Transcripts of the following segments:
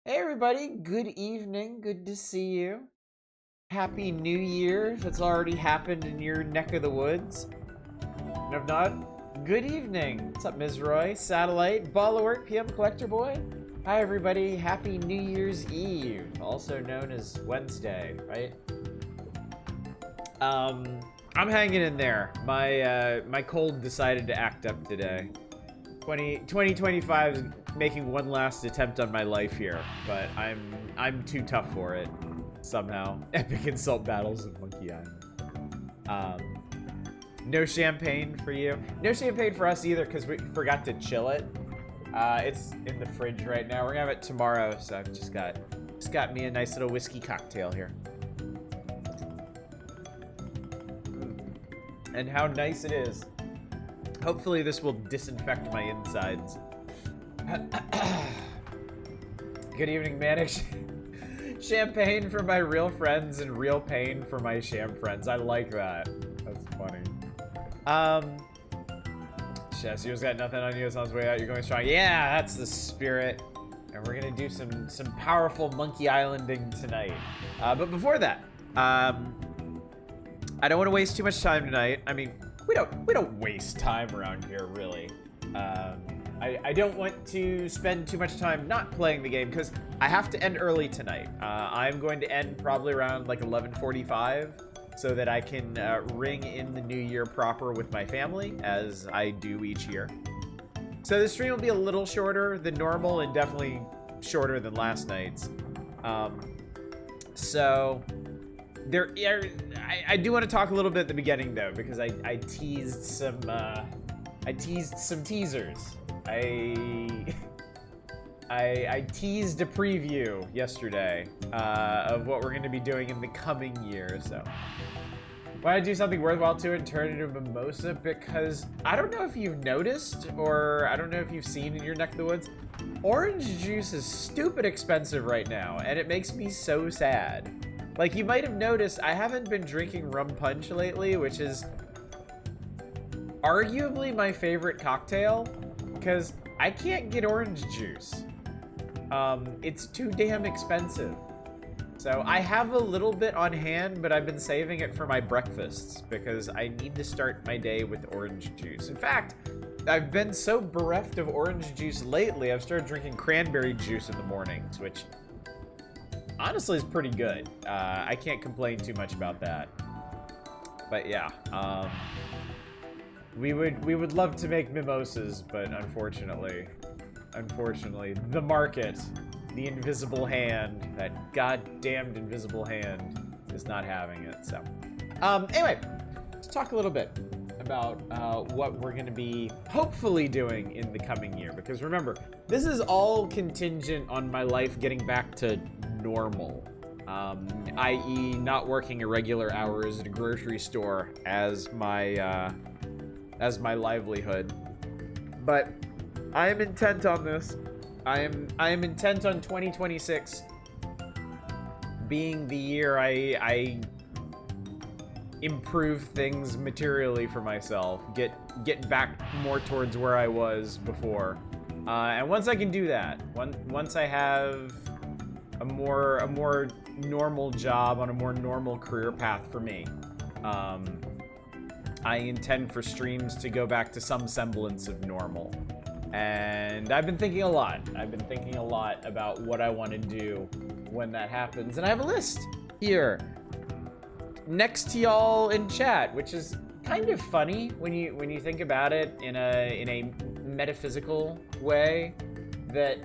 Hey everybody, good evening, good to see you. Happy New Year if it's already happened in your neck of the woods. And if not, good evening. What's up, Ms. Roy? Satellite, Ball of Work, PM Collector Boy. Hi everybody, happy New Year's Eve, also known as Wednesday, right? I'm hanging in there. My cold decided to act up today. 2025 is making one last attempt on my life here, but I'm too tough for it somehow. Epic insult battles of Monkey Island. No champagne for you. No champagne for us either because we forgot to chill it. It's in the fridge right now. We're gonna have it tomorrow, so I've just got me a nice little whiskey cocktail here. And how nice it is. Hopefully this will disinfect my insides. Good evening, Manic. Champagne for my real friends and real pain for my sham friends. I like that. That's funny. Chess, yours got nothing on you. It's on its way out. You're going strong. Yeah, that's the spirit. And we're gonna do some powerful Monkey Islanding tonight. But before that, I don't want to waste too much time tonight. I mean, we don't waste time around here, really. I don't want to spend too much time not playing the game because I have to end early tonight. I'm going to end probably around like 11:45 so that I can ring in the new year proper with my family as I do each year. So the stream will be a little shorter than normal and definitely shorter than last night's. So there are, I do want to talk a little bit at the beginning though, because I teased some teasers. I teased a preview yesterday of what we're going to be doing in the coming year. So why do something worthwhile to it and turn it into a mimosa? Because I don't know if you've noticed, or I don't know if you've seen in your neck of the woods, orange juice is stupid expensive right now, and it makes me so sad. Like, you might have noticed, I haven't been drinking rum punch lately, which is arguably my favorite cocktail, because I can't get orange juice. It's too damn expensive. So I have a little bit on hand, but I've been saving it for my breakfasts, because I need to start my day with orange juice. In fact, I've been so bereft of orange juice lately, I've started drinking cranberry juice in the mornings, which honestly is pretty good. I can't complain too much about that. But yeah, we would love to make mimosas, but unfortunately, the market, the invisible hand, that goddamned invisible hand, is not having it. So, anyway, let's talk a little bit about what we're going to be hopefully doing in the coming year. Because remember, this is all contingent on my life getting back to normal, i.e. not working irregular hours at a grocery store as my livelihood. But I am intent on this. I am intent on 2026 being the year I improve things materially for myself, get back more towards where I was before. And once I can do that, once I have a more normal job on a more normal career path for me, I intend for streams to go back to some semblance of normal. And I've been thinking a lot. About what I want to do when that happens. And I have a list here next to y'all in chat, which is kind of funny when you think about it in a metaphysical way, that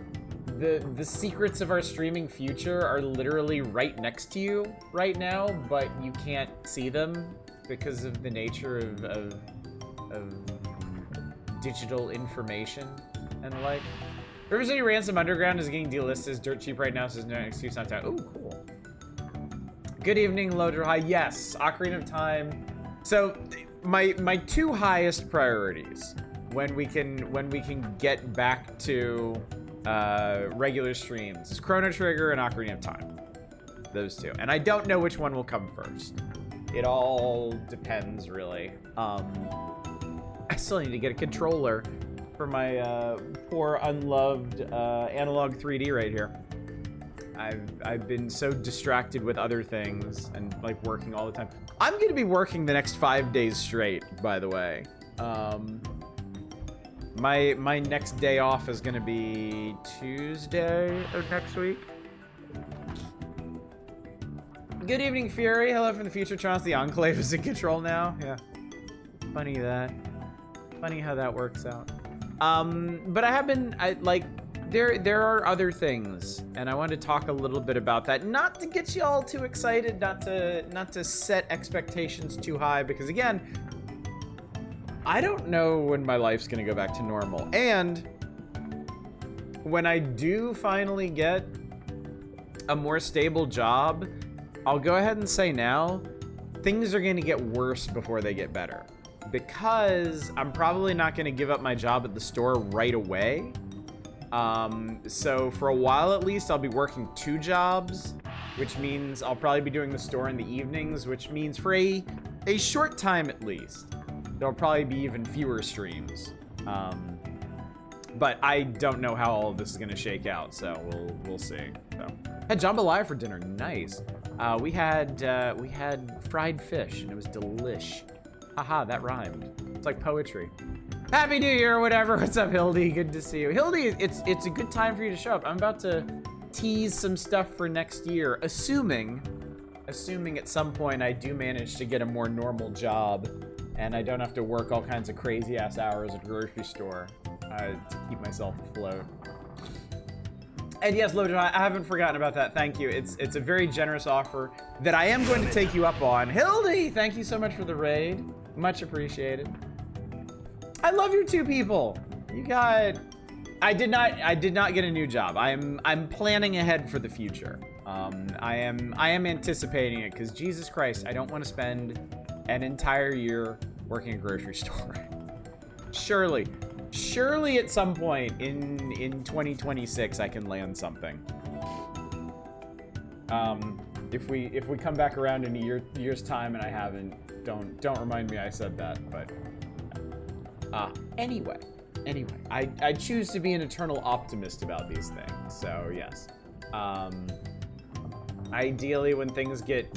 the secrets of our streaming future are literally right next to you right now, but you can't see them because of the nature of digital information and the like. River City Ransom Underground is getting delisted as dirt cheap right now, so there's no excuse not to. Oh, cool. Good evening, Loader High. Yes, Ocarina of Time. So my two highest priorities when we can get back to regular streams is Chrono Trigger and Ocarina of Time. Those two. And I don't know which one will come first. It all depends, really. I still need to get a controller for my poor unloved Analog 3D right here. I've been so distracted with other things and like working all the time. I'm gonna be working the next 5 days straight, by the way. My next day off is gonna be Tuesday of next week. Good evening, Fury. Hello from the future. Charles, the Enclave is in control now. Yeah. Funny how that works out. But there are other things, and I want to talk a little bit about that. Not to get you all too excited, not to set expectations too high, because again, I don't know when my life's gonna go back to normal. And when I do finally get a more stable job, I'll go ahead and say now, things are gonna get worse before they get better. Because I'm probably not gonna give up my job at the store right away. So for a while at least, I'll be working 2 jobs, which means I'll probably be doing the store in the evenings, which means for a short time at least, there'll probably be even fewer streams. But I don't know how all of this is gonna shake out, so we'll see. So, had jambalaya for dinner, nice. We had fried fish, and it was delish. Haha, that rhymed. It's like poetry. Happy New Year or whatever. What's up, Hildy? Good to see you. Hildy, it's a good time for you to show up. I'm about to tease some stuff for next year, assuming at some point I do manage to get a more normal job and I don't have to work all kinds of crazy ass hours at a grocery store to keep myself afloat. And yes, Lojo, I haven't forgotten about that. Thank you. It's a very generous offer that I am going to take you up on. Hildy, thank you so much for the raid. Much appreciated. I love your 2 people. You got... I did not get a new job. I'm planning ahead for the future. I am anticipating it because Jesus Christ, I don't want to spend an entire year working at a grocery store. Surely at some point in 2026 I can land something. If we come back around in a year's time and I haven't, don't remind me I said that, but anyway, I choose to be an eternal optimist about these things. So yes, ideally when things get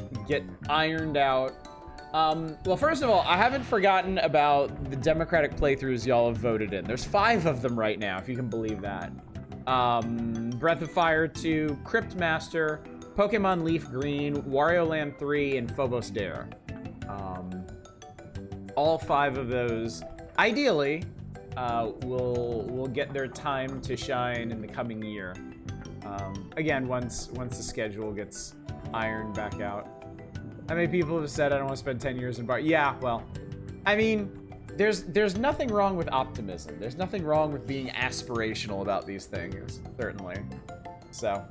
ironed out. Well, first of all, I haven't forgotten about the Democratic playthroughs y'all have voted in. There's 5 of them right now, if you can believe that. Breath of Fire 2, Crypt Master, Pokemon Leaf Green, Wario Land 3, and Phobos Dare. All 5 of those, ideally, will get their time to shine in the coming year. Again, once the schedule gets ironed back out. How many people have said I don't want to spend 10 years in bar? Yeah, well, I mean, there's nothing wrong with optimism. There's nothing wrong with being aspirational about these things, certainly. So,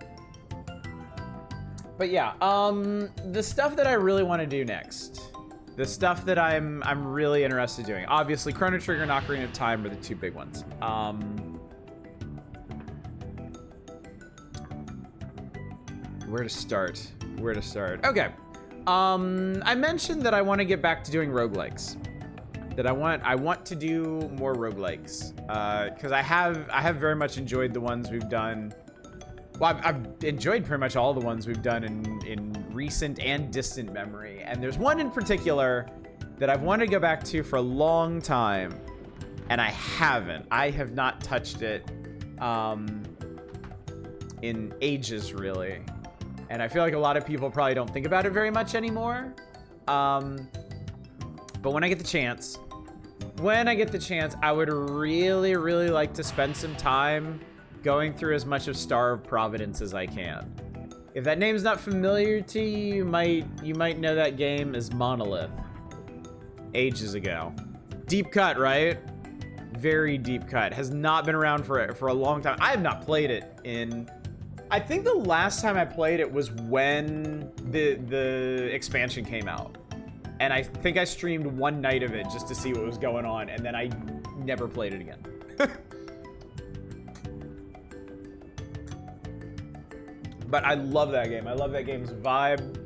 but yeah, the stuff that I really want to do next, the stuff that I'm really interested in doing. Obviously, Chrono Trigger and Ocarina of Time are the 2 big ones. Where to start? Okay. I mentioned that I want to get back to doing roguelikes. That I want to do more roguelikes. Because I have very much enjoyed the ones we've done. Well, I've enjoyed pretty much all the ones we've done in recent and distant memory. And there's one in particular that I've wanted to go back to for a long time. And I haven't. I have not touched it in ages, really. And I feel like a lot of people probably don't think about it very much anymore. But when I get the chance, I would really, really like to spend some time going through as much of Star of Providence as I can. If that name's not familiar to you, you might know that game as Monolith. Ages ago. Deep cut, right? Very deep cut. Has not been around for a long time. I have not played it in... I think the last time I played it was when the expansion came out. And I think I streamed one night of it just to see what was going on, and then I never played it again. But I love that game. I love that game's vibe.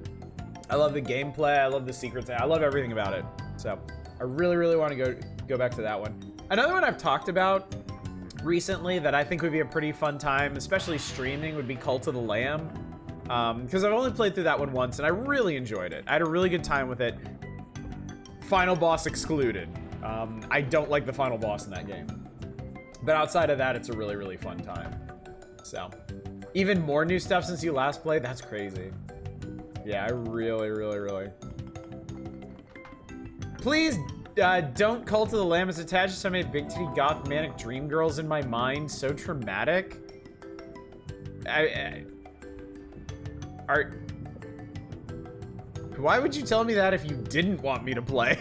I love the gameplay. I love the secrets. I love everything about it. So I really, really want to go back to that one. Another one I've talked about recently that I think would be a pretty fun time, especially streaming, would be Cult of the Lamb. Because I've only played through that one once, and I really enjoyed it. I had a really good time with it. Final boss excluded. I don't like the final boss in that game. But outside of that, it's a really, really fun time. So, even more new stuff since you last played? That's crazy. Yeah, I really, really, really... Please don't Cult of the Lamb is attached to so many big titty goth manic dream girls in my mind. So traumatic. Why would you tell me that if you didn't want me to play?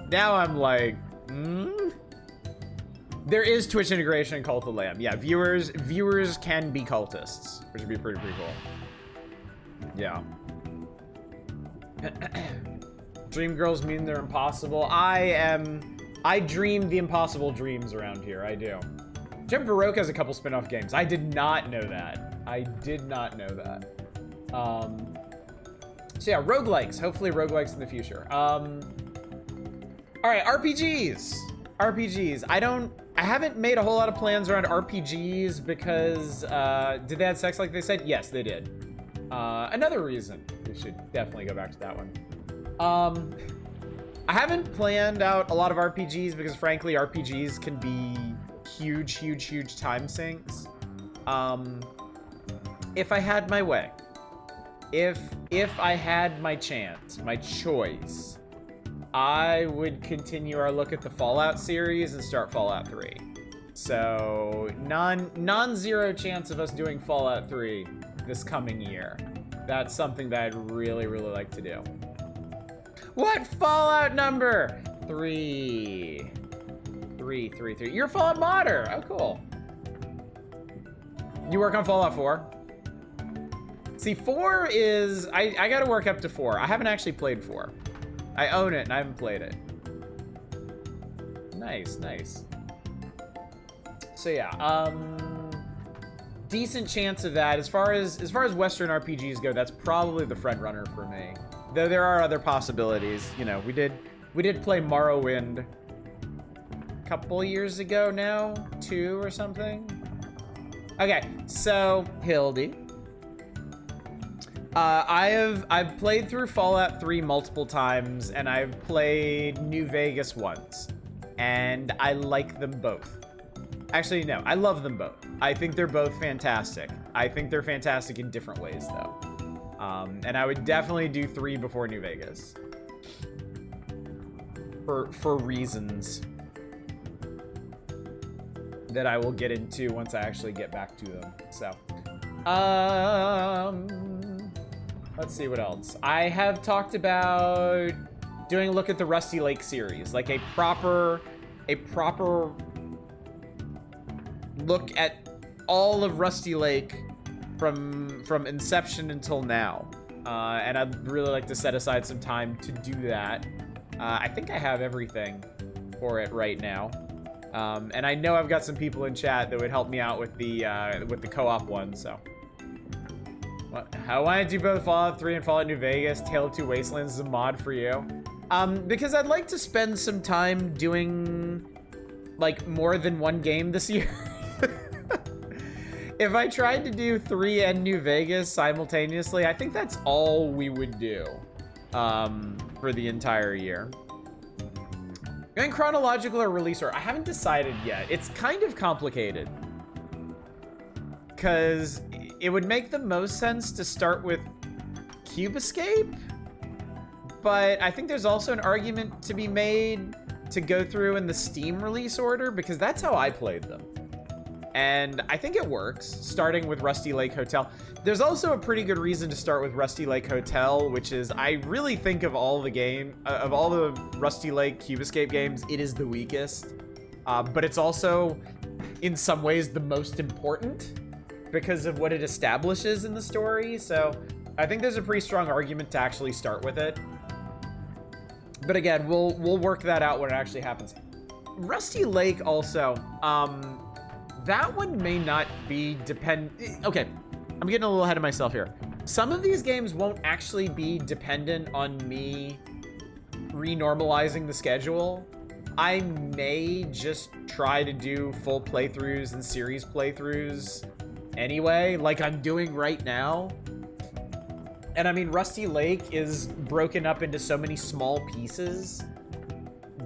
Now I'm like, There is Twitch integration in Cult of the Lamb. Yeah, viewers can be cultists, which would be pretty cool. Yeah. Dream girls mean they're impossible. I dream the impossible dreams around here. I do. Jump Baroque has a couple spin-off games. I did not know that. I did not know that. So yeah, roguelikes. Hopefully roguelikes in the future. All right, RPGs. RPGs. I haven't made a whole lot of plans around RPGs because, did they have sex like they said? Yes, they did. Another reason we should definitely go back to that one. I haven't planned out a lot of RPGs because frankly, RPGs can be huge, huge, huge time sinks. If I had my way, if I had my chance, my choice, I would continue our look at the Fallout series and start Fallout 3. So non-zero chance of us doing Fallout 3 this coming year. That's something that I'd really, really like to do. What Fallout number? 3. You're Fallout modder. Oh, cool. You work on Fallout 4? See, 4 is... I gotta work up to 4. I haven't actually played 4. I own it and I haven't played it. Nice, nice. So yeah, decent chance of that. As far as Western RPGs go, that's probably the front runner for me. Though there are other possibilities. You know, we did play Morrowind a couple years ago now, 2 or something. Okay, so Hildy. I've played through Fallout 3 multiple times, and I've played New Vegas once, and I like them both. Actually, no, I love them both. I think they're both fantastic. I think they're fantastic in different ways, though. And I would definitely do 3 before New Vegas. For reasons that I will get into once I actually get back to them. So, let's see what else. I have talked about doing a look at the Rusty Lake series, like a proper look at all of Rusty Lake from inception until now. And I'd really like to set aside some time to do that. I think I have everything for it right now. And I know I've got some people in chat that would help me out with the co-op one, so. How why don't you both Fallout 3 and Fallout New Vegas? Tale of Two Wastelands is a mod for you. Because I'd like to spend some time doing like more than one game this year. If I tried to do 3 and New Vegas simultaneously, I think that's all we would do for the entire year. Going chronological or release order? I haven't decided yet. It's kind of complicated. Because it would make the most sense to start with Cube Escape, but I think there's also an argument to be made to go through in the Steam release order, because that's how I played them. And I think it works, starting with Rusty Lake Hotel. There's also a pretty good reason to start with Rusty Lake Hotel, which is I really think of all the Rusty Lake Cube Escape games, it is the weakest. But it's also, in some ways, the most important because of what it establishes in the story. So I think there's a pretty strong argument to actually start with it. But again, we'll work that out when it actually happens. Rusty Lake also, that one may not be okay, I'm getting a little ahead of myself here. Some of these games won't actually be dependent on me renormalizing the schedule. I may just try to do full playthroughs and series playthroughs anyway, like I'm doing right now. And I mean, Rusty Lake is broken up into so many small pieces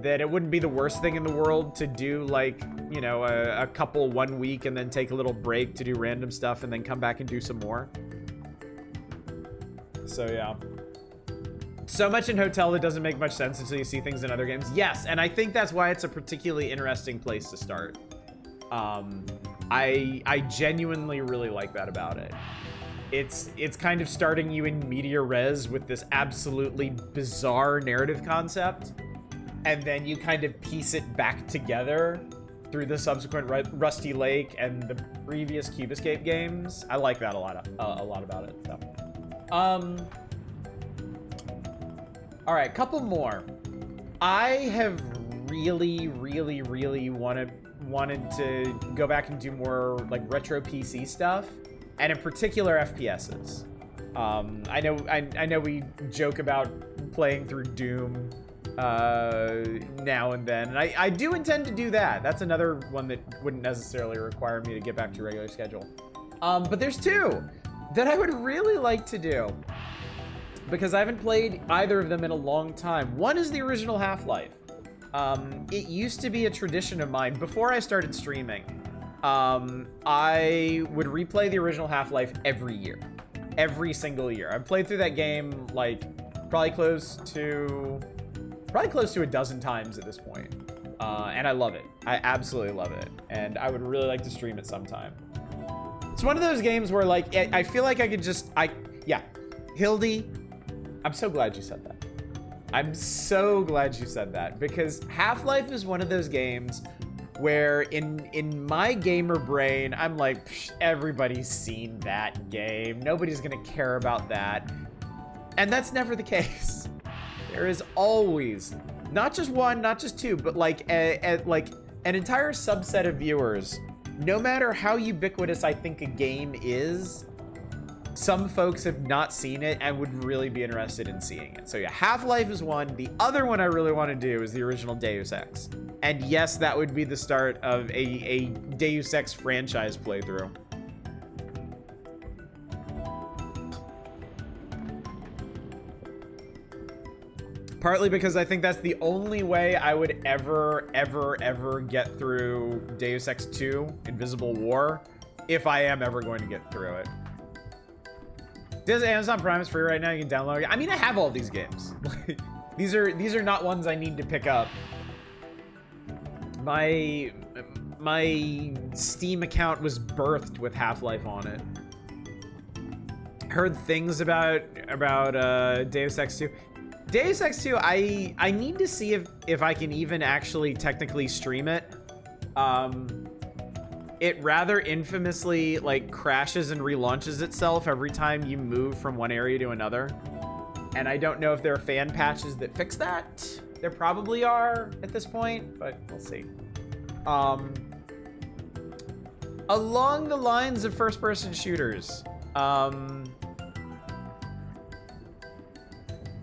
that it wouldn't be the worst thing in the world to do, like, you know, a couple 1 week and then take a little break to do random stuff and then come back and do some more. So yeah. So much in Hotel that doesn't make much sense until you see things in other games. Yes, and I think that's why it's a particularly interesting place to start. I genuinely really like that about it. It's kind of starting you in media res with this absolutely bizarre narrative concept, and then you kind of piece it back together through the subsequent Rusty Lake and the previous Cube Escape games. I like that a lot about it. So. All right, couple more. I have really wanted to go back and do more like retro PC stuff, and in particular FPSs. I know we joke about playing through Doom now and then, and I do intend to do that. That's another one that wouldn't necessarily require me to get back to a regular schedule. But there's two that I would really like to do, because I haven't played either of them in a long time. One is the original Half-Life. It used to be a tradition of mine before I started streaming. I would replay the original Half-Life every year. Every single year. I've played through that game like probably close to a dozen times at this point. And I love it. I absolutely love it. And I would really like to stream it sometime. It's one of those games where like, I feel like I could just, yeah. Hildy, I'm so glad you said that. I'm so glad you said that, because Half-Life is one of those games where in my gamer brain, I'm like, everybody's seen that game. Nobody's gonna care about that. And that's never the case. There is always, not just one, not just two, but like an entire subset of viewers, no matter how ubiquitous I think a game is, some folks have not seen it and would really be interested in seeing it. So yeah, Half-Life is one. The other one I really want to do is the original Deus Ex. And yes, that would be the start of a Deus Ex franchise playthrough. Partly because I think that's the only way I would ever get through Deus Ex 2, Invisible War, if I am ever going to get through it. Does Amazon Prime is free right now? You can download it. I mean, I have all these games. these are not ones I need to pick up. My Steam account was birthed with Half-Life on it. Heard things about Deus Ex 2. Deus Ex 2, I need to see if I can even actually technically stream it. It rather infamously like crashes and relaunches itself every time you move from one area to another. And I don't know if there are fan patches that fix that. There probably are at this point, but we'll see. Along the lines of first-person shooters,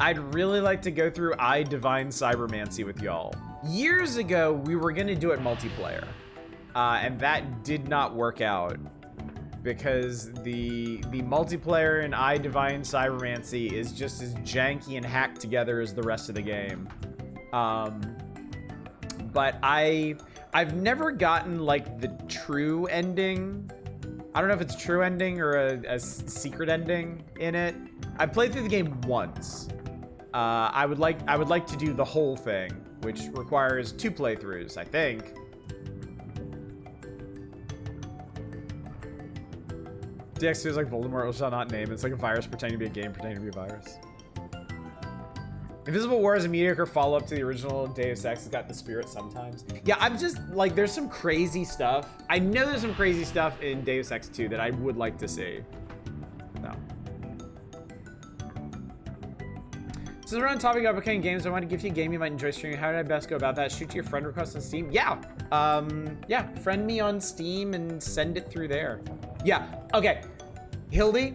I'd really like to go through I Divine Cybermancy with y'all. Years ago, we were gonna do it multiplayer. And that did not work out because the multiplayer in I Divine Cybermancy is just as janky and hacked together as the rest of the game. But I've never gotten like the true ending. I don't know if it's a true ending or a secret ending in it. I played through the game once. I would like to do the whole thing, which requires 2 playthroughs, I think. DX2 is like Voldemort shall not name. It's like a virus pretending to be a game, pretending to be a virus. Invisible War is a mediocre follow-up to the original Deus Ex. It's got the spirit sometimes. Yeah, I'm just like, there's some crazy stuff. I know there's some crazy stuff in Deus Ex 2 that I would like to see. No. Since we're on the topic of upcoming games, I want to give you a game you might enjoy streaming. How did I best go about that? Shoot your friend request on Steam? Yeah. Yeah, friend me on Steam and send it through there. Yeah, okay. Hildy,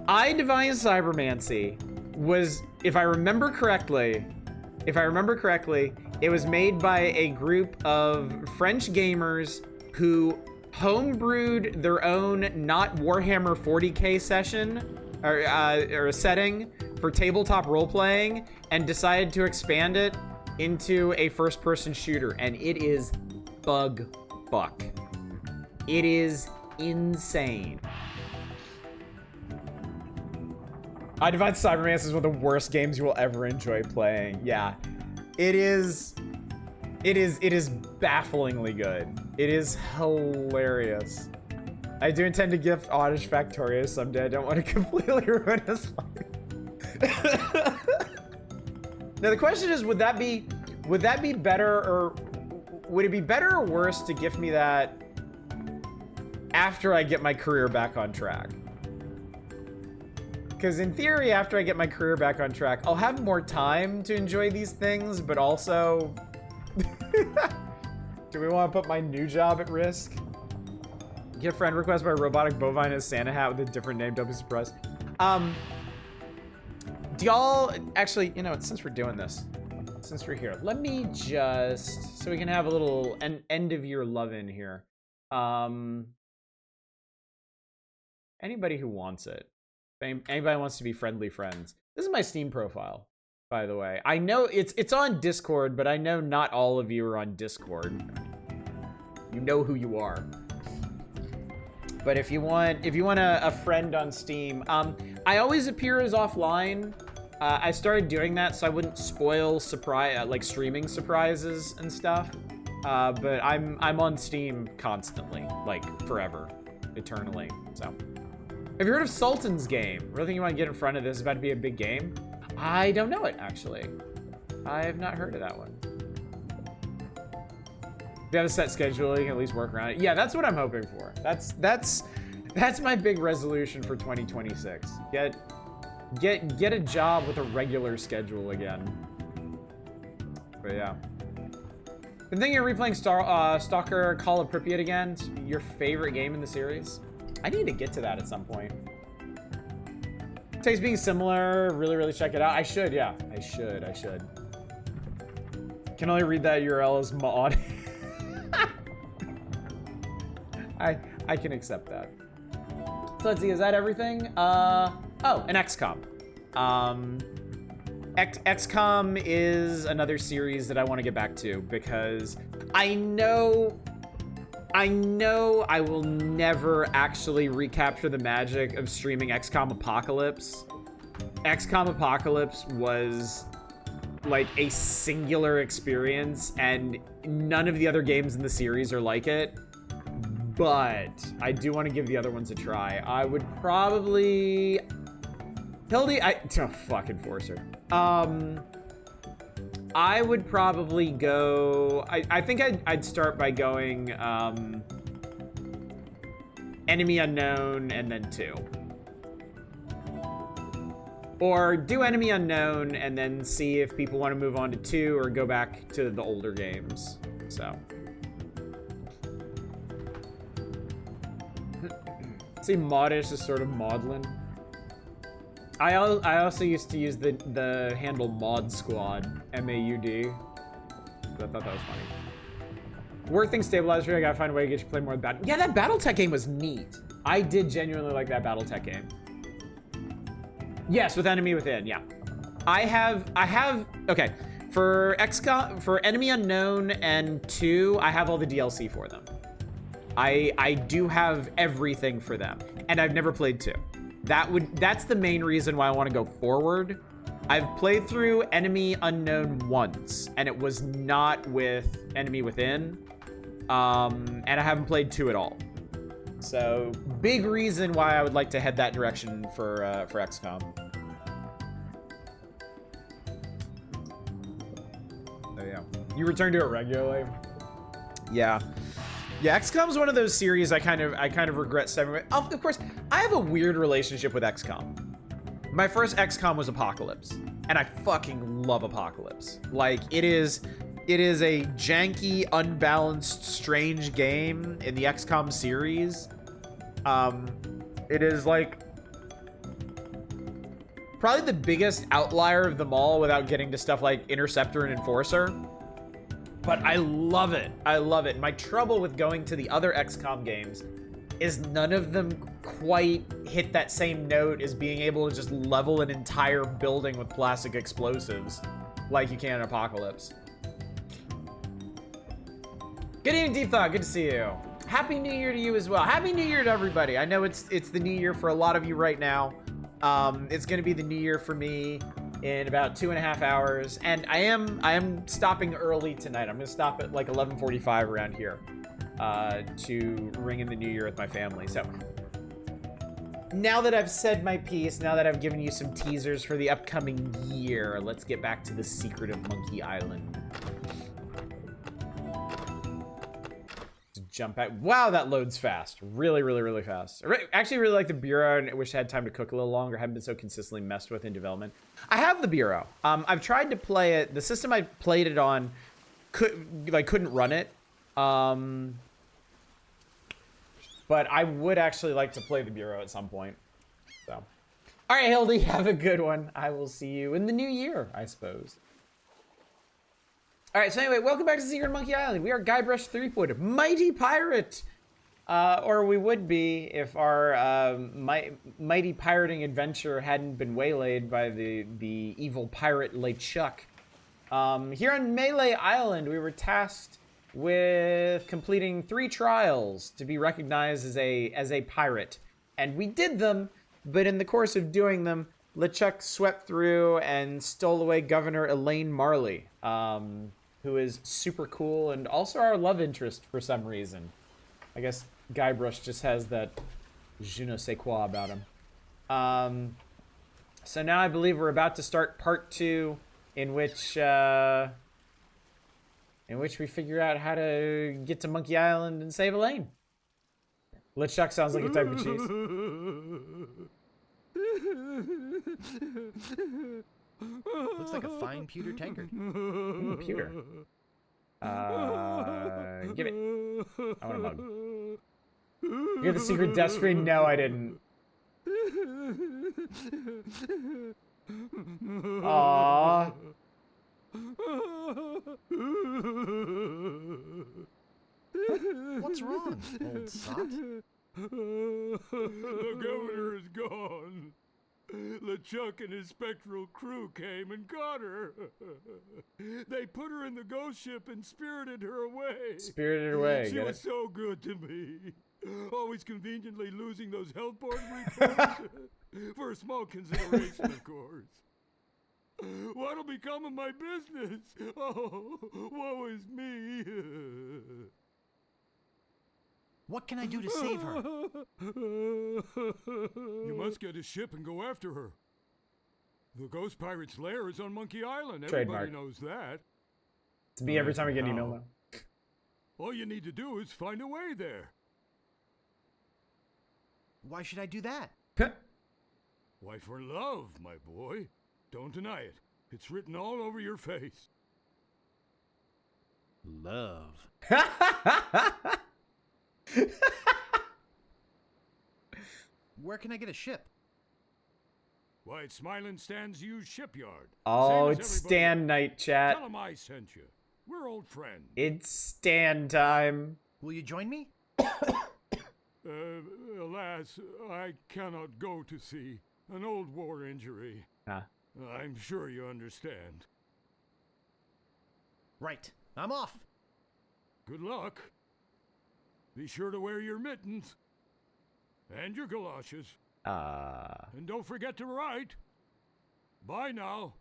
I Divine Cybermancy was, if I remember correctly, it was made by a group of French gamers who homebrewed their own not Warhammer 40k session or a setting for tabletop role-playing and decided to expand it into a first-person shooter, and it is bug fuck. It is insane. I Divide Cybermancer is one of the worst games you will ever enjoy playing. Yeah, it is bafflingly good. It is hilarious. I do intend to gift Oddish Factorio someday. I don't want to completely ruin his life. Now the question is, would that be better, or would it be better or worse to gift me that after I get my career back on track? Because in theory, after I get my career back on track, I'll have more time to enjoy these things, but also... Do we want to put my new job at risk? Get friend request by Robotic Bovine as Santa hat with a different name, don't be surprised. Do y'all... Actually, you know, since we're doing this, since we're here, let me just... So we can have a little end-of-year love-in here. Anybody who wants it. Anybody wants to be friendly friends. This is my Steam profile, by the way. I know it's on Discord, but I know not all of you are on Discord. You know who you are. But if you want a friend on Steam, I always appear as offline. I started doing that so I wouldn't spoil like streaming surprises and stuff. But I'm on Steam constantly, like forever, eternally. So. Have you heard of Sultan's game? Really think you want to get in front of this? It's about to be a big game? I don't know it, actually. I have not heard of that one. If you have a set schedule, you can at least work around it. Yeah, that's what I'm hoping for. That's my big resolution for 2026. Get a job with a regular schedule again. But yeah. Been thinking of replaying Stalker Call of Pripyat again. It's your favorite game in the series? I need to get to that at some point. Takes being similar, really check it out. I should, yeah. I should. Can only read that URL as mod. I can accept that. So let's see, is that everything? Oh, an XCOM. XCOM is another series that I want to get back to because I know I will never actually recapture the magic of streaming XCOM Apocalypse. XCOM Apocalypse was like a singular experience, and none of the other games in the series are like it. But I do want to give the other ones a try. I would probably... Hildy, oh, fuck Enforcer. I would probably go... I think I'd start by going Enemy Unknown and then 2. Or do Enemy Unknown and then see if people want to move on to 2 or go back to the older games. So. See, modish is sort of maudlin. I also used to use the handle Mod Squad, M-A-U-D. I thought that was funny. Work things stabilized here. I gotta find a way to get you to play more of that. Yeah, that BattleTech game was neat. I did genuinely like that BattleTech game. Yes, with Enemy Within, yeah. I have, okay. For XCOM, for Enemy Unknown and 2, I have all the DLC for them. I do have everything for them, and I've never played 2. That's the main reason why I want to go forward. I've played through Enemy Unknown once, and it was not with Enemy Within. And I haven't played 2 at all. So, big reason why I would like to head that direction for XCOM. So yeah. You return to it regularly? Yeah. Yeah, XCOM is one of those series I kind of regret stepping away. Of course, I have a weird relationship with XCOM. My first XCOM was Apocalypse, and I fucking love Apocalypse. Like, it is a janky, unbalanced, strange game in the XCOM series. It is like probably the biggest outlier of them all without getting to stuff like Interceptor and Enforcer. But I love it. I love it. My trouble with going to the other XCOM games is none of them quite hit that same note as being able to just level an entire building with plastic explosives like you can in Apocalypse. Good evening, Deep Thought. Good to see you. Happy New Year to you as well. Happy New Year to everybody. I know it's the New Year for a lot of you right now. It's gonna be the New Year for me in about 2.5 hours, and I am stopping early tonight. I'm gonna stop at like 11:45 around here to ring in the New Year with my family. So now that I've said my piece, now that I've given you some teasers for the upcoming year, let's get back to the secret of Monkey Island. Jump out. Wow, that loads fast. Really, really, really fast. I actually really like the Bureau, and I wish I had time to cook a little longer. I haven't been so consistently messed with in development. I have the Bureau. I've tried to play it. The system I played it on couldn't run it. But I would actually like to play the Bureau at some point. So, all right, Hildy, have a good one. I will see you in the new year, I suppose. All right, so anyway, welcome back to Secret Monkey Island. We are Guybrush Threepwood, mighty pirate. Or we would be if our mighty pirating adventure hadn't been waylaid by the evil pirate LeChuck. Here on Melee Island, we were tasked with completing 3 trials to be recognized as a pirate. And we did them, but in the course of doing them, LeChuck swept through and stole away Governor Elaine Marley. Who is super cool and also our love interest for some reason. I guess Guybrush just has that je ne sais quoi about him. So now I believe we're about to start part 2, in which we figure out how to get to Monkey Island and save Elaine. LeChuck sounds like a type of cheese. Looks like a fine pewter tankard. Ooh, pewter. Give it. I want a mug. You get the secret death screen? No, I didn't. Aww. What's wrong, old sot? The governor is gone. LeChuck and his spectral crew came and got her. They put her in the ghost ship and spirited her away. Spirited away. She Get was it? so good to me. Always conveniently losing those health board reports. For a small consideration, of course. What'll become of my business? Oh, woe is me. What can I do to save her? You must get a ship and go after her. The ghost pirate's lair is on Monkey Island. Everybody Trademark. knows that. It's me every time I get an email now. All you need to do is find a way there. Why should I do that? Why, for love, my boy. Don't deny it. It's written all over your face. Love. Where can I get a ship? Why, it's Smiling Stan's used shipyard. Oh, Same as it's everybody Stan else. night, chat. Tell him I sent you. We're old friends. It's Stan time. Will you join me? Alas, I cannot go to sea. An old war injury. Huh. I'm sure you understand. Right. I'm off. Good luck. Be sure to wear your mittens. And your galoshes. And don't forget to write. Bye now.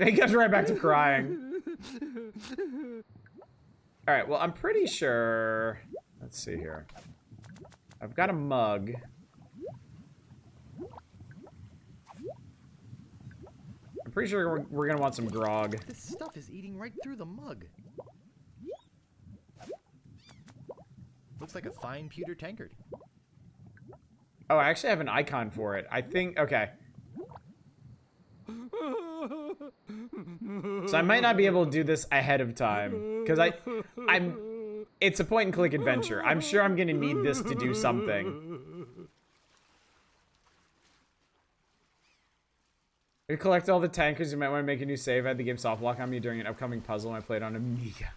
He goes right back to crying. All right, well, I'm pretty sure... Let's see here. I've got a mug. I'm pretty sure we're gonna want some grog. This stuff is eating right through the mug. Looks like a fine pewter tankard. Oh, I actually have an icon for it. I think... Okay. So I might not be able to do this ahead of time. Because I'm... It's a point-and-click adventure. I'm sure I'm gonna need this to do something. To collect all the tankers, you might want to make a new save. I had the game soft lock on me during an upcoming puzzle I played on Amiga.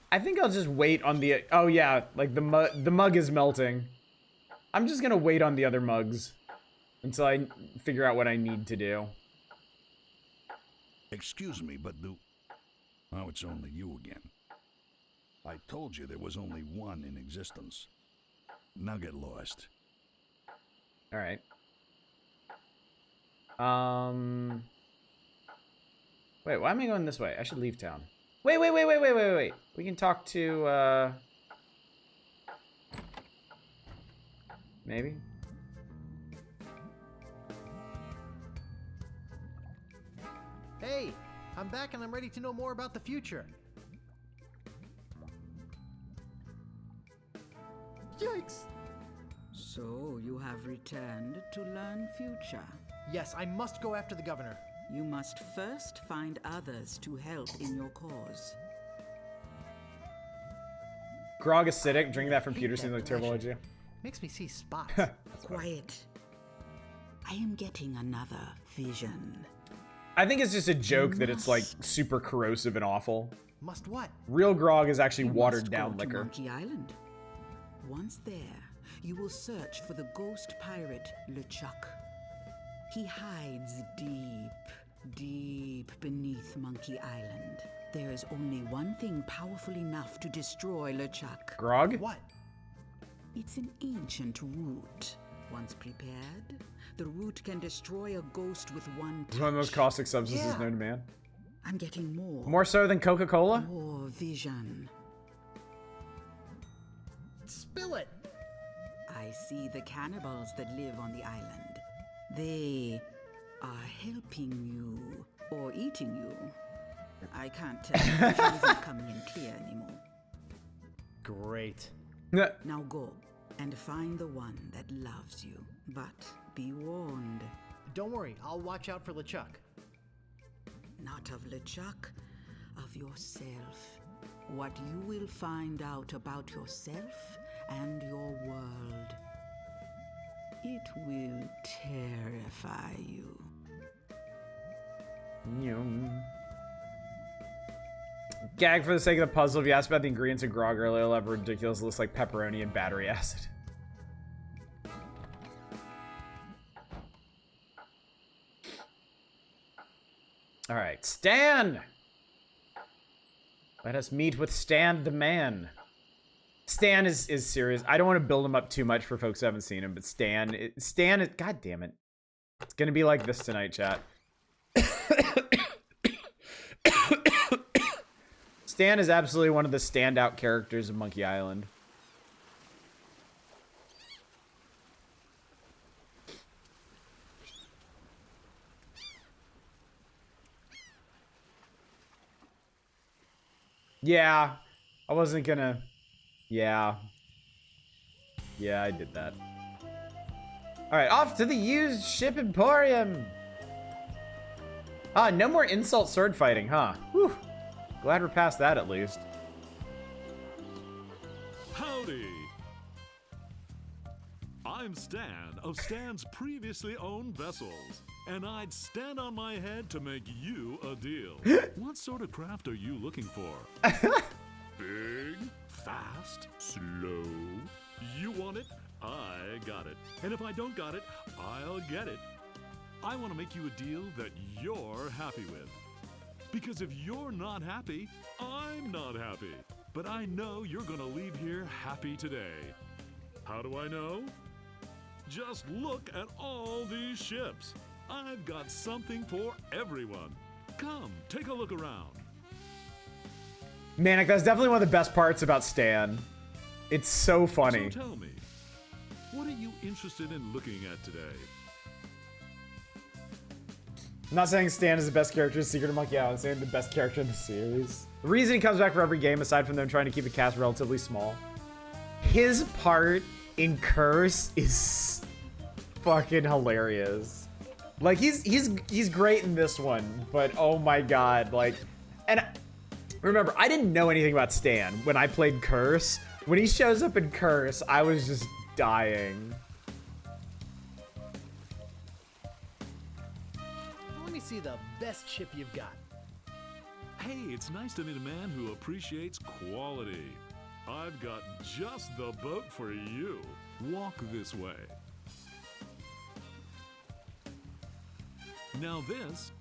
I think I'll just wait on the... Oh yeah, like the mug is melting. I'm just gonna wait on the other mugs until I figure out what I need to do. Excuse me, but oh, it's only you again. I told you there was only one in existence. Now get lost. All right. Wait, why am I going this way? I should leave town. Wait. We can talk to, maybe? Hey, I'm back and I'm ready to know more about the future. Yikes! So you have returned to learn future. Yes, I must go after the governor. You must first find others to help in your cause. Grog acidic. Drinking that from Hate Peter seems that like a terrible collection. idea. Makes me see spots. Quiet. I am getting another vision. I think it's just a joke that it's like super corrosive and awful. Must what? Real grog is actually You watered must down go to liquor. Monkey Island. Once there, you will search for the ghost pirate LeChuck. He hides deep beneath Monkey Island. There is only one thing powerful enough to destroy LeChuck. Grog? What? It's an ancient root. Once prepared, the root can destroy a ghost with one touch. It's one of the most caustic substances Yeah. known to man. I'm getting more. More so than Coca-Cola? More vision. Spill it! I see the cannibals that live on the island. They are helping you or eating you. I can't tell. The vision isn't coming in clear anymore. Great. Now go and find the one that loves you. But be warned, Don't worry, I'll watch out for LeChuck. not of LeChuck, of yourself. What you will find out about yourself and your world. It will terrify you. Gag for the sake of the puzzle. If you asked about the ingredients of grog earlier, it'll have a ridiculous list like pepperoni and battery acid. Alright, Stan! Let us meet with Stan the man. Stan is serious. I don't want to build him up too much for folks who haven't seen him, but Stan is... God damn it. It's gonna be like this tonight, chat. Stan is absolutely one of the standout characters of Monkey Island. Yeah, I wasn't gonna... Yeah, I did that. Alright, off to the used ship emporium! Ah, no more insult sword fighting, huh? Whew. Glad we're past that at least. Howdy! I'm Stan of Stan's previously owned vessels, and I'd stand on my head to make you a deal. What sort of craft are you looking for? Big, fast, slow? You want it? I got it. And if I don't got it, I'll get it. I want to make you a deal that you're happy with. Because if you're not happy, I'm not happy. But I know you're gonna leave here happy today. How do I know? Just look at all these ships. I've got something for everyone. Come, take a look around. Manic, that's definitely one of the best parts about Stan. It's so funny. So tell me, what are you interested in looking at today? I'm not saying Stan is the best character in Secret of Monkey Island, I'm saying the best character in the series. The reason he comes back for every game, aside from them trying to keep the cast relatively small, his part in Curse is fucking hilarious. Like, he's great in this one, but oh my god, like... And remember, I didn't know anything about Stan when I played Curse. When he shows up in Curse, I was just dying. Let me see the best ship you've got. Hey, it's nice to meet a man who appreciates quality. I've got just the boat for you. Walk this way. Now this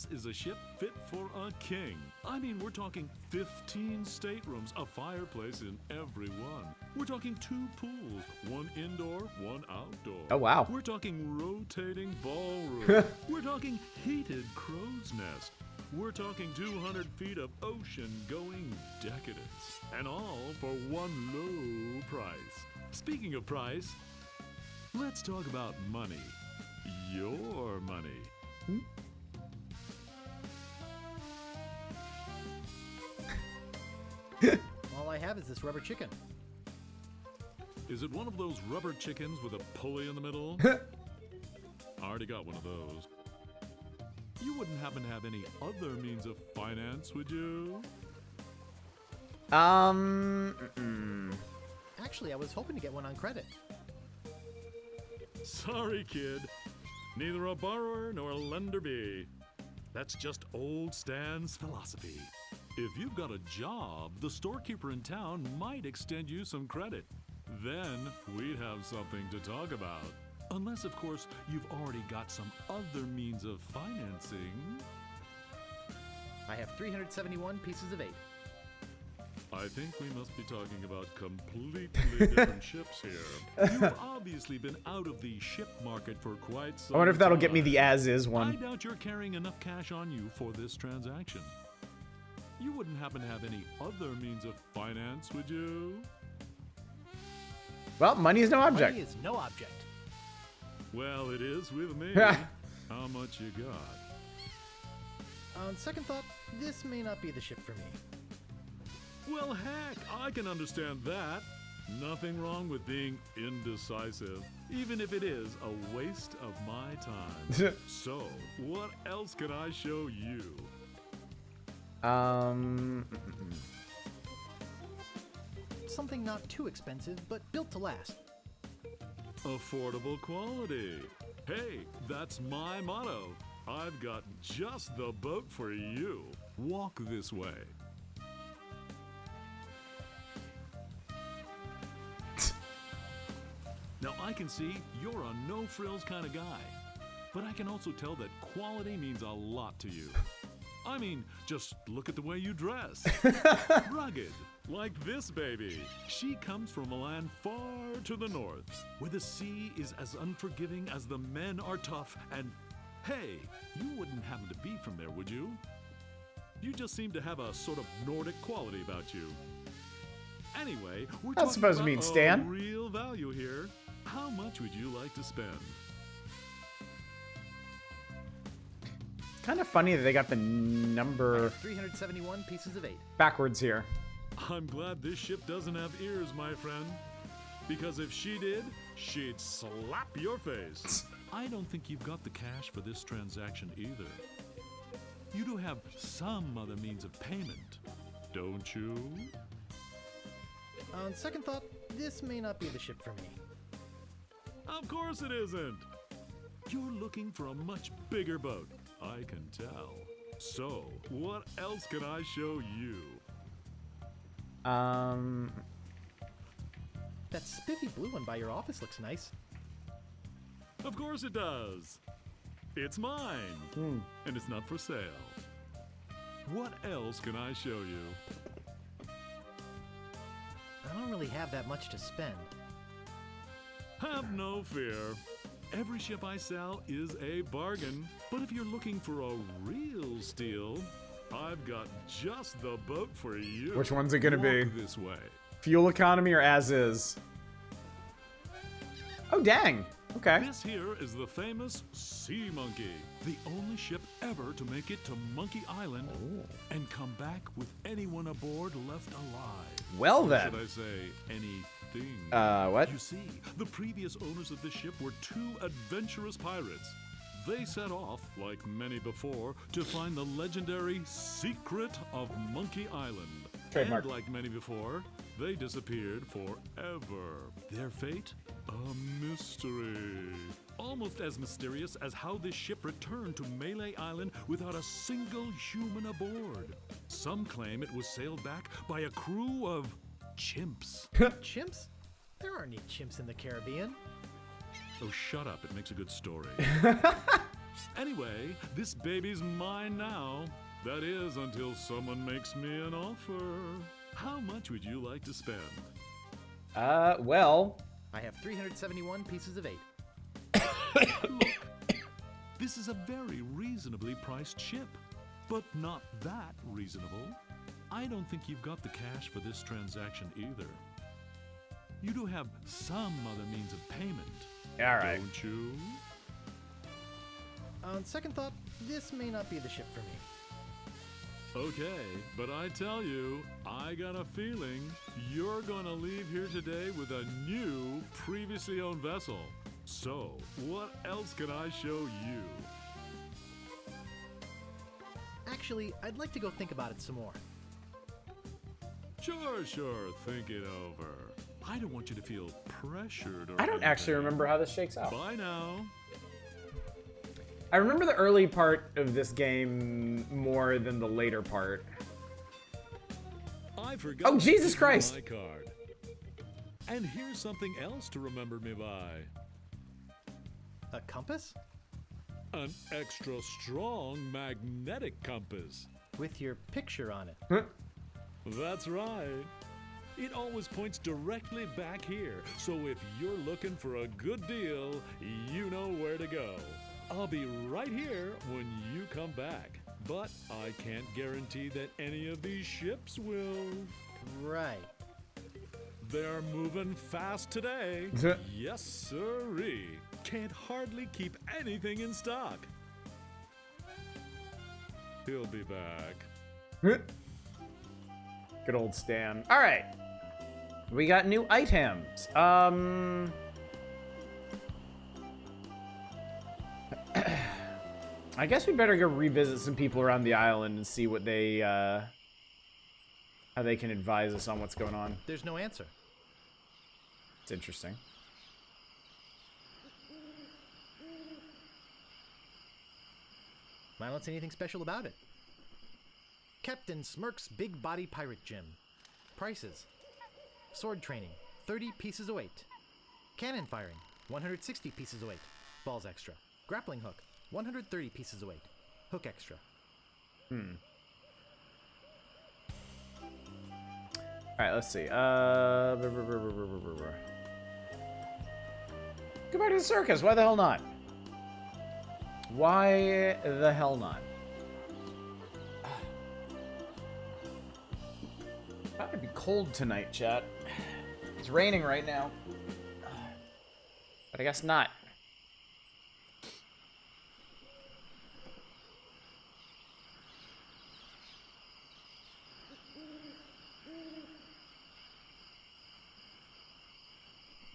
is a ship fit for a king. I mean, we're talking 15 staterooms, a fireplace in every one. We're talking 2 pools, one indoor, one outdoor. Oh, wow. We're talking rotating ballroom. We're talking heated crow's nest. We're talking 200 feet of ocean-going decadence. And all for one low price. Speaking of price, let's talk about money. Your money. All I have is this rubber chicken. Is it one of those rubber chickens with a pulley in the middle? I already got one of those. You wouldn't happen to have any other means of finance, would you? Actually, I was hoping to get one on credit. Sorry, kid. Neither a borrower nor a lender be. That's just old Stan's philosophy. If you've got a job, the storekeeper in town might extend you some credit. Then we'd have something to talk about. Unless, of course, you've already got some other means of financing. I have 371 pieces of 8. I think we must be talking about completely different ships here. You've obviously been out of the ship market for quite some time. I wonder if that'll get me the as-is I one. doubt you're carrying enough cash on you for this transaction. You wouldn't happen to have any other means of finance, would you? Well, money is no object. Money is no object. Well, it is with me. How much you got? On second thought, this may not be the ship for me. Well, heck, I can understand that. Nothing wrong with being indecisive, even if it is a waste of my time. So, what else can I show you? Something not too expensive, but built to last. Affordable quality. Hey, that's my motto. I've got just the boat for you. Walk this way. Now, I can see you're a no-frills kind of guy, but I can also tell that quality means a lot to you. I mean, just look at the way you dress. Rugged, like this baby. She comes from a land far to the north, where the sea is as unforgiving as the men are tough, and hey, you wouldn't happen to be from there, would you? You just seem to have a sort of Nordic quality about you. Anyway, we're That's talking supposed to about mean Stan. real value here. How much would you like to spend? Kind of funny that they got the I number have 371 pieces of 8. backwards here. I'm glad this ship doesn't have ears, my friend. Because if she did, she'd slap your face. I don't think you've got the cash for this transaction either. You do have some other means of payment, don't you? On second thought, this may not be the ship for me. Of course it isn't. You're looking for a much bigger boat, I can tell. So, what else can I show you? That spiffy blue one by your office looks nice. Of course it does. It's mine. And it's not for sale. What else can I show you? I don't really have that much to spend. Have no fear. Every ship I sell is a bargain. But if you're looking for a real steal, I've got just the boat for you. Which one's it gonna be? Walk this way. Fuel economy or as is? Oh, dang. Okay. This here is the famous Sea Monkey, the only ship ever to make it to Monkey Island and come back with anyone aboard left alive. Well Or then. should I say anything? What? You see, the previous owners of this ship were 2 adventurous pirates. They set off, like many before, to find the legendary secret of Monkey Island. Trademark. And like many before, they disappeared forever. Their fate? A mystery. Almost as mysterious as how this ship returned to Melee Island without a single human aboard. Some claim it was sailed back by a crew of chimps. Chimps? There aren't any chimps in the Caribbean. Oh, shut up. It makes a good story. Anyway, this baby's mine now. That is, until someone makes me an offer. How much would you like to spend? Well, I have 371 pieces of 8. This is a very reasonably priced ship, but not that reasonable. I don't think you've got the cash for this transaction either. You do have some other means of payment, all right. don't you? On second thought, this may not be the ship for me. Okay, but I tell you, I got a feeling you're gonna leave here today with a new, previously owned vessel. So, what else can I show you? Actually, I'd like to go think about it some more. Sure, think it over. I don't want you to feel pressured or I don't actually anything. remember how this shakes out. Bye now. I remember the early part of this game more than the later part. I forgot. Oh, Jesus to give you Christ. My card. And here's something else to remember me by. A compass? An extra strong magnetic compass. With your picture on it. That's right. It always points directly back here, so if you're looking for a good deal, you know where to go. I'll be right here when you come back, but I can't guarantee that any of these ships will. Right. They're moving fast today. Yes, sirree. Can't hardly keep anything in stock. He'll be back. Good old Stan. All right. We got new items. I guess we better go revisit some people around the island and see what they, how they can advise us on what's going on. There's no answer. It's interesting. I don't see anything special about it. Captain Smirk's Big Body Pirate Gym. Prices. Sword training, 30 pieces of weight. Cannon firing, 160 pieces of weight. Balls extra. Grappling hook, 130 pieces of weight. Hook extra. All right, let's see. Go back to the circus. Why the hell not? Why the hell not? About to be cold tonight, chat. It's raining right now. But I guess not.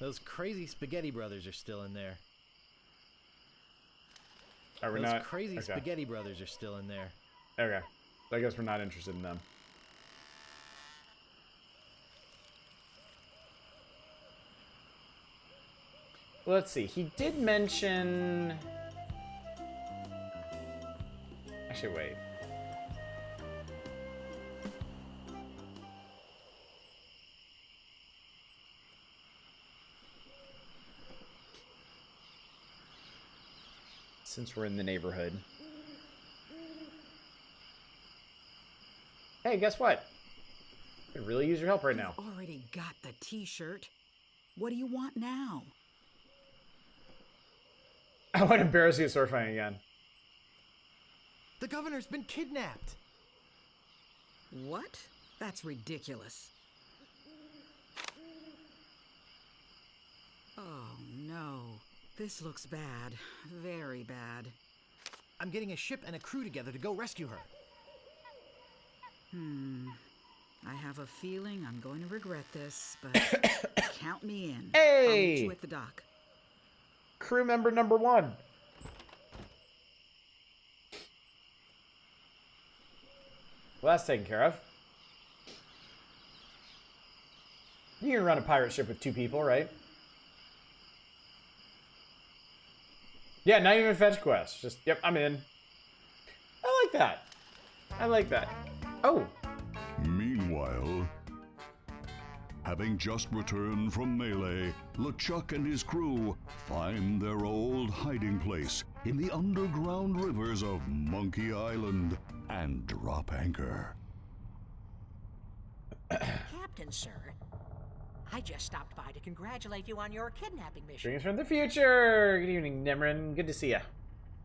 Those crazy spaghetti brothers are still in there. Are we Those not? crazy Okay. spaghetti brothers are still in there. Okay. I guess we're not interested in them. Let's see. He did mention... Actually, wait. Since we're in the neighborhood. Hey, guess what? I could really use your help right now. You've already got the t-shirt. What do you want now? I want to embarrass you at sword fighting again. The governor's been kidnapped. What? That's ridiculous. Oh, no. This looks bad. Very bad. I'm getting a ship and a crew together to go rescue her. I have a feeling I'm going to regret this, but count me in. Hey! I'll meet you at the dock. Crew member number 1. Well, that's taken care of. You can run a pirate ship with 2 people, right? Yeah, not even a fetch quest. Just, yep, I'm in. I like that. I like that. Oh. Meanwhile, having just returned from Melee, LeChuck and his crew find their old hiding place in the underground rivers of Monkey Island and drop anchor. Captain, sir, I just stopped by to congratulate you on your kidnapping mission. Greetings from the future. Good evening, Nimrin. Good to see ya.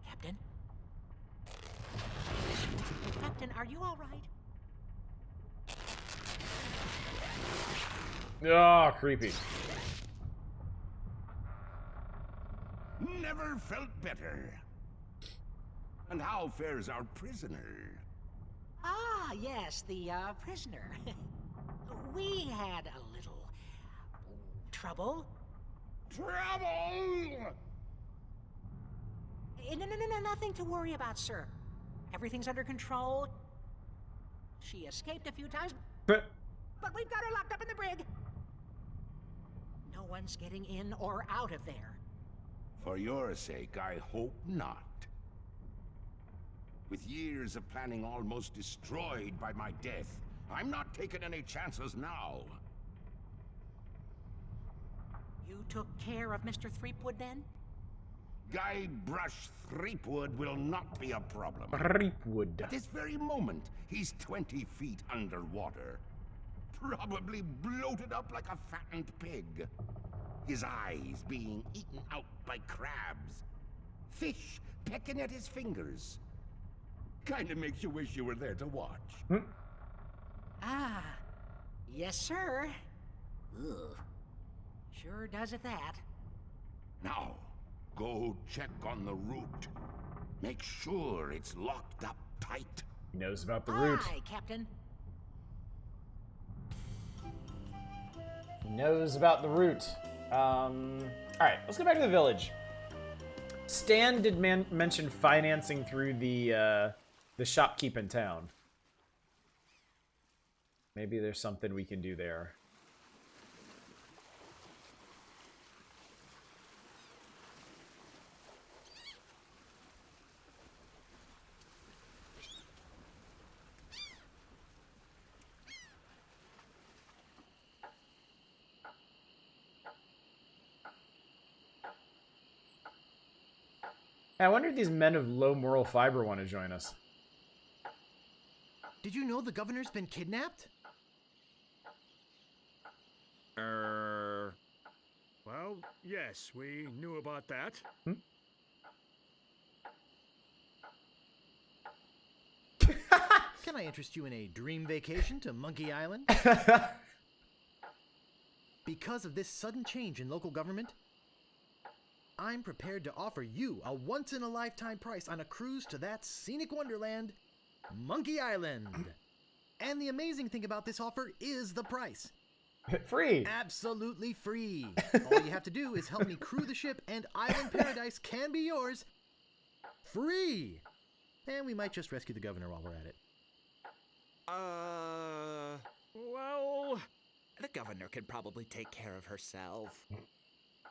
Captain? Captain, are you all right? Oh, creepy. Never felt better. And how fares our prisoner? Ah, yes, the prisoner. We had a little trouble. Trouble! No, nothing to worry about, sir. Everything's under control. She escaped a few times, but we've got her locked up in the brig. No one's getting in or out of there. For your sake, I hope not. With years of planning almost destroyed by my death, I'm not taking any chances now. You took care of Mr. Threepwood then? Guybrush Threepwood will not be a problem. Threepwood. At this very moment, he's 20 feet underwater. Probably bloated up like a fattened pig. His eyes being eaten out by crabs. Fish pecking at his fingers. Kinda makes you wish you were there to watch. Ah, yes, sir. Ugh. Sure does at that. Now, go check on the route. Make sure it's locked up tight. He knows about the route. Aye, Captain. He knows about the route. Alright, let's go back to the village. Stan did mention financing through the shopkeep in town. Maybe there's something we can do there. I wonder if these men of low moral fiber want to join us. Did you know the governor's been kidnapped? Well, yes, we knew about that. Can I interest you in a dream vacation to Monkey Island? Because of this sudden change in local government, I'm prepared to offer you a once-in-a-lifetime price on a cruise to that scenic wonderland, Monkey Island. And the amazing thing about this offer is the price. Free. Absolutely free. All you have to do is help me crew the ship and Island Paradise can be yours. Free. And we might just rescue the governor while we're at it. Well, The governor can probably take care of herself.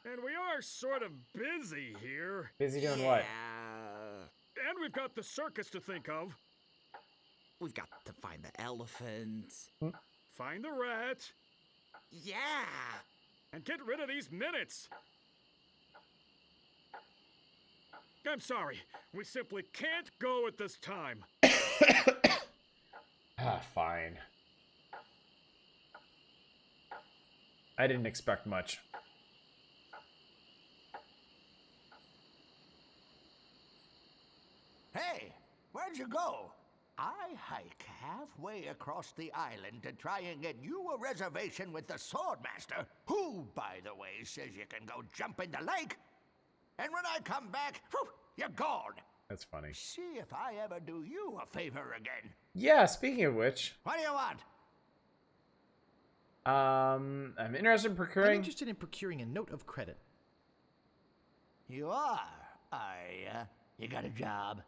and we are sort of busy here. Busy doing what? Yeah. And we've got the circus to think of. We've got to find the elephant. Find the rat. Yeah. And get rid of these minutes. I'm sorry. We simply can't go at this time. Ah, fine. I didn't expect much. Hey, where'd you go? I hike halfway across the island to try and get you a reservation with the Swordmaster, who, by the way, says you can go jump in the lake. And when I come back, whew, you're gone. That's funny. See if I ever do you a favor again. Yeah, speaking of which, What do you want? I'm interested in I'm procuring. interested in procuring a note of credit. You are, are ya? You got a job?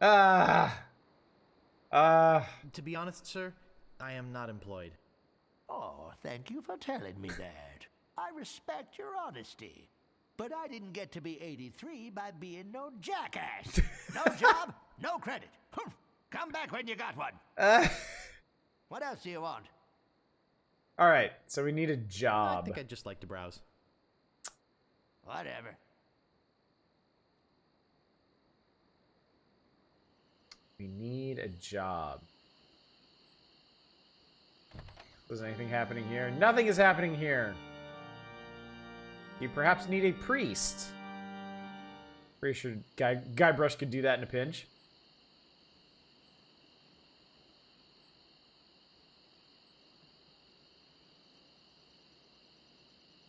Ah. To be honest, sir, I am not employed. Oh, thank you for telling me that. I respect your honesty. But I didn't get to be 83 by being no jackass. No job, no credit. Come back when you got one. What else do you want? All right, so we need a I job. think I'd just like to browse. Whatever. We need a job. Is anything happening here? Nothing is happening here. You perhaps need a priest. Pretty sure Guybrush could do that in a pinch.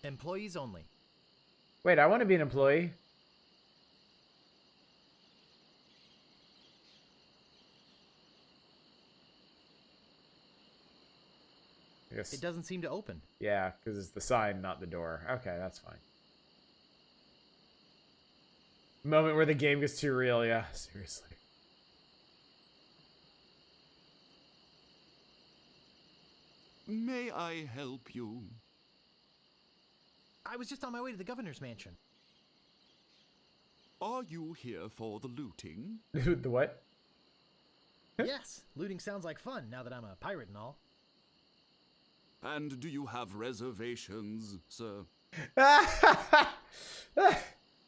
Employees only. Wait, I want to be an employee. I guess. It doesn't seem to open. Yeah, because it's the sign, not the door. Okay, that's fine. Moment where the game gets too real, yeah, seriously. May I help you? I was just on my way to the governor's mansion. Are you here for the looting? The what? Yes, looting sounds like fun now that I'm a pirate and all. And do you have reservations, sir?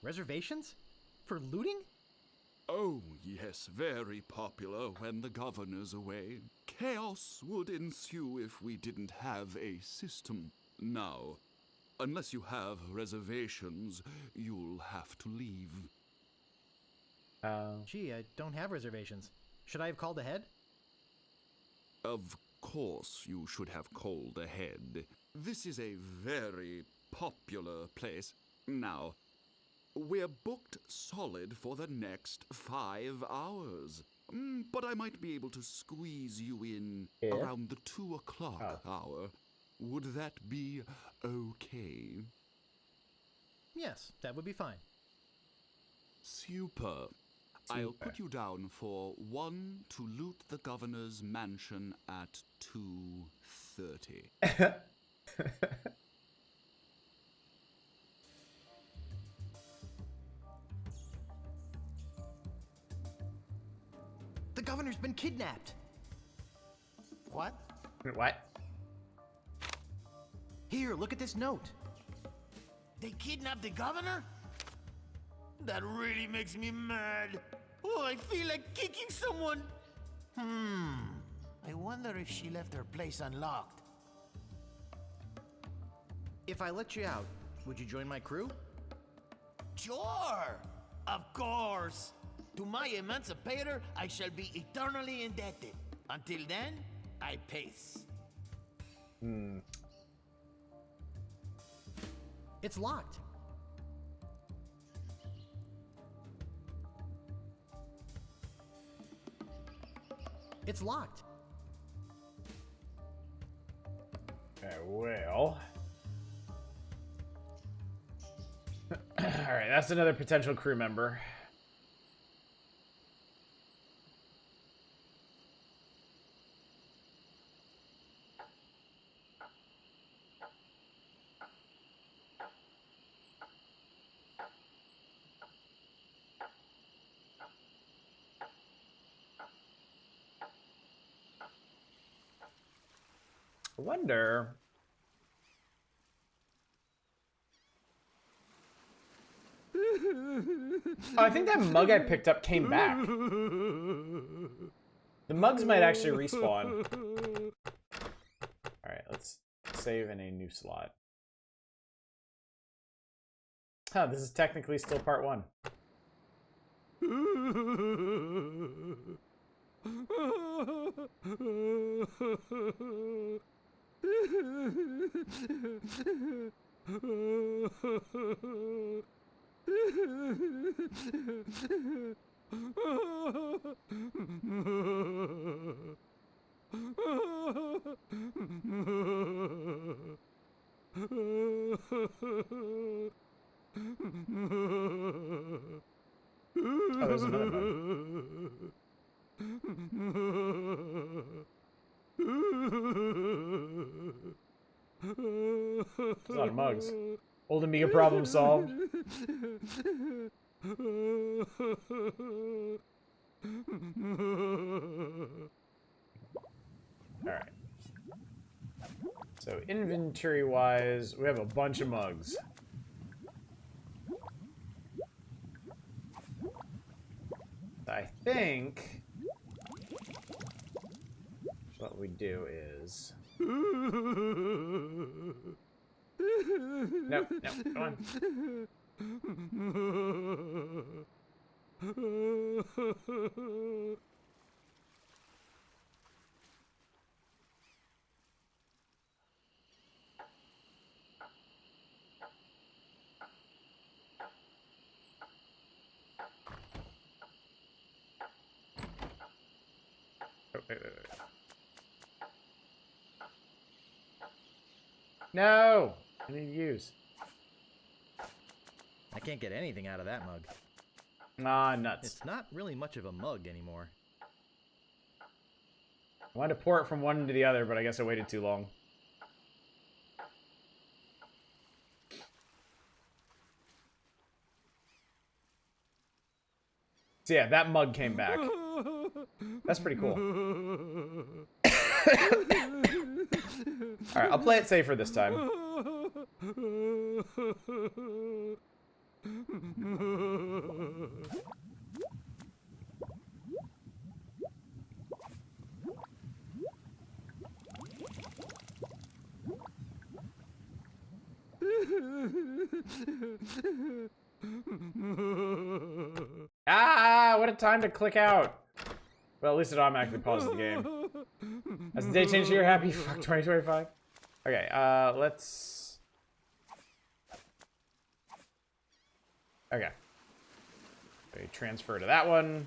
Reservations? For looting? Oh, yes, very popular when the governor's away. Chaos would ensue if we didn't have a system. Now, unless you have reservations, you'll have to leave. Gee, I don't have reservations. Should I have called ahead? Of course you should have called ahead. This is a very popular place. Now, we're booked solid for the next 5 hours. But I might be able to squeeze you in around the 2 o'clock hour. Would that be okay? Yes, that would be fine. Super. I'll put you down for 1 to loot the governor's mansion at 2:30. The governor's been kidnapped. What? What? Here, look at this note. They kidnapped the governor? That really makes me mad. Oh, I feel like kicking someone. I wonder if she left her place unlocked. If I let you out, would you join my crew? Sure! Of course! To my emancipator, I shall be eternally indebted. Until then, I pace. It's locked. It's locked. Okay, well. Alright, that's another potential crew member. I wonder. Oh, I think that mug I picked up came back. The mugs might actually respawn. Alright, let's save in a new slot. Huh, this is technically still part 1. Oh, there's another one. It's a lot of mugs. Old Amiga problem solved. Alright. So inventory-wise, we have a bunch of mugs. I think what we do is... Nope, come on. Oh, wait. No! I need to use. I can't get anything out of that mug. Ah, nuts. It's not really much of a mug anymore. I wanted to pour it from one to the other, but I guess I waited too long. So yeah, that mug came back. That's pretty cool. Alright, I'll play it safer this time. Ah, what a time to click out. Well, at least it automatically pauses the game. As the day changed here, happy fuck 2025. Okay, let's... Okay. We transfer to that one.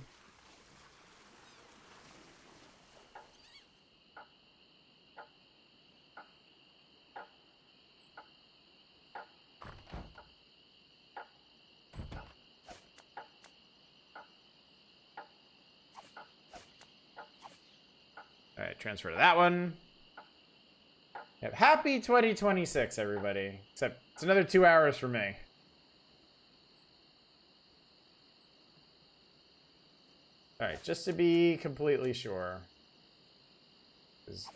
Alright, transfer to that one. Yep, happy 2026, everybody. Except it's another 2 hours for me. Alright, just to be completely sure. Because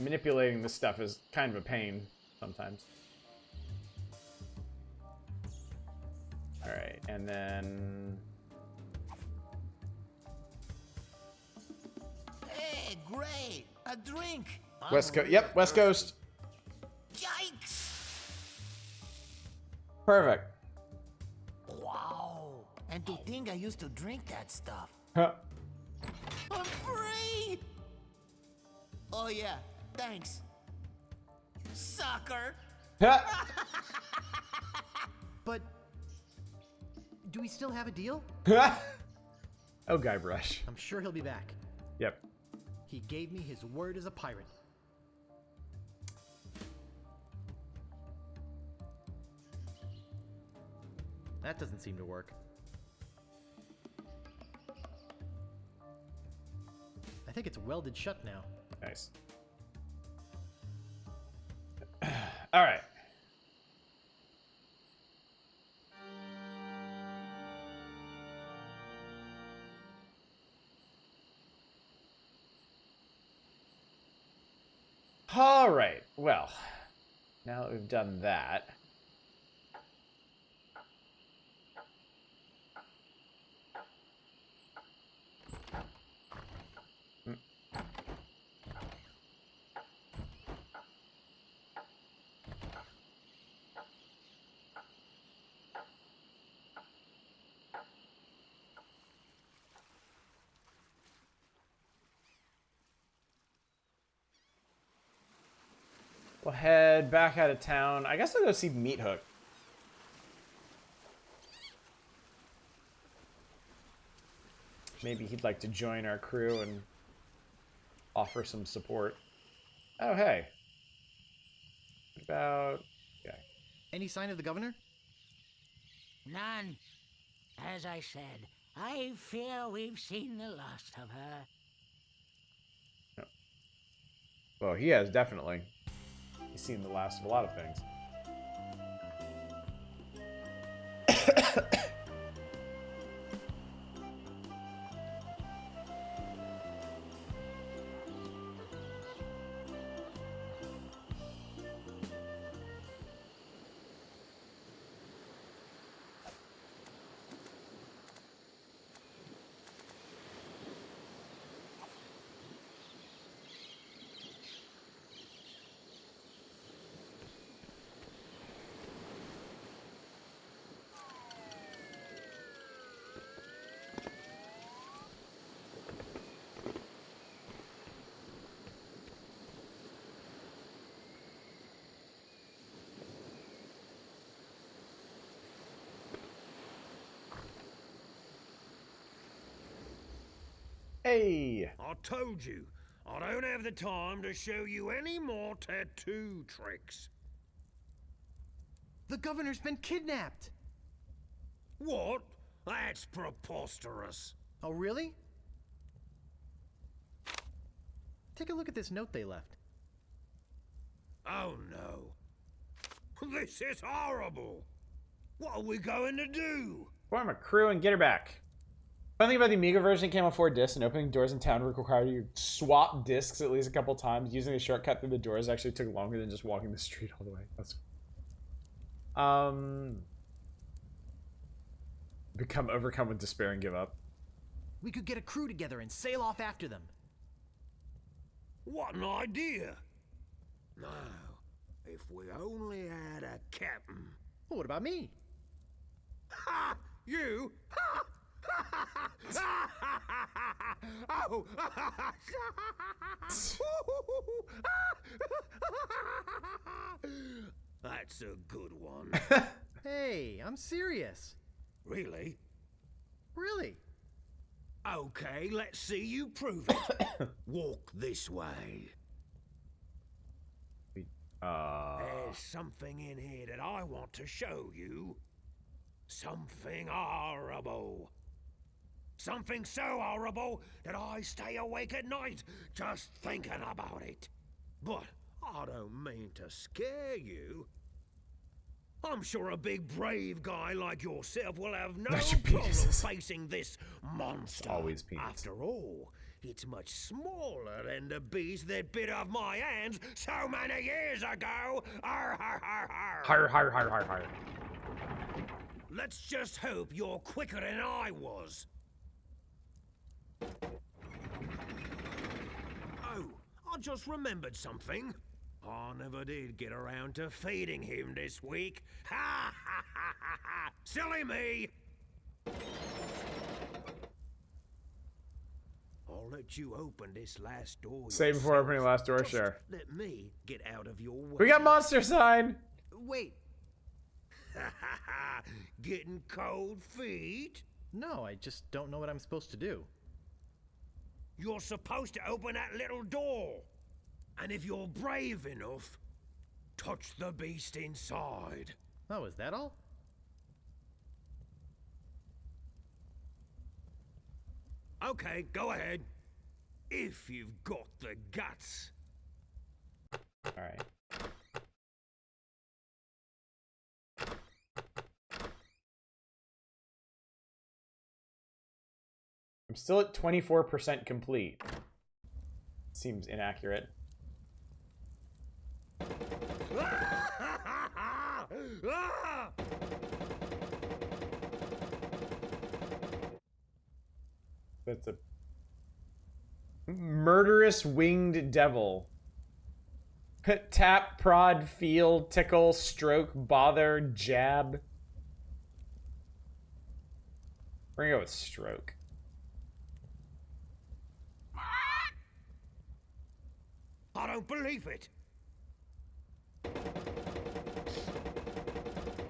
manipulating this stuff is kind of a pain sometimes. Alright, and then... Hey, great! A drink! West Coast. Yep, West Coast. Yikes! Perfect. Wow! And to think I used to drink that stuff. Huh. I'm free! Oh yeah, thanks. Sucker! But do we still have a deal? Oh, Guybrush. I'm sure he'll be back. Yep. He gave me his word as a pirate. That doesn't seem to work. I think it's welded shut now. Nice. All right. All right. Well, now that we've done that, we'll head back out of town. I guess I'll go see Meat Hook. Maybe he'd like to join our crew and offer some support. Oh, hey. What about... Yeah. Any sign of the governor? None. As I said, I fear we've seen the last of her. Well, he has, definitely. He's seen the last of a lot of things. Hey! I told you, I don't have the time to show you any more tattoo tricks. The governor's been kidnapped! What? That's preposterous. Oh, really? Take a look at this note they left. Oh no. This is horrible. What are we going to do? Form a crew and get her back. One thing about the Amiga version, it came on 4 discs, and opening doors in town required you to swap discs at least a couple times. Using a shortcut through the doors actually took longer than just walking the street all the way. That's become overcome with despair and give up. We could get a crew together and sail off after them. What an idea. Now, if we only had a captain. Well, what about me? Ha! You? Ha! Oh. That's a good one. Hey, I'm serious. Really? Really? Okay, let's see you prove it. Walk this way. There's something in here that I want to show you. Something horrible. Something so horrible that I stay awake at night just thinking about it. But I don't mean to scare you. I'm sure a big brave guy like yourself will have no problem facing this monster. Always penis. After all, it's much smaller than the beast that bit off my hands so many years ago. Arr, har, har, har. Har, har, har, har, har. Let's just hope you're quicker than I was. Oh, I just remembered something. I never did get around to feeding him this week. Ha ha ha ha ha! Silly me! I'll let you open this last door. Save before opening the last door, Just sure. let me get out of your way. We got monster sign! Wait. Getting cold feet? No, I just don't know what I'm supposed to do. You're supposed to open that little door. And if you're brave enough, touch the beast inside. Oh, is that all? Okay, go ahead. If you've got the guts. Alright. I'm still at 24% complete. Seems inaccurate. That's a murderous winged devil. Tap, prod, feel, tickle, stroke, bother, jab. We're gonna go with stroke. I don't believe it.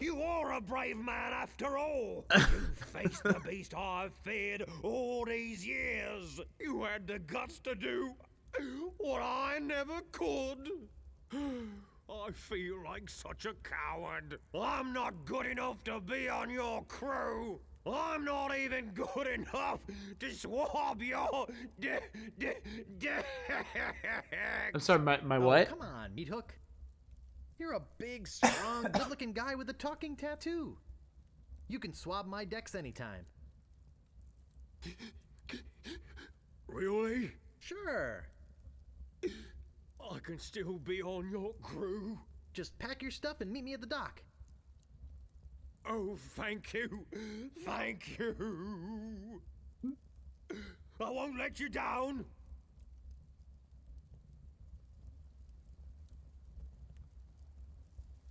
You are a brave man after all. You faced the beast I've feared all these years. You had the guts to do what I never could. I feel like such a coward. I'm not good enough to be on your crew. I'm not even good enough to swab your I'm sorry, my Oh, what? come on, Meat Hook. You're a big, strong, good-looking guy with a talking tattoo. You can swab my decks anytime. Really? Sure. I can still be on your crew? Just pack your stuff and meet me at the dock. Oh, thank you. Thank you. I won't let you down.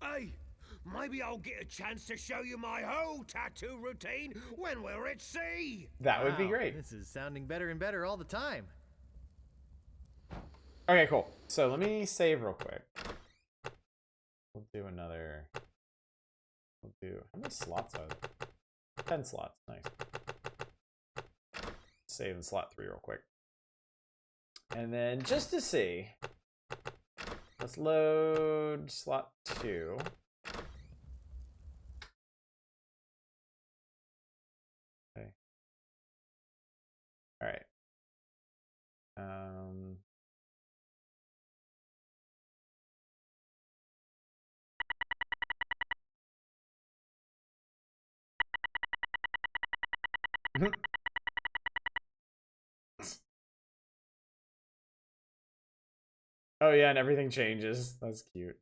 Hey, maybe I'll get a chance to show you my whole tattoo routine when we're at sea. That would be Wow, great. This is sounding better and better all the time. Okay, cool. So let me save real quick. We'll do another. We'll do. How many slots are there? 10 slots. Nice. Save in slot 3 real quick. And then just to see, let's load slot 2. Okay. All right. Oh yeah, and everything changes. That's cute.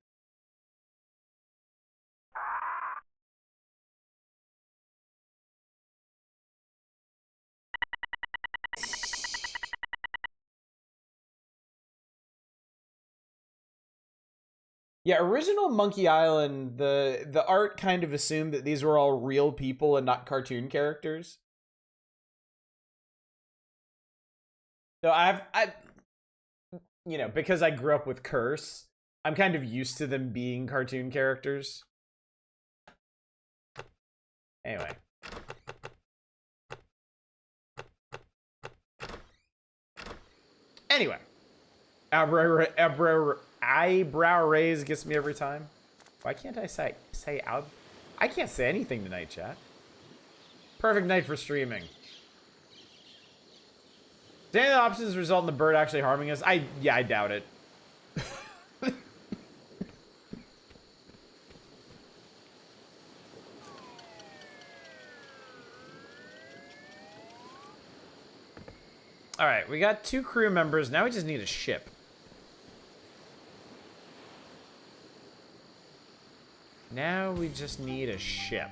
Yeah, original Monkey Island, the art kind of assumed that these were all real people and not cartoon characters. So I you know, because I grew up with Curse, I'm kind of used to them being cartoon characters. Anyway. Anyway. Eyebrow raise gets me every time. Why can't I say out? I can't say anything tonight, chat. Perfect night for streaming. Do any of the options result in the bird actually harming us? Yeah, I doubt it. All right, we got 2 crew members. Now we just need a ship. Now we just need a ship.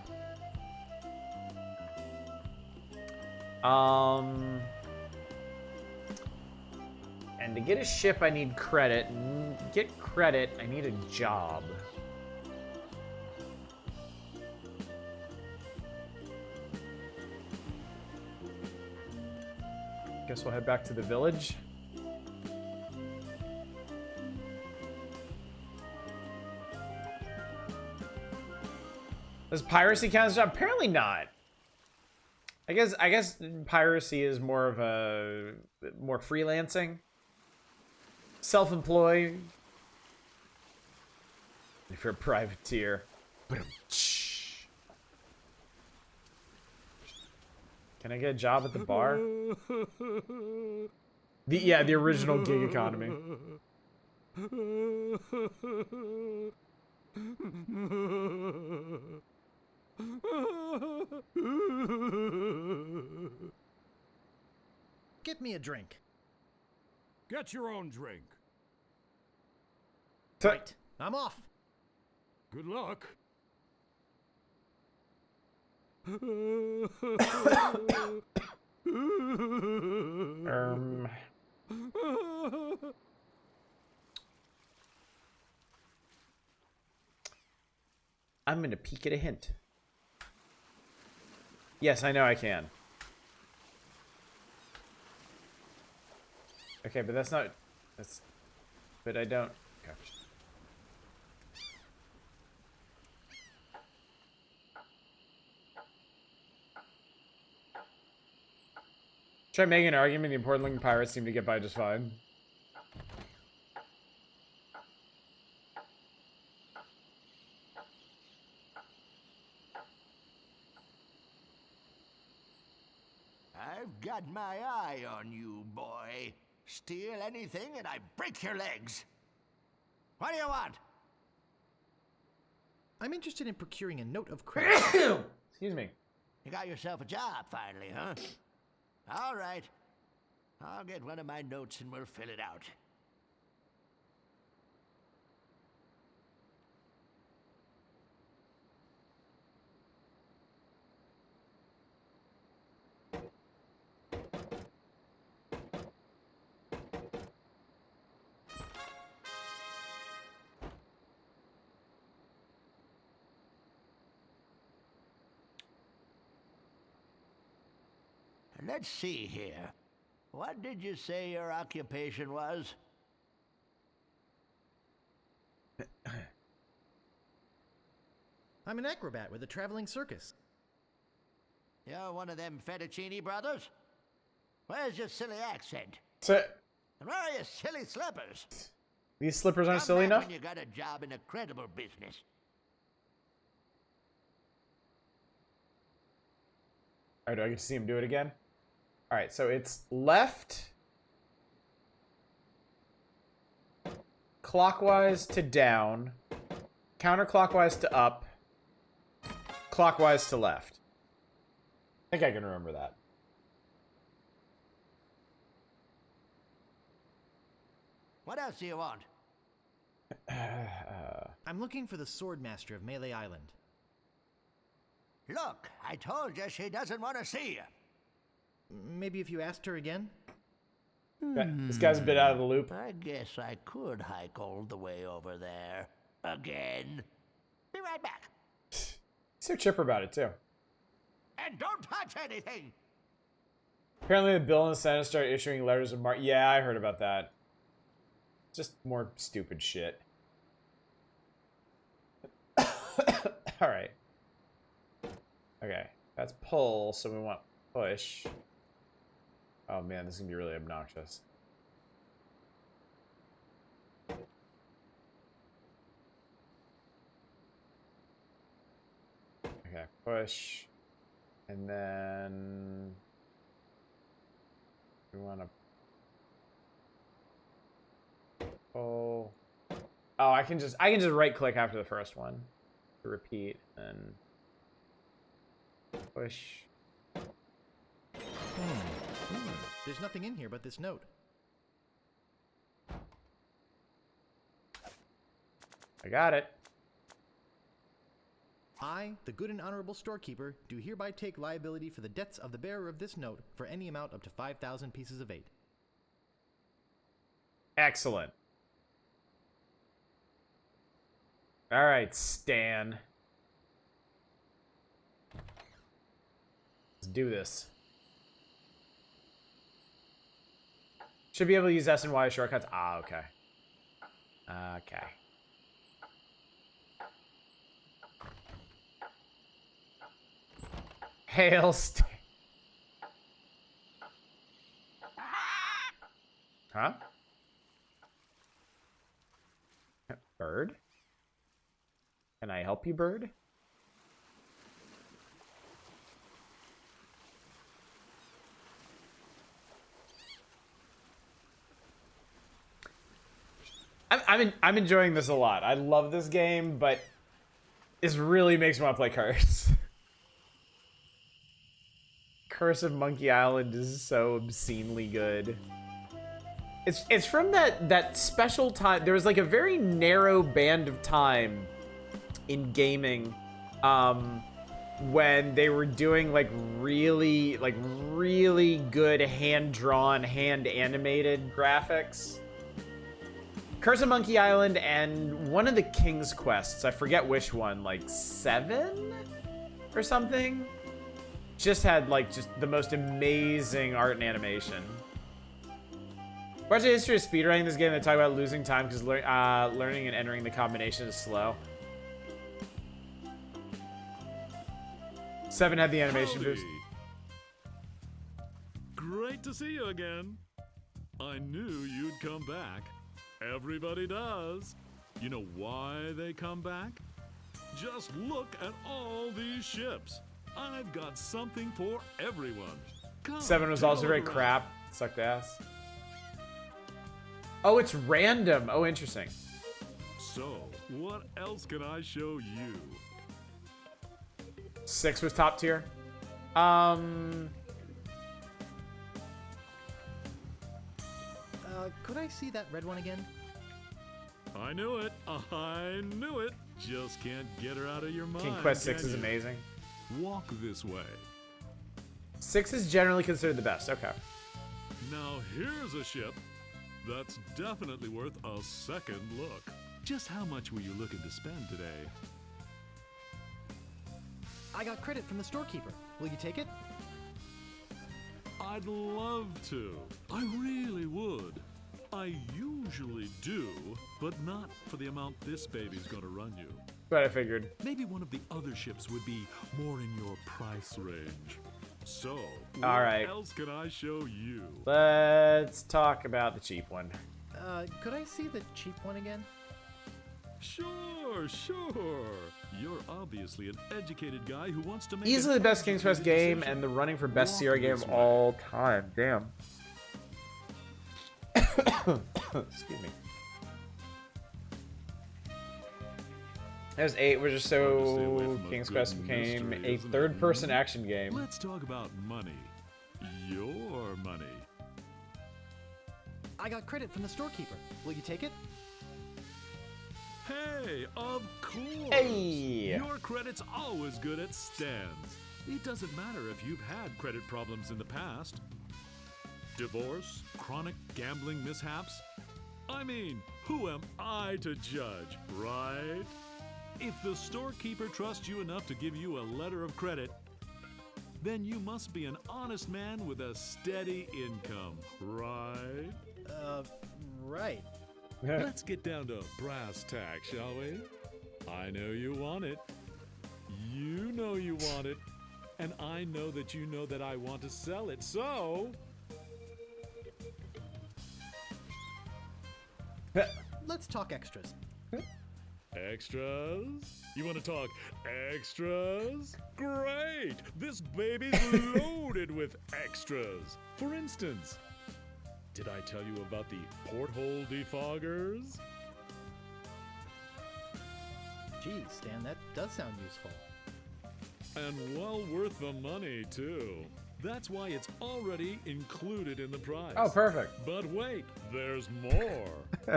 And to get a ship, I need credit. And to get credit, I need a job. Guess we'll head back to the village. Does piracy count as a job? Apparently not. I guess piracy is more of a more freelancing. Self-employed. If you're a privateer. Can I get a job at the bar? The original gig economy. Get me a drink. Get your own drink. Right, I'm off. Good luck. I'm gonna peek at a hint. Yes, I know I can. Okay, but that's not... That's... But I don't... Okay. Try making an argument the important looking pirates seem to get by just fine. I've got my eye on you, boy. Steal anything and I break your legs. What do you want? I'm interested in procuring a note of credit. Excuse me. You got yourself a job finally, huh? All right. I'll get one of my notes and we'll fill it out. Let's see here. What did you say your occupation was? I'm an acrobat with a traveling circus. You're one of them fettuccine brothers? Where's your silly accent? So, And where are your silly slippers? these slippers aren't Come silly back enough? when you got a job in a credible business. Alright, do I get to see him do it again? Alright, so it's left, clockwise to down, counterclockwise to up, clockwise to left. I think I can remember that. What else do you want? I'm looking for the Sword Master of Melee Island. Look, I told you she doesn't want to see you. Maybe if you asked her again? This guy's a bit out of the loop. I guess I could hike all the way over there. Again. Be right back. He's so chipper about it, too. And don't touch anything! Apparently the Bill and the Senate started issuing letters of marque. Yeah, I heard about that. Just more stupid shit. Alright. Okay, that's pull, so we want push. Oh man, this is gonna be really obnoxious. Okay, push. And then we want to pull. Oh, I can just right click after the first one to repeat and push. There's nothing in here but this note. I got it. I, the good and honorable storekeeper, do hereby take liability for the debts of the bearer of this note for any amount up to 5,000 pieces of 8. Excellent. All right, Stan. Let's do this. Should be able to use S and Y shortcuts. Ah, okay. Okay. Hail Stan. Huh? Bird? Can I help you, bird? I'm enjoying this a lot. I love this game, but this really makes me want to play Curse. Curse of Monkey Island is so obscenely good. It's from that special time. There was like a very narrow band of time in gaming when they were doing like really good hand-drawn, hand-animated graphics. Curse of Monkey Island and one of the King's Quests, I forget which one, like 7 or something, just had like just the most amazing art and animation. Watch the history of speedrunning this game. They talk about losing time because learning and entering the combination is slow. 7 had the animation boost. Great to see you again. I knew you'd come back. Everybody does. You know why they come back? Just look at all these ships. I've got something for everyone. Come, 7 was take a also look very around. crap. Sucked ass. Oh, it's random. Oh, interesting. So, what else can I show you? 6 was top tier. Could I see that red one again? I knew it. I knew it. Just can't get her out of your mind. King Quest 6 can is you? amazing. Walk this way. 6 is generally considered the best. Okay. Now here's a ship that's definitely worth a second look. Just how much were you looking to spend today? I got credit from the storekeeper. Will you take it? I'd love to. I really would. I usually do, but not for the amount this baby's gonna run you. But I figured. Maybe one of the other ships would be more in your price range. So, what right. else can I show you? Let's talk about the cheap one. Could I see the cheap one again? Sure, sure. You're obviously an educated guy who wants to make Easily an the best King's Quest educated game decision. and the running for best Walk Sierra game this of way. all time. Damn. Excuse me. There's 8, which is Hard to stay away so from a King's good Quest became mystery, a isn't it? third-person action game. Let's talk about money. Your money. I got credit from the storekeeper. Will you take it? Hey, of course. Hey. Your credit's always good at stands. It doesn't matter if you've had credit problems in the past. Divorce, chronic gambling mishaps. I mean, who am I to judge, right? If the storekeeper trusts you enough to give you a letter of credit, then you must be an honest man with a steady income, right? Right. Let's get down to brass tacks, shall we? I know you want it. You know you want it. And I know that you know that I want to sell it, so... Let's talk extras. Extras? You want to talk extras? Great! This baby's loaded with extras. For instance, did I tell you about the porthole defoggers? Geez, Stan, that does sound useful. And well worth the money, too. That's why it's already included in the price. Oh, perfect. But wait, there's more.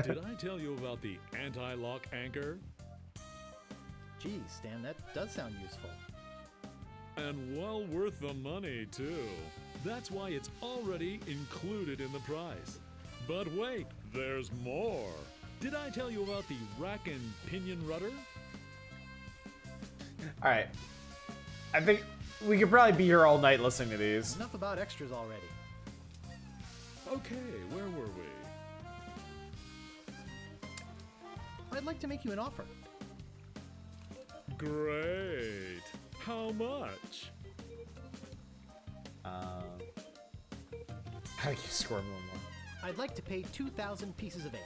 Did I tell you about the anti-lock anchor? Geez, Stan, that does sound useful. And well worth the money, too. That's why it's already included in the price. But wait, there's more. Did I tell you about the rack and pinion rudder? All right. I think we could probably be here all night listening to these. Enough about extras already. Okay, where were we? I'd like to make you an offer. Great. How much? How do you score more? I'd like to pay 2,000 pieces of 8.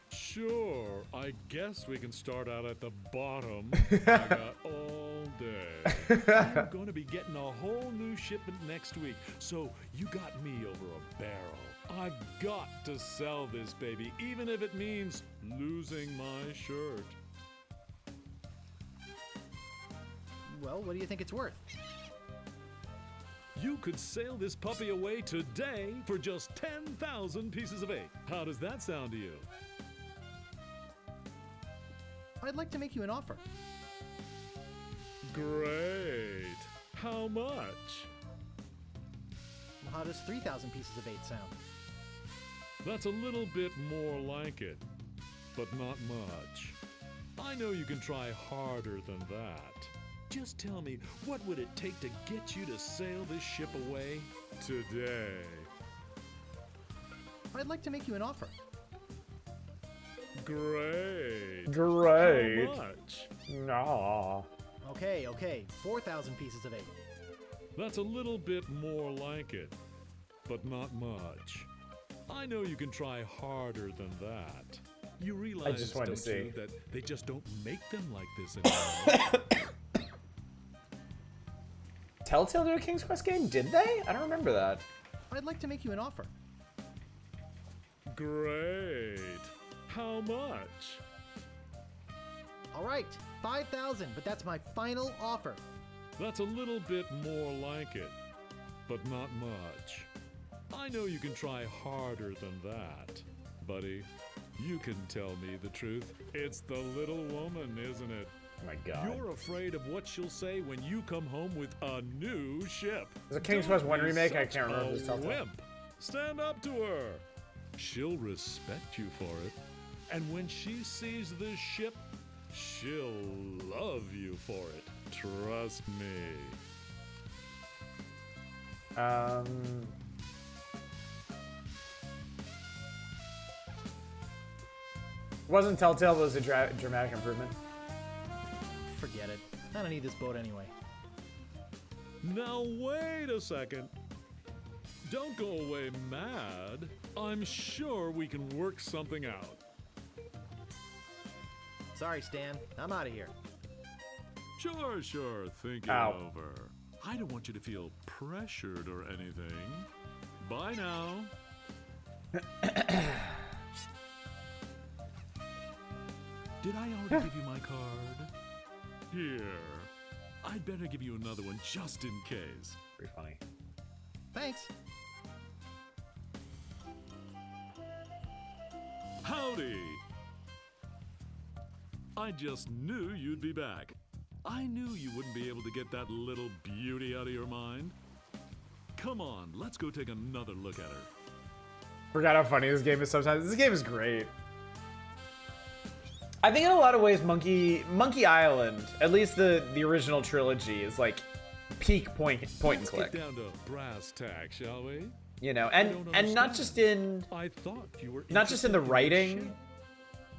Sure, I guess we can start out at the bottom. I got all day. I'm going to be getting a whole new shipment next week, so you got me over a barrel. I've got to sell this baby, even if it means losing my shirt. Well, what do you think it's worth? You could sail this puppy away today for just 10,000 pieces of 8. How does that sound to you? I'd like to make you an offer. Great. How much? How does 3,000 pieces of 8 sound? That's a little bit more like it, but not much. I know you can try harder than that. Just tell me, what would it take to get you to sail this ship away today? I'd like to make you an offer. Great. Great. How much? No. Okay, 4,000 pieces of 8. That's a little bit more like it, but not much. I know you can try harder than that. You realize, just wanted to don't you, see. that they just don't make them like this anymore? Telltale do a King's Quest game? Did they? I don't remember that. I'd like to make you an offer. Great. How much? All right, 5,000, but that's my final offer. That's a little bit more like it, but not much. I know you can try harder than that, buddy. You can tell me the truth. It's the little woman, isn't it? Oh my god. You're afraid of what she'll say when you come home with a new ship. There's a King's Quest 1 remake, I can't remember if it's Telltale. Wimp. Stand up to her. She'll respect you for it. And when she sees this ship, she'll love you for it. Trust me. Wasn't Telltale was a dramatic improvement? Forget it. I don't need this boat anyway. Now wait a second. Don't go away mad. I'm sure we can work something out. Sorry, Stan. I'm out of here. Sure. Think it Ow. over. I don't want you to feel pressured or anything. Bye now. Did I already give you my card? Here. I'd better give you another one just in case. Pretty funny. Thanks. Howdy! I just knew you'd be back. I knew you wouldn't be able to get that little beauty out of your mind. Come on, let's go take another look at her. Forgot how funny this game is sometimes. This game is great. I think in a lot of ways Monkey Island, at least the original trilogy, is like peak point and click. Let's get down to brass tacks, shall we? You know, I don't and not just in I thought you were not just in the interested writing ship.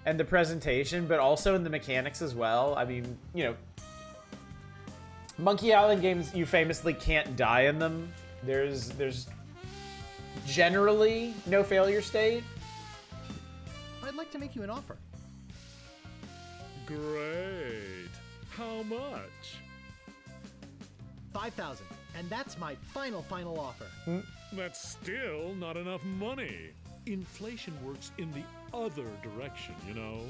and the presentation, but also in the mechanics as well. I mean, you know, Monkey Island games, you famously can't die in them. There's generally no failure state. I'd like to make you an offer. Great. How much? 5,000, and that's my final offer. That's still not enough money. Inflation works in the other direction, you know.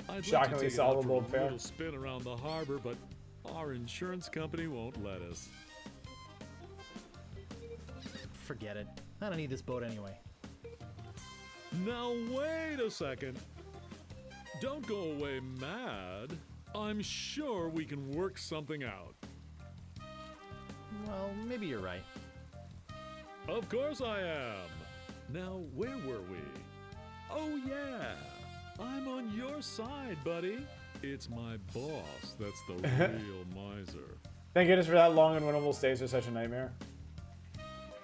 I'd Shockingly like to take solvable it and out fair. for a little spin around the harbor, but our insurance company won't let us. Forget it. I don't need this boat anyway. Now wait a second. Don't go away mad. I'm sure we can work something out. Well, maybe you're right. Of course I am. Now, where were we? Oh yeah, I'm on your side, buddy. It's my boss that's the real miser. Thank goodness for that. Long and winnable stays are such a nightmare.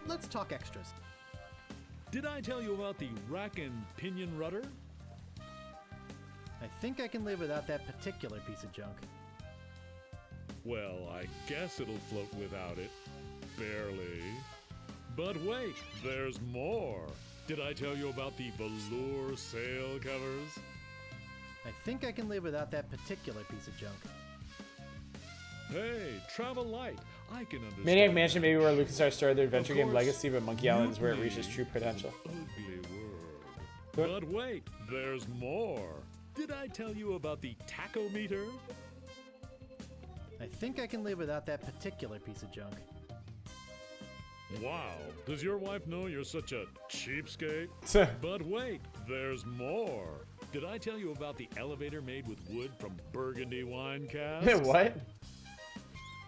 Let's talk extras. Did I tell you about the rack and pinion rudder? I think I can live without that particular piece of junk. Well, I guess it'll float without it. Barely. But wait, there's more. Did I tell you about the velour sail covers? I think I can live without that particular piece of junk. Hey, travel light. I can understand. Maniac Mansion may be where LucasArts started their adventure Of game course, legacy, but Monkey Island is where it you reaches true potential. Ugly word. But wait, there's more. Did I tell you about the tachometer? I think I can live without that particular piece of junk. Wow, does your wife know you're such a cheapskate? But wait, there's more. Did I tell you about the elevator made with wood from Burgundy wine casks? What?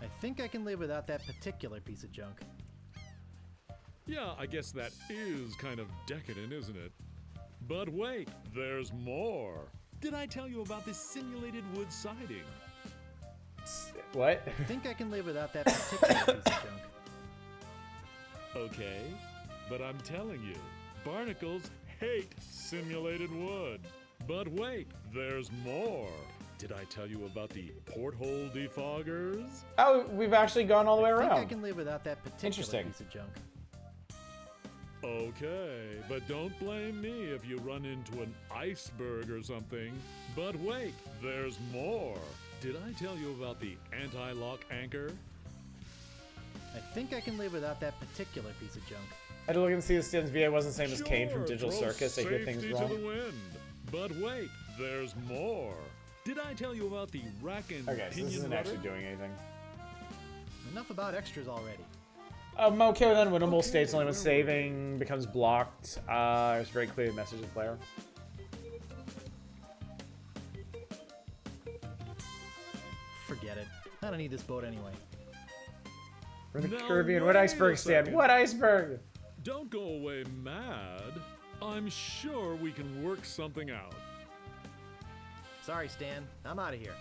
I think I can live without that particular piece of junk. Yeah, I guess that is kind of decadent, isn't it? But wait, there's more. Did I tell you about this simulated wood siding? What? I think I can live without that particular piece of junk. Okay, but I'm telling you, barnacles hate simulated wood. But wait, there's more. Did I tell you about the porthole defoggers? Oh, we've actually gone all the way I think I around. can live without that particular Interesting. piece of junk. Okay, but don't blame me if you run into an iceberg or something. But wait, there's more. Did I tell you about the anti-lock anchor? I think I can live without that particular piece of junk. I had to look and see if Stan's VA wasn't the same as Kane from Sure, Digital throw Circus. I hear things safety wrong. to the wind. But wait, there's more. Did I tell you about the rack and Okay, so pinion this isn't rudder? actually doing anything. Enough about extras already. I'm okay with unwinnable states only when saving becomes blocked. It's very clear to message the player. Forget it. I don't need this boat anyway. We're in the Now, Caribbean. What wait iceberg, a Stan? second. What iceberg? Don't go away mad. I'm sure we can work something out. Sorry, Stan. I'm out of here.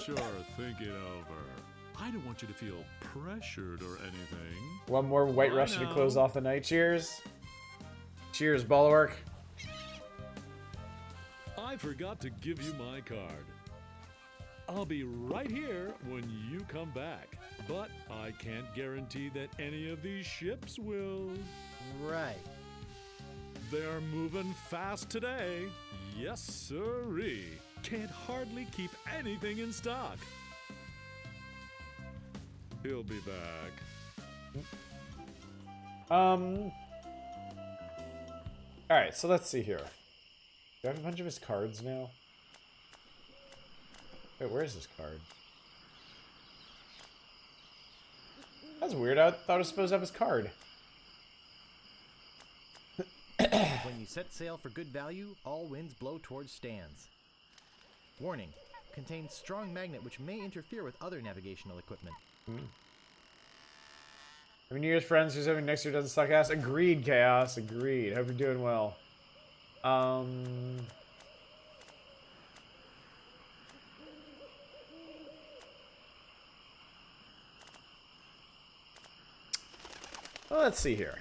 Sure, think it over. I don't want you to feel pressured or anything. One more White Bye Russian to now. close off the night. Cheers. Cheers, Bulwark. I forgot to give you my card. I'll be right here when you come back, but I can't guarantee that any of these ships will. Right. They're moving fast today. Yes, sirree. Can't hardly keep anything in stock. He'll be back. Alright, so let's see here. Do I have a bunch of his cards now? Wait, where is this card? That's weird. I thought I was supposed to have his card. When you set sail for good value, all winds blow towards Stan's. Warning. Contains strong magnet which may interfere with other navigational equipment. Having New Year's friends who's having next year doesn't suck ass. Agreed, Chaos. Agreed. Hope you're doing well. Well, let's see here.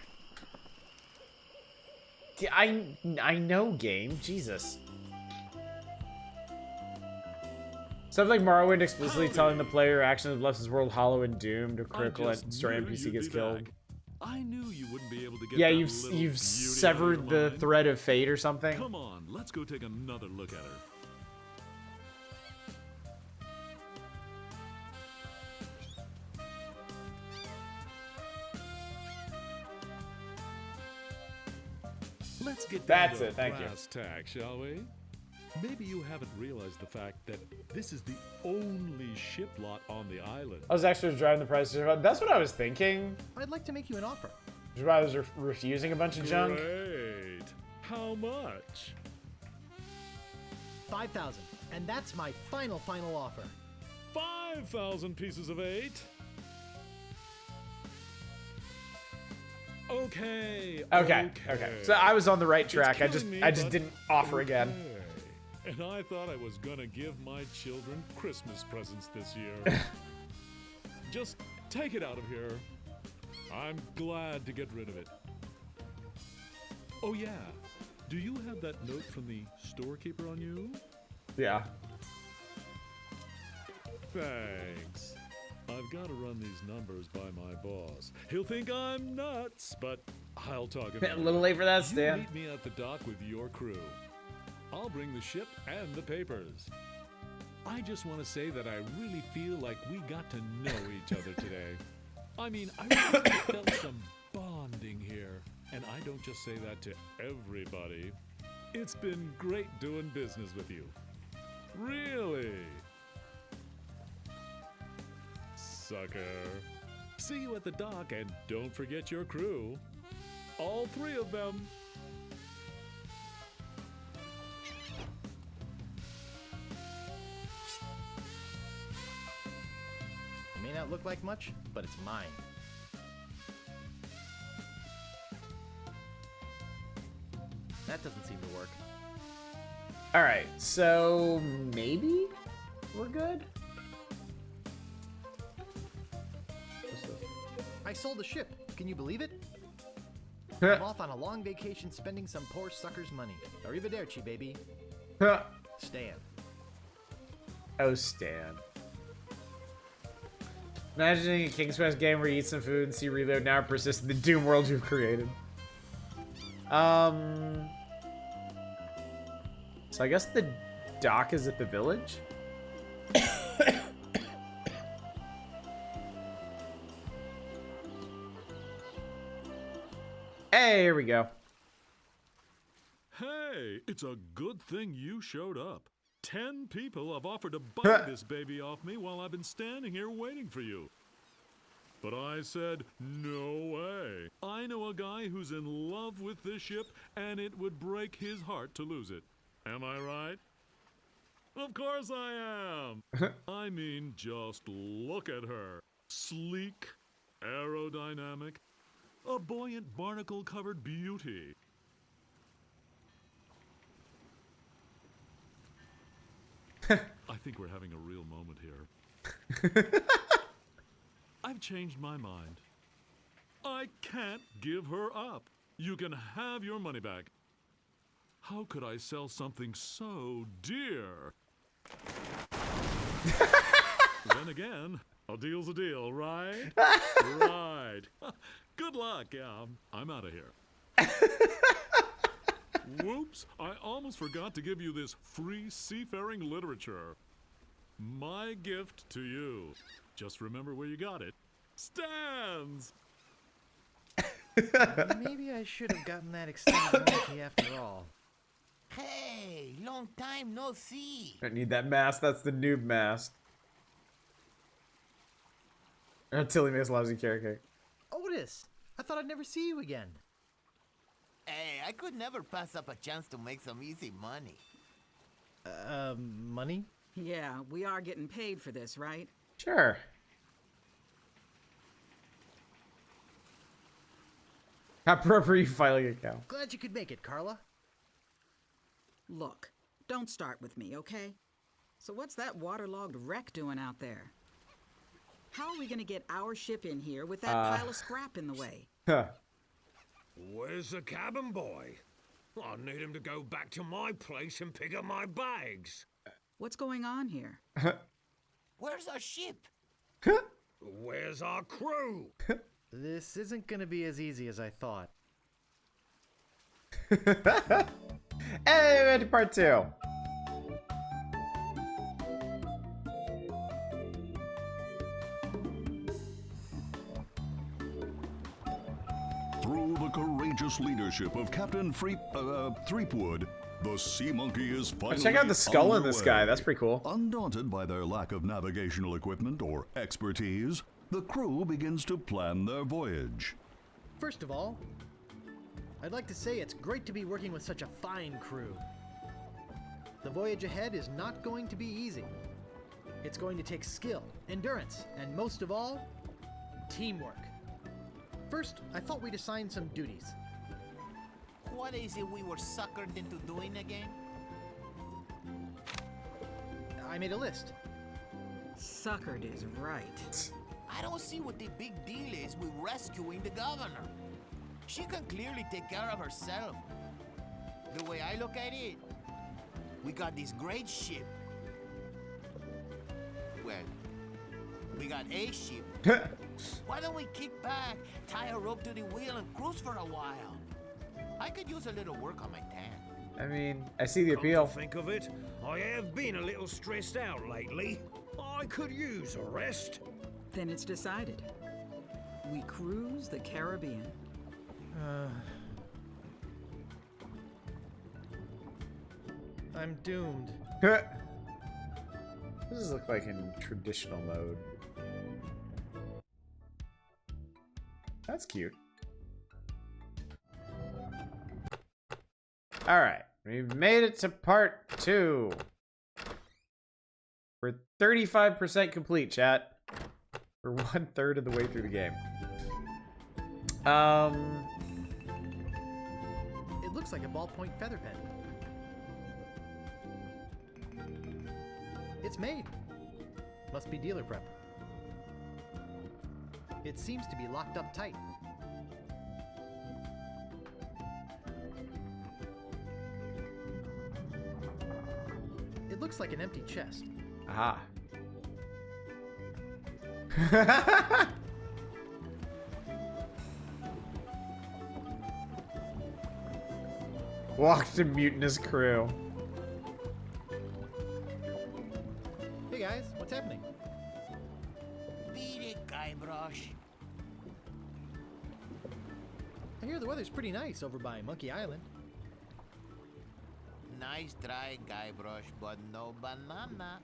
Yeah, I know game. Jesus. Stuff like Morrowind explicitly telling the player actions have left his world hollow and doomed, or critical just story knew NPC you'd gets be killed. back. I knew you wouldn't be able to get Yeah, that you've little you've beauty severed out of the your mind. thread of fate or something. Come on, let's go take another look at her. Let's get down That's to it, thank you. brass tack, shall we? Maybe you haven't realized the fact that this is the only ship lot on the island. I was actually driving the price. That's what I was thinking. I'd like to make you an offer. Which is why I was refusing a bunch of junk. Great. How much? 5,000. And that's my final offer. 5,000 pieces of 8. Okay. Okay. So I was on the right It's track. I killing me, just but didn't offer again. okay. And I thought I was gonna give my children Christmas presents this year. Just take it out of here. I'm glad to get rid of it. Oh yeah. Do you have that note from the storekeeper on you? Yeah. Thanks. I've got to run these numbers by my boss. He'll think I'm nuts, but I'll talk him A out. little late for that, You Stan. meet me at the dock with your crew. I'll bring the ship and the papers. I just want to say that I really feel like we got to know each other today. I mean, I really felt some bonding here. And I don't just say that to everybody. It's been great doing business with you. Really. Sucker. See you at the dock, and don't forget your crew. All 3 of them. It may not look like much, but it's mine. That doesn't seem to work. All right. So maybe we're good. I sold the ship. Can you believe it? I'm off on a long vacation spending some poor sucker's money. Arrivederci, baby. Stan. Oh, Stan. Imagining a King's Quest game where you eat some food and see reload now persist in the doom world you've created. So I guess the dock is at the village? Hey, here we go. Hey, it's a good thing you showed up. 10 people have offered to buy this baby off me while I've been standing here waiting for you. But I said, no way. I know a guy who's in love with this ship, and it would break his heart to lose it. Am I right? Of course I am. I mean, just look at her. Sleek, aerodynamic, a buoyant barnacle-covered beauty. I think we're having a real moment here. I've changed my mind. I can't give her up. You can have your money back. How could I sell something so dear? Then again, a deal's a deal, right? Right. Good luck. Yeah, I'm out of here. Whoops, I almost forgot to give you this free seafaring literature. My gift to you. Just remember where you got it. Stan's! Maybe I should have gotten that extended warranty after all. Hey, long time no see. Don't need that mask. That's the noob mask. Tilly makes lousy carrot cake. Otis, I thought I'd never see you again. Hey, I could never pass up a chance to make some easy money. Money? Yeah, we are getting paid for this, right? Sure. How proper are you filing a cow? Glad you could make it, Carla. Look, don't start with me, okay? So what's that waterlogged wreck doing out there? How are we gonna get our ship in here with that pile of scrap in the way? Huh. Where's the cabin boy? I need him to go back to my place and pick up my bags. What's going on here? Where's our ship? Where's our crew? This isn't gonna be as easy as I thought. Hey, we went to part 2. Through the courageous leadership of Captain Threepwood, the Sea Monkey is finally Check out the skull in underway. this guy. That's pretty cool. Undaunted by their lack of navigational equipment or expertise, the crew begins to plan their voyage. First of all, I'd like to say it's great to be working with such a fine crew. The voyage ahead is not going to be easy. It's going to take skill, endurance, and most of all, teamwork. First, I thought we'd assign some duties. What is it we were suckered into doing again? I made a list. Suckered is right. I don't see what the big deal is with rescuing the governor. She can clearly take care of herself. The way I look at it, we got this great ship. Well, we got a ship. Why don't we kick back, tie a rope to the wheel, and cruise for a while? I could use a little work on my tan. I mean, I see the Come to appeal. think of it, I have been a little stressed out lately. I could use a rest. Then it's decided. We cruise the Caribbean. I'm doomed. What does this look like in traditional mode? That's cute. Alright, we've made it to part 2. We're 35% complete, chat. We're 1/3 of the way through the game. It looks like a ballpoint feather pen. It's made. Must be dealer prep. It seems to be locked up tight. It looks like an empty chest. Aha. Walk the mutinous crew. Hey guys, what's happening? Beat it, Guybrush. I hear the weather's pretty nice over by Monkey Island. Nice try, Guybrush, but no banana.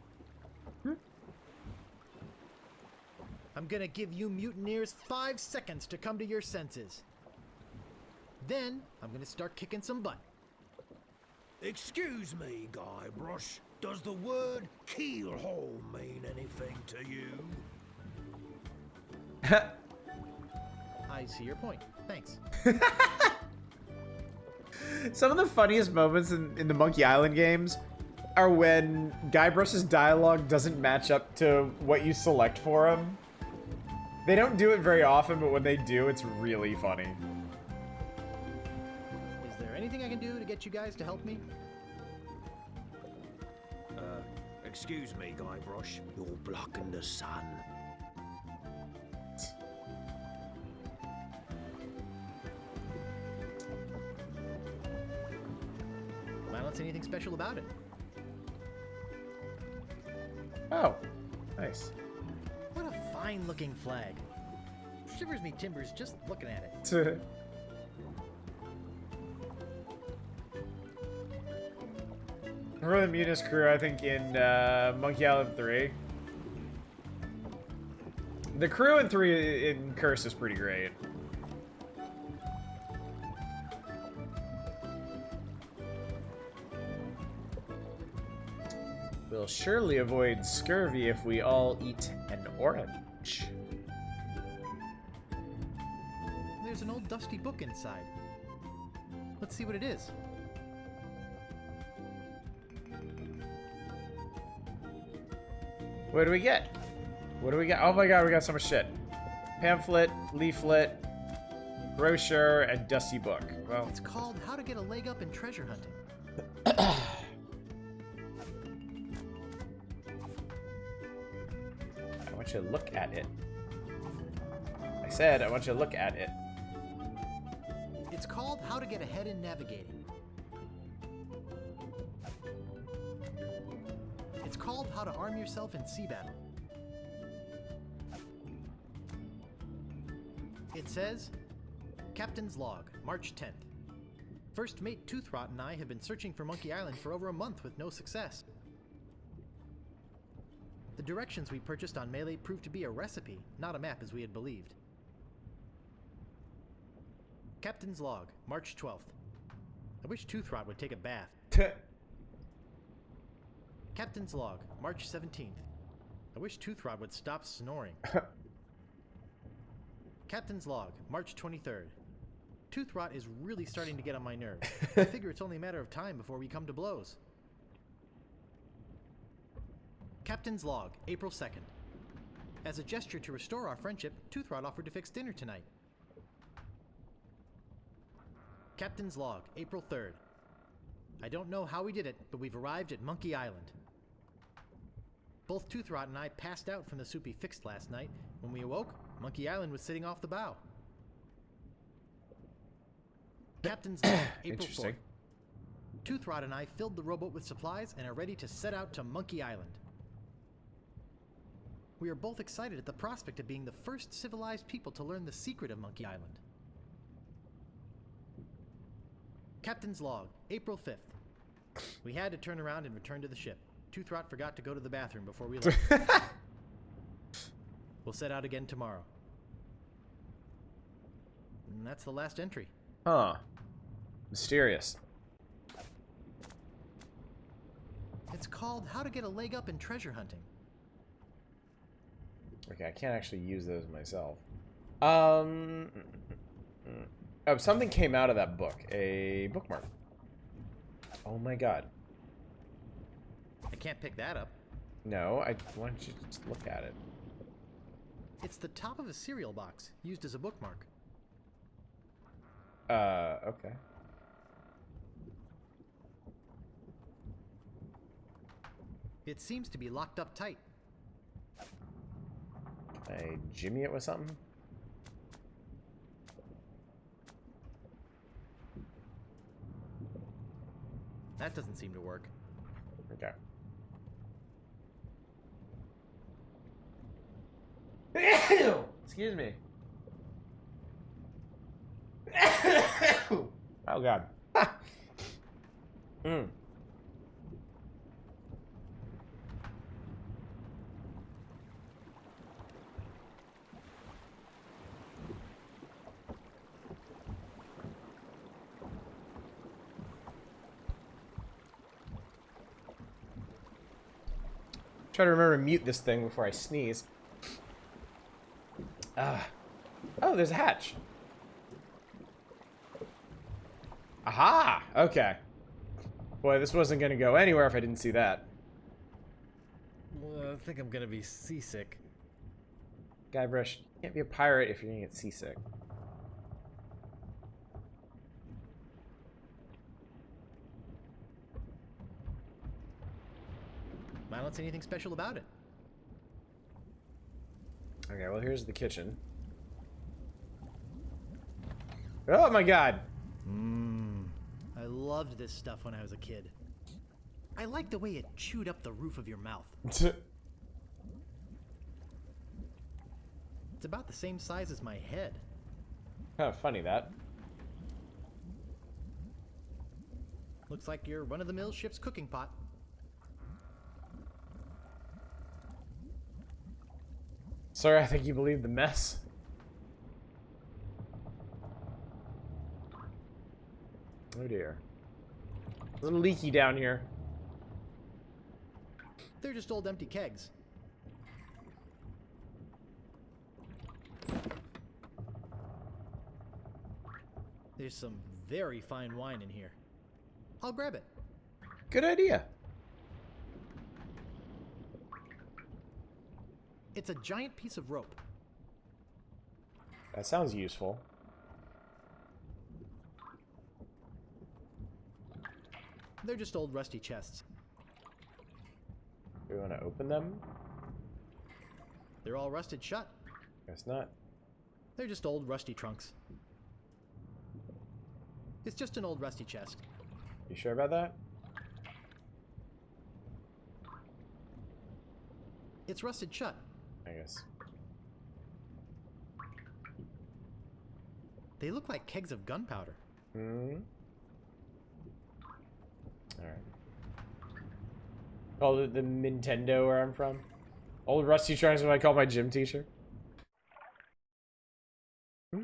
I'm gonna give you mutineers 5 seconds to come to your senses. Then, I'm gonna start kicking some butt. Excuse me, Guybrush. Does the word keelhole mean anything to you? I see your point. Thanks. Some of the funniest moments in the Monkey Island games are when Guybrush's dialogue doesn't match up to what you select for him. They don't do it very often, but when they do, it's really funny. Is there anything I can do to get you guys to help me? Excuse me, Guybrush. You're blocking the sun. I don't see anything special about it. Oh, nice. What a fine-looking flag. Shivers me timbers just looking at it. Remember the Munis crew, I think, in Monkey Island 3? The crew in 3 in Curse is pretty great. We'll surely avoid scurvy if we all eat an orange. There's an old dusty book inside. Let's see what it is. What do we get? What do we got? Oh my god, we got so much shit. Pamphlet, leaflet, brochure, and dusty book. Well, It's called How to Get a Leg Up in Treasure Hunting. I want you to look at it. I said I want you to look at it. It's called How to Get Ahead in Navigating. It's called How to Arm Yourself in Sea Battle. It says, Captain's Log, March 10th. First Mate Toothrot and I have been searching for Monkey Island for over a month with no success. The directions we purchased on Melee proved to be a recipe, not a map as we had believed. Captain's Log, March 12th. I wish Toothrot would take a bath. Captain's Log, March 17th. I wish Toothrot would stop snoring. Captain's Log, March 23rd. Toothrot is really starting to get on my nerves. I figure it's only a matter of time before we come to blows. Captain's Log, April 2nd. As a gesture to restore our friendship, Toothrot offered to fix dinner tonight. Captain's Log, April 3rd. I don't know how we did it, but we've arrived at Monkey Island. Both Toothrot and I passed out from the soup he fixed last night. When we awoke, Monkey Island was sitting off the bow. Captain's Log, April 4th. Toothrot and I filled the rowboat with supplies and are ready to set out to Monkey Island. We are both excited at the prospect of being the first civilized people to learn the secret of Monkey Island. Captain's Log, April 5th. We had to turn around and return to the ship. Toothrot forgot to go to the bathroom before we left. We'll set out again tomorrow. And that's the last entry. Huh. Mysterious. It's called How to Get a Leg Up in Treasure Hunting. Okay, I can't actually use those myself. Oh, something came out of that book. A bookmark. Oh my god. I can't pick that up. No, why don't you just look at it? It's the top of a cereal box, used as a bookmark. Okay. It seems to be locked up tight. Can I jimmy it with something? That doesn't seem to work. Okay. Excuse me. Oh god. Mm. Try to remember to mute this thing before I sneeze. Oh, there's a hatch. Aha! Okay. Boy, this wasn't gonna go anywhere if I didn't see that. Well, I think I'm gonna be seasick. Guybrush, you can't be a pirate if you're gonna get seasick. I don't see anything special about it. Okay, well here's the kitchen. Oh my god! I loved this stuff when I was a kid. I liked the way it chewed up the roof of your mouth. It's about the same size as my head. Kind of funny, that. Looks like you're run-of-the-mill ship's cooking pot. Sorry, I think you believe the mess. Oh dear. A little leaky down here. They're just old empty kegs. There's some very fine wine in here. I'll grab it. Good idea. It's a giant piece of rope. That sounds useful. They're just old rusty chests. Do we want to open them? They're all rusted shut. Guess not. They're just old rusty trunks. It's just an old rusty chest. You sure about that? It's rusted shut. I guess. They look like kegs of gunpowder. Hmm. Alright. Call it the Nintendo where I'm from. Old rusty trunks is what I call my gym teacher. Hmm?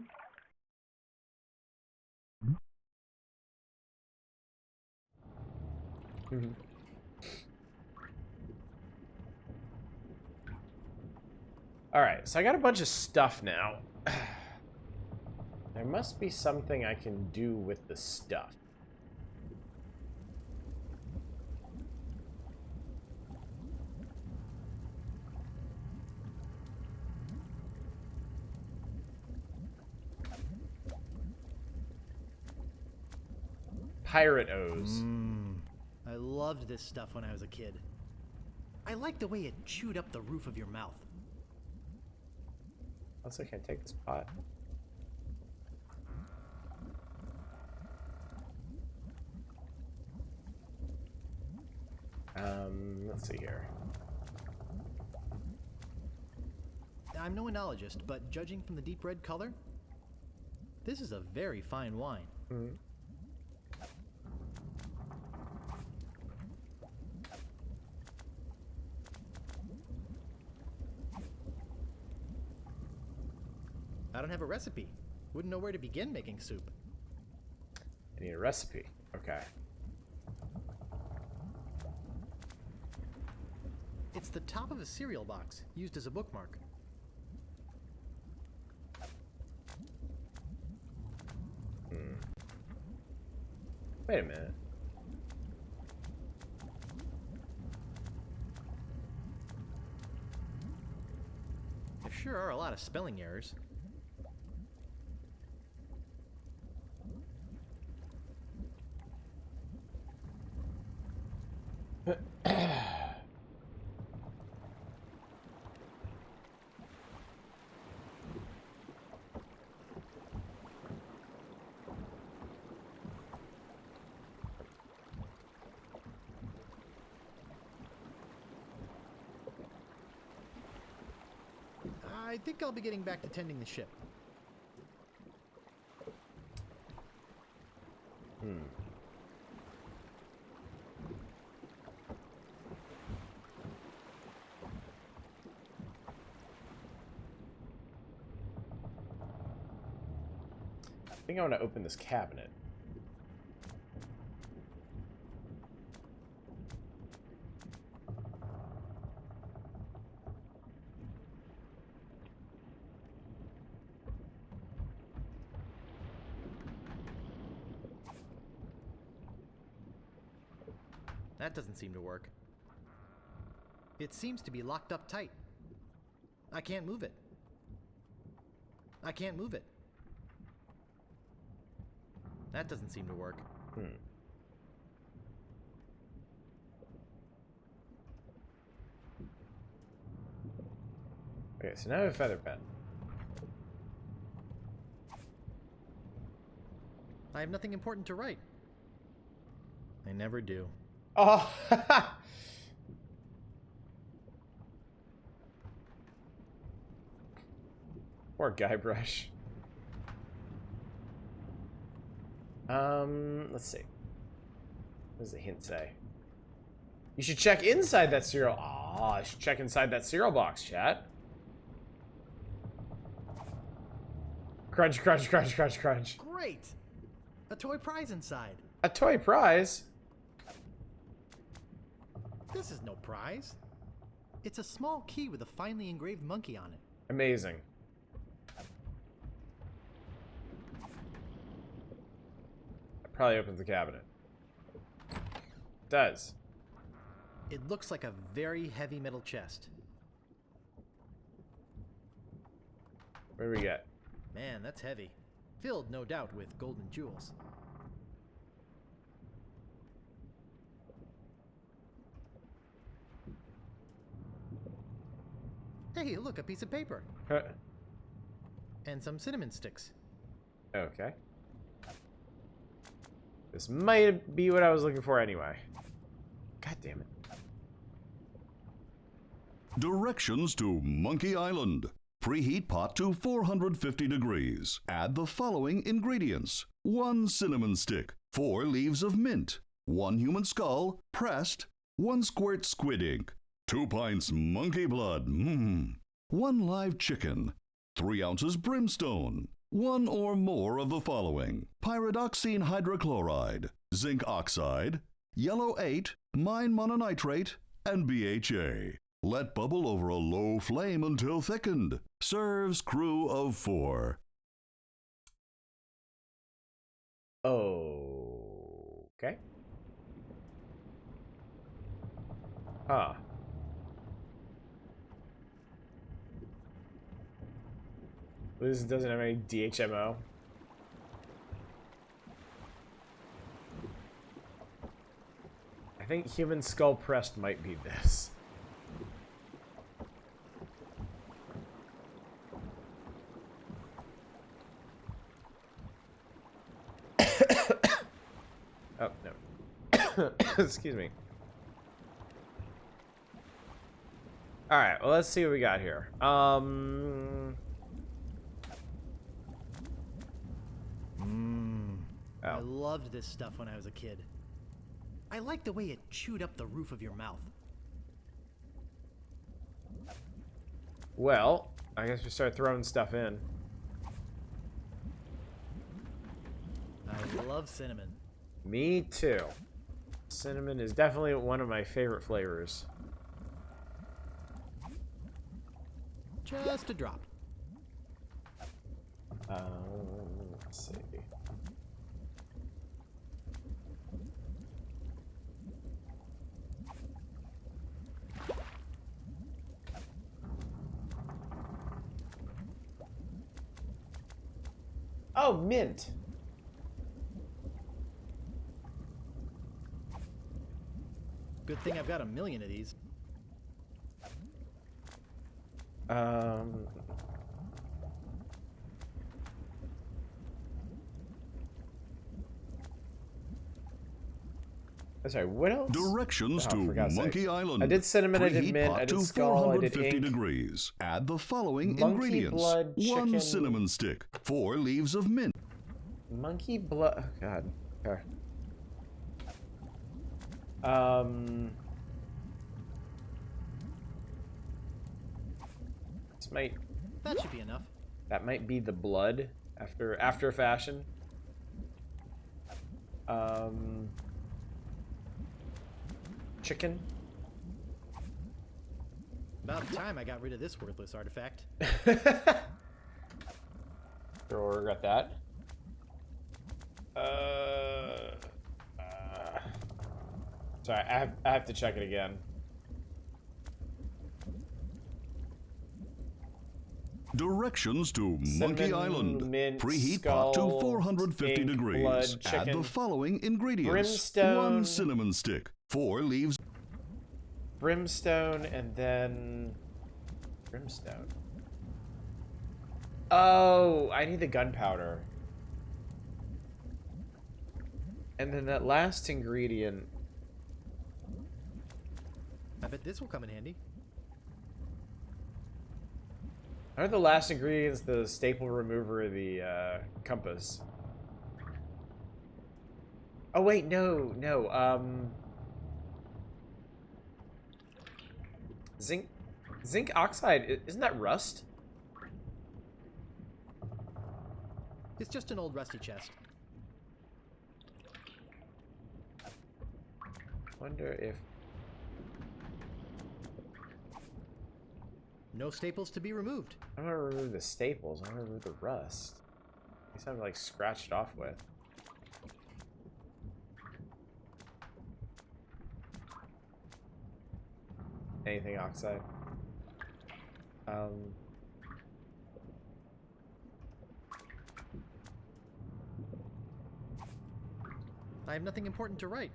Mm-hmm. Alright, so I got a bunch of stuff now. There must be something I can do with the stuff. Pirate O's. I loved this stuff when I was a kid. I liked the way it chewed up the roof of your mouth. Also, can I take this pot? Let's see here. I'm no enologist, but judging from the deep red color, this is a very fine wine. Mm-hmm. I don't have a recipe. Wouldn't know where to begin making soup. I need a recipe. Okay. It's the top of a cereal box, used as a bookmark. Wait a minute. There sure are a lot of spelling errors. I think I'll be getting back to tending the ship. think I want to open this cabinet. That doesn't seem to work. It seems to be locked up tight. I can't move it. I can't move it. That doesn't seem to work. Okay, so now I have a feather pen. I have nothing important to write. I never do. Oh! Poor Guybrush. Let's see. What does the hint say? You should check inside that cereal. Ah, I should check inside that cereal box, chat. Crunch, crunch, crunch, crunch, crunch. Great! A toy prize inside. A toy prize? This is no prize. It's a small key with a finely engraved monkey on it. Amazing. That probably opens the cabinet. It does. It looks like a very heavy metal chest. What do we get? Man, that's heavy. Filled, no doubt, with golden jewels. Hey, look, a piece of paper. And some cinnamon sticks. Okay. This might be what I was looking for anyway. God damn it. Directions to Monkey Island. Preheat pot to 450 degrees. Add the following ingredients. 1 cinnamon stick, 4 leaves of mint, 1 human skull, pressed, 1 squirt squid ink, 2 pints monkey blood, 1 live chicken, 3 ounces brimstone, 1 or more of the following. Pyridoxine hydrochloride, zinc oxide, yellow 8, mine mononitrate, and BHA. Let bubble over a low flame until thickened. Serves crew of 4. Okay. Huh. This doesn't have any DHMO. I think human skull pressed might be this. Oh, no. Excuse me. Alright, well, let's see what we got here. I loved this stuff when I was a kid. I liked the way it chewed up the roof of your mouth. Well, I guess we start throwing stuff in. I love cinnamon. Me too. Cinnamon is definitely one of my favorite flavors. Just a drop. Let's see. Oh, mint. Good thing I've got 1,000,000 of these. Sorry, what else? Directions Oh, to for God's Monkey sake. Island. I did cinnamon, I did Preheat mint, pot I did to skull, I did 450 ink. degrees. Add the following Monkey ingredients. blood, 1 chicken- cinnamon stick, 4 leaves of mint. Monkey blood. Oh, God. Okay. This might. That should be enough. That might be the blood after fashion. Chicken. About time I got rid of this worthless artifact. Sure, we'll regret that. Sorry, I have to check it again. Directions to Monkey Cinnamon, Island. mint, Preheat pot to skull, 450 ink, degrees. blood, Add chicken, the following ingredients. brimstone. 1 cinnamon stick, 4 leaves. Brimstone and then brimstone. Oh, I need the gunpowder. And then that last ingredient. I bet this will come in handy. Are the last ingredients the staple remover of the compass? Oh wait, no. Zinc oxide, isn't that rust? It's just an old rusty chest. Wonder if No staples to be removed. I want to remove the staples. I want to remove the rust. At least I'm like scratched off with. Anything oxide? I have nothing important to write.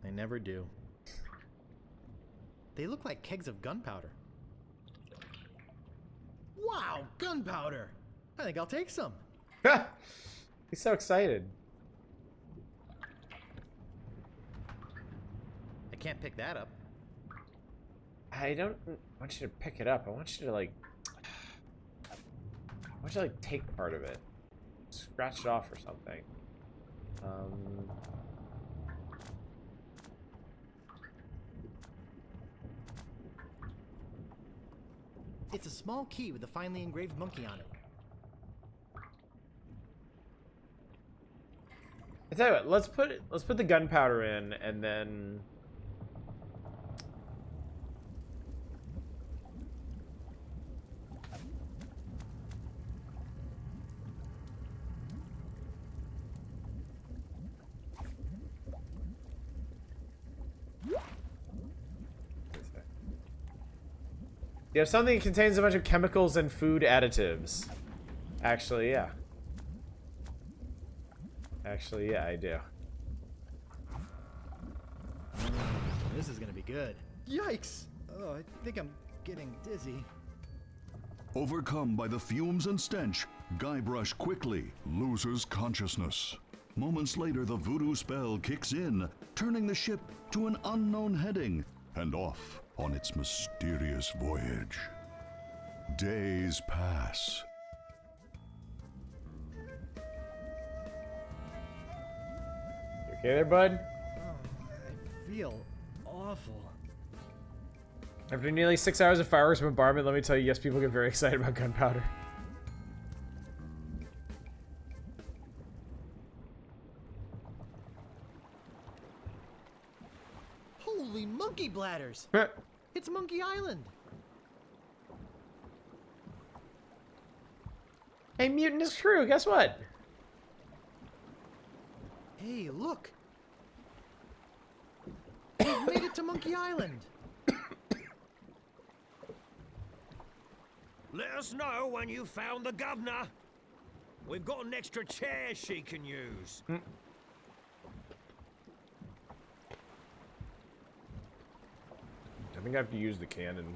I never do. They look like kegs of gunpowder. Wow, gunpowder! I think I'll take some. He's so excited. I can't pick that up. I don't want you to pick it up. I want you to like take part of it. Scratch it off or something. It's a small key with a finely engraved monkey on it. I tell you what, let's put the gunpowder in and then you have something that contains a bunch of chemicals and food additives. Actually, yeah. Actually, yeah, I do. This is gonna be good. Yikes! Oh, I think I'm getting dizzy. Overcome by the fumes and stench, Guybrush quickly loses consciousness. Moments later, the voodoo spell kicks in, turning the ship to an unknown heading and off on its mysterious voyage. Days pass. You okay there, bud? Oh, I feel awful. After nearly 6 hours of fireworks bombardment, let me tell you, yes, people get very excited about gunpowder. Holy monkey bladders! It's Monkey Island! Hey, Mutinous crew, guess what? Hey, look! We've made it to Monkey Island! Let us know when you found the governor. We've got an extra chair she can use. I think I have to use the cannon.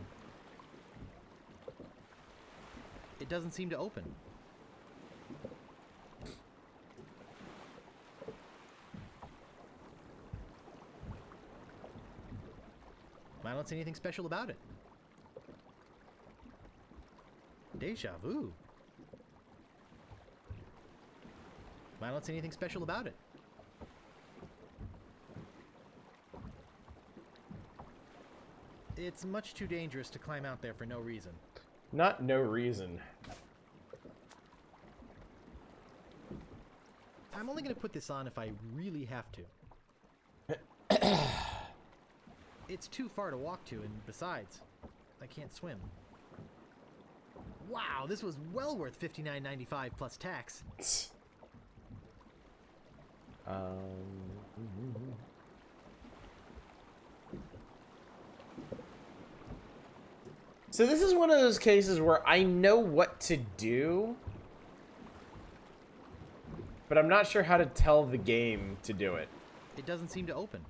It doesn't seem to open. I don't see anything special about it. Deja vu. I don't see anything special about it. It's much too dangerous to climb out there for no reason. Not no reason. I'm I'm only going to put this on if I really have to. It's too far to walk to, and besides, I can't swim. Wow, this was well worth $59.95 plus tax. So this is one of those cases where I know what to do, but I'm not sure how to tell the game to do it. It doesn't seem to open.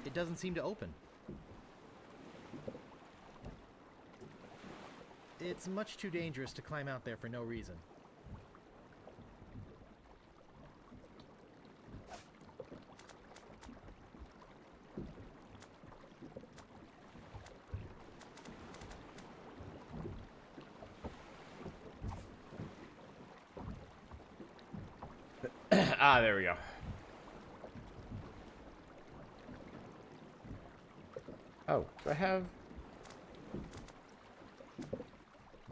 It doesn't seem to open. It's much too dangerous to climb out there for no reason. Ah, there we go. Oh, do I have...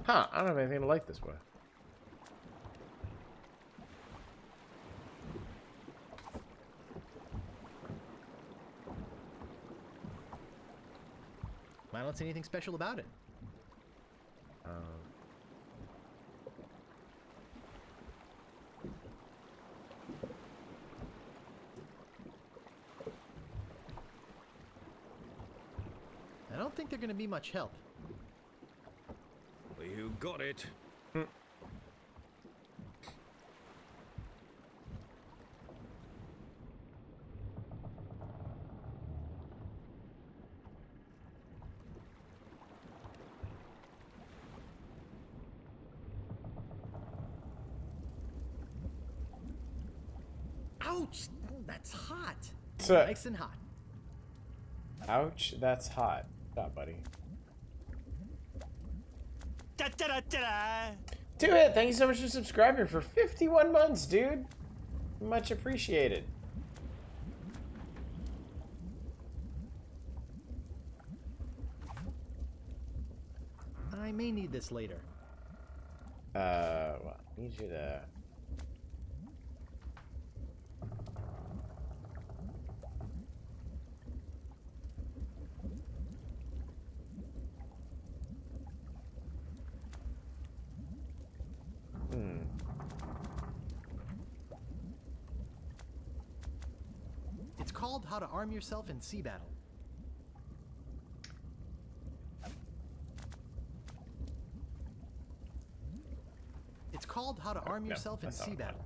Huh, I don't have anything to light this with. I don't see anything special about it. I don't think they're going to be much help. Well, you got it. Ouch! That's hot. So, Nice and hot. ouch, that's hot. Stop, buddy. Do it! Thank you so much for subscribing for 51 months, dude. Much appreciated. I may need this later. Well, I need you to... It's called How to Arm Yourself in Sea Battle. It's called How to Arm no, Yourself in that's not Sea what Battle.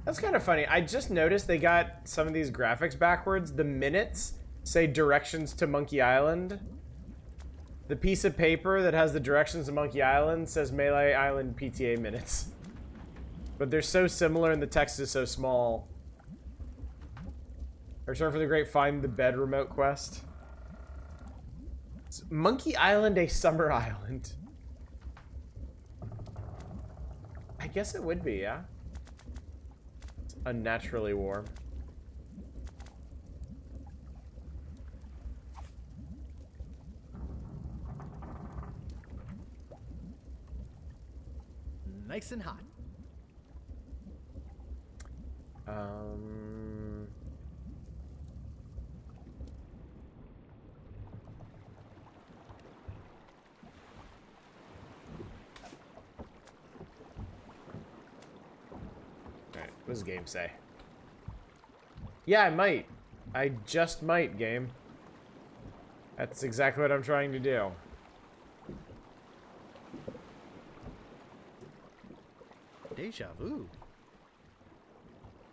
That's kind of funny. I just noticed they got some of these graphics backwards. The minutes say directions to Monkey Island. The piece of paper that has the directions to Monkey Island says Melee Island PTA minutes. But they're so similar and the text is so small. Return for the great Find the Bed remote quest. Is Monkey Island a summer island? I guess it would be, yeah. It's unnaturally warm. Nice and hot. Alright, what does the game say? Yeah, I might. I just might, game. That's exactly what I'm trying to do. Deja vu.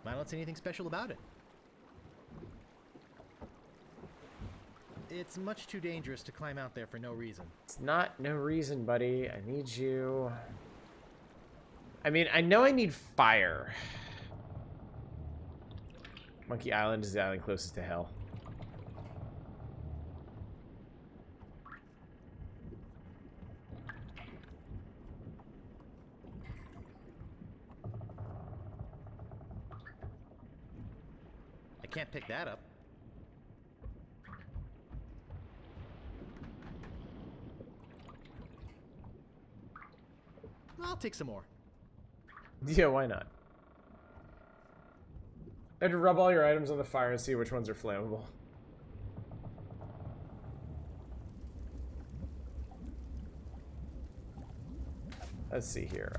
I don't see anything special about it. It's much too dangerous to climb out there for no reason. It's not no reason, buddy. I need you. I mean, I know I need fire. Monkey Island is the island closest to hell. Can't pick that up. I'll take some more. Yeah, why not? You have to rub all your items on the fire and see which ones are flammable. Let's see here.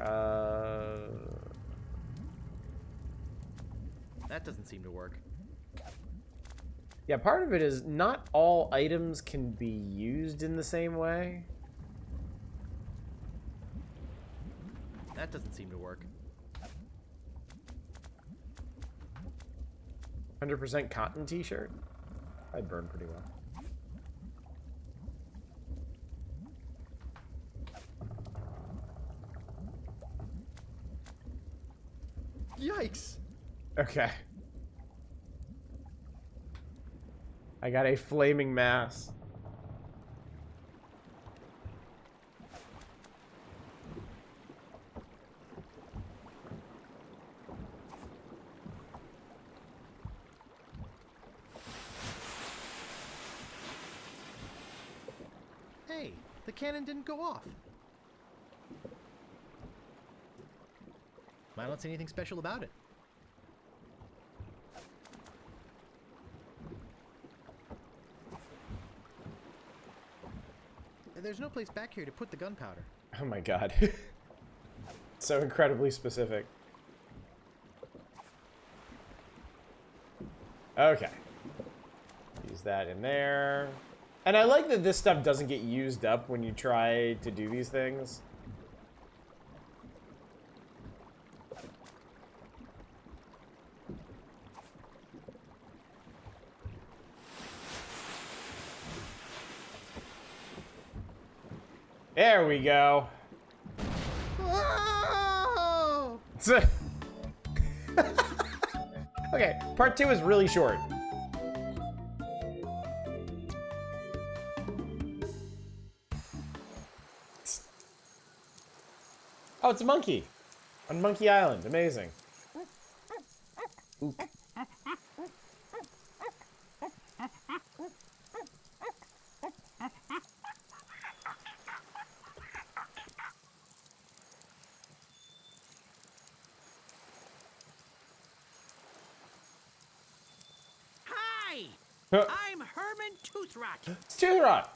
That doesn't seem to work. Yeah, part of it is not all items can be used in the same way. That doesn't seem to work. 100% cotton t-shirt? I'd burn pretty well. Yikes! Okay. I got a flaming mass. Hey, the cannon didn't go off. I don't see anything special about it. There's no place back here to put the gunpowder. Oh my god. So incredibly specific. Okay. Use that in there. And I like that this stuff doesn't get used up when you try to do these things. There we go. Whoa! Okay, part 2 is really short. Oh, it's a monkey on Monkey Island. Amazing. Ooh. Hi! Huh. I'm Herman Toothrot. It's Toothrot.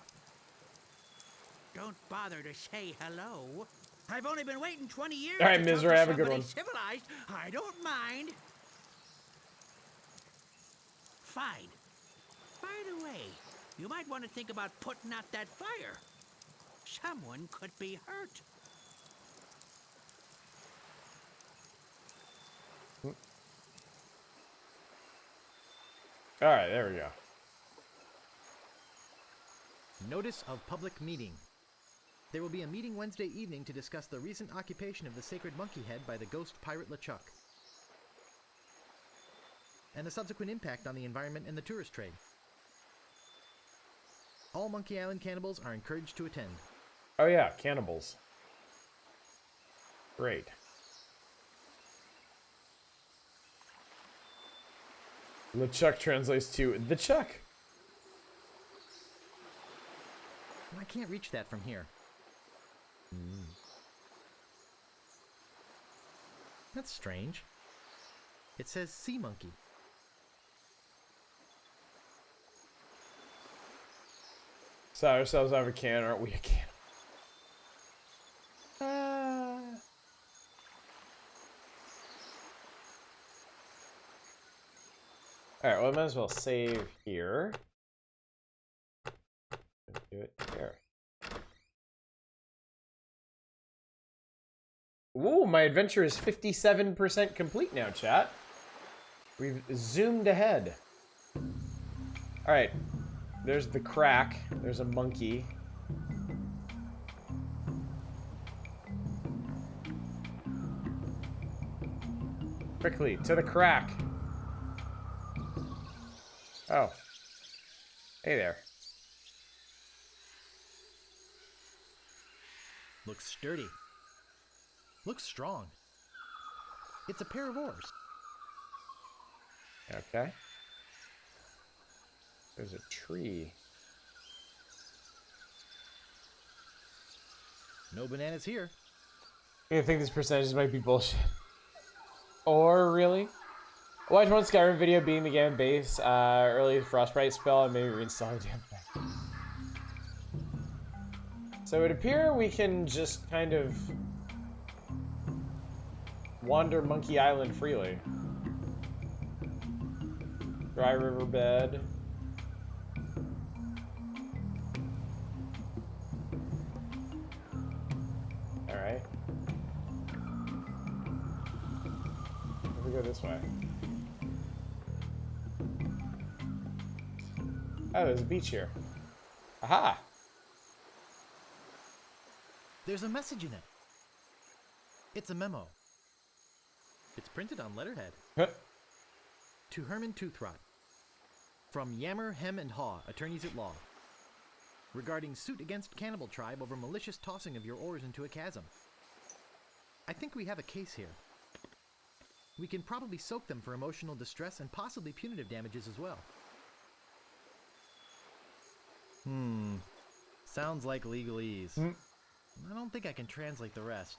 Don't bother to say hello. I've only been waiting 20 years. All right, to talk Mizra, to have a good somebody one. Civilized. I don't mind. Fine. By the way, you might want to think about putting out that fire. Someone could be hurt. All right, there we go. Notice of public meeting. There will be a meeting Wednesday evening to discuss the recent occupation of the sacred monkey head by the ghost pirate LeChuck, and the subsequent impact on the environment and the tourist trade. All Monkey Island cannibals are encouraged to attend. Oh yeah, cannibals. Great. LeChuck translates to the Chuck. I can't reach that from here. That's strange. It says sea monkey. Saw ourselves out of a can, aren't we a can? Alright, well I might as well save here. Do it here. Ooh, my adventure is 57% complete now, chat. We've zoomed ahead. Alright. There's the crack. There's a monkey. Quickly, to the crack. Oh. Hey there. Looks sturdy. Looks strong. It's a pair of oars. Okay. There's a tree. No bananas here. I think these percentages might be bullshit. Or really? I watched one Skyrim video beating the game base, early Frostbite spell, and maybe reinstall the damn thing. So it would appear we can just kind of wander Monkey Island freely. Dry riverbed. Alright. We go this way. Oh, there's a beach here. Aha! There's a message in it. It's a memo. It's printed on letterhead. To Herman Toothrot. From Yammer, Hem, and Haw, attorneys at law. Regarding suit against Cannibal Tribe over malicious tossing of your oars into a chasm. I think we have a case here. We can probably soak them for emotional distress and possibly punitive damages as well. Sounds like legalese. I don't think I can translate the rest.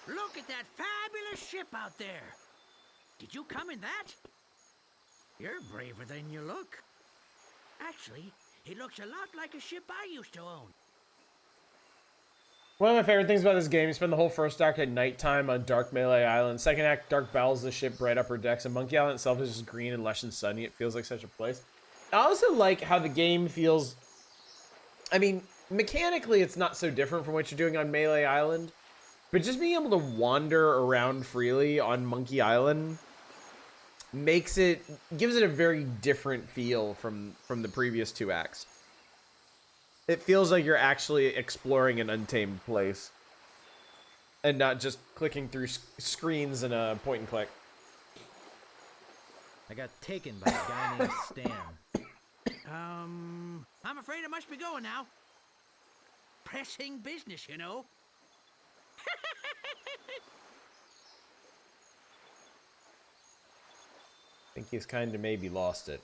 Look at that fabulous ship out there. Did you come in that? You're braver than you look. Actually, it looks a lot like a ship I used to own. One of my favorite things about this game, you spend the whole first act at nighttime on Dark Melee Island. Second act, dark battles the ship, bright upper decks, and Monkey Island itself is just green and lush and sunny. It feels like such a place. I also like how the game feels... I mean, mechanically it's not so different from what you're doing on Melee Island, but just being able to wander around freely on Monkey Island gives it a very different feel from the previous two acts. It feels like you're actually exploring an untamed place and not just clicking through screens in a point and click. I got taken by a guy named Stan. I'm afraid I must be going now. Pressing business, you know. I think he's kind of maybe lost it.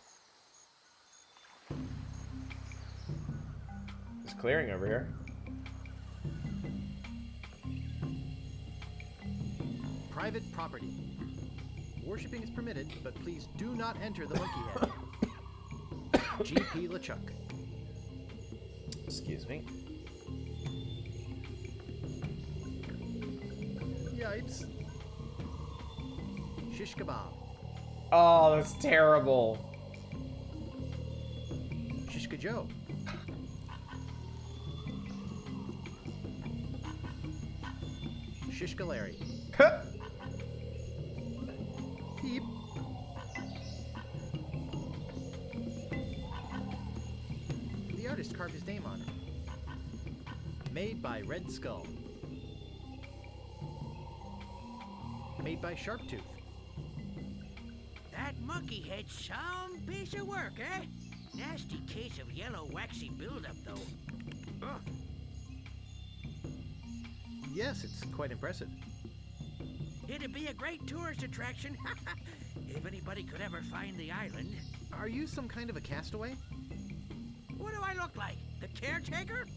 There's clearing over here. Private property. Worshipping is permitted, but please do not enter the monkey head. G.P. LeChuck. Excuse me. Yipes. Shish kebab. Oh, that's terrible. Shishka Joe. Shishka Larry. Heap. The artist carved his name on it. Made by Red Skull. Made by Sharptooth. That monkey head's some piece of work, eh? Nasty case of yellow waxy buildup, though. Ugh. Yes, it's quite impressive. It'd be a great tourist attraction if anybody could ever find the island. Are you some kind of a castaway? What do I look like? The caretaker?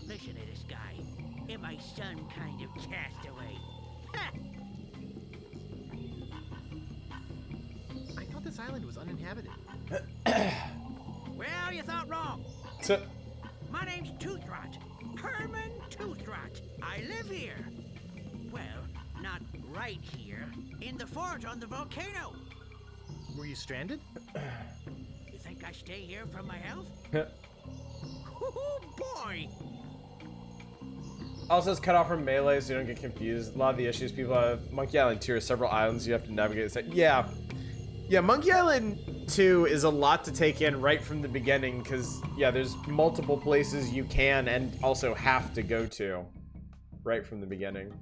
Listen to this guy. Am I some kind of castaway? I thought this island was uninhabited. Well, you thought wrong. My name's Toothrot. Herman Toothrot. I live here. Well, not right here. In the fort on the volcano. Were you stranded? You think I stay here for my health? Oh boy! Also, it's cut off from Melee, so you don't get confused. A lot of the issues people have. Monkey Island 2 has several islands you have to navigate. Yeah, Monkey Island 2 is a lot to take in right from the beginning, because, yeah, there's multiple places you can and also have to go to right from the beginning.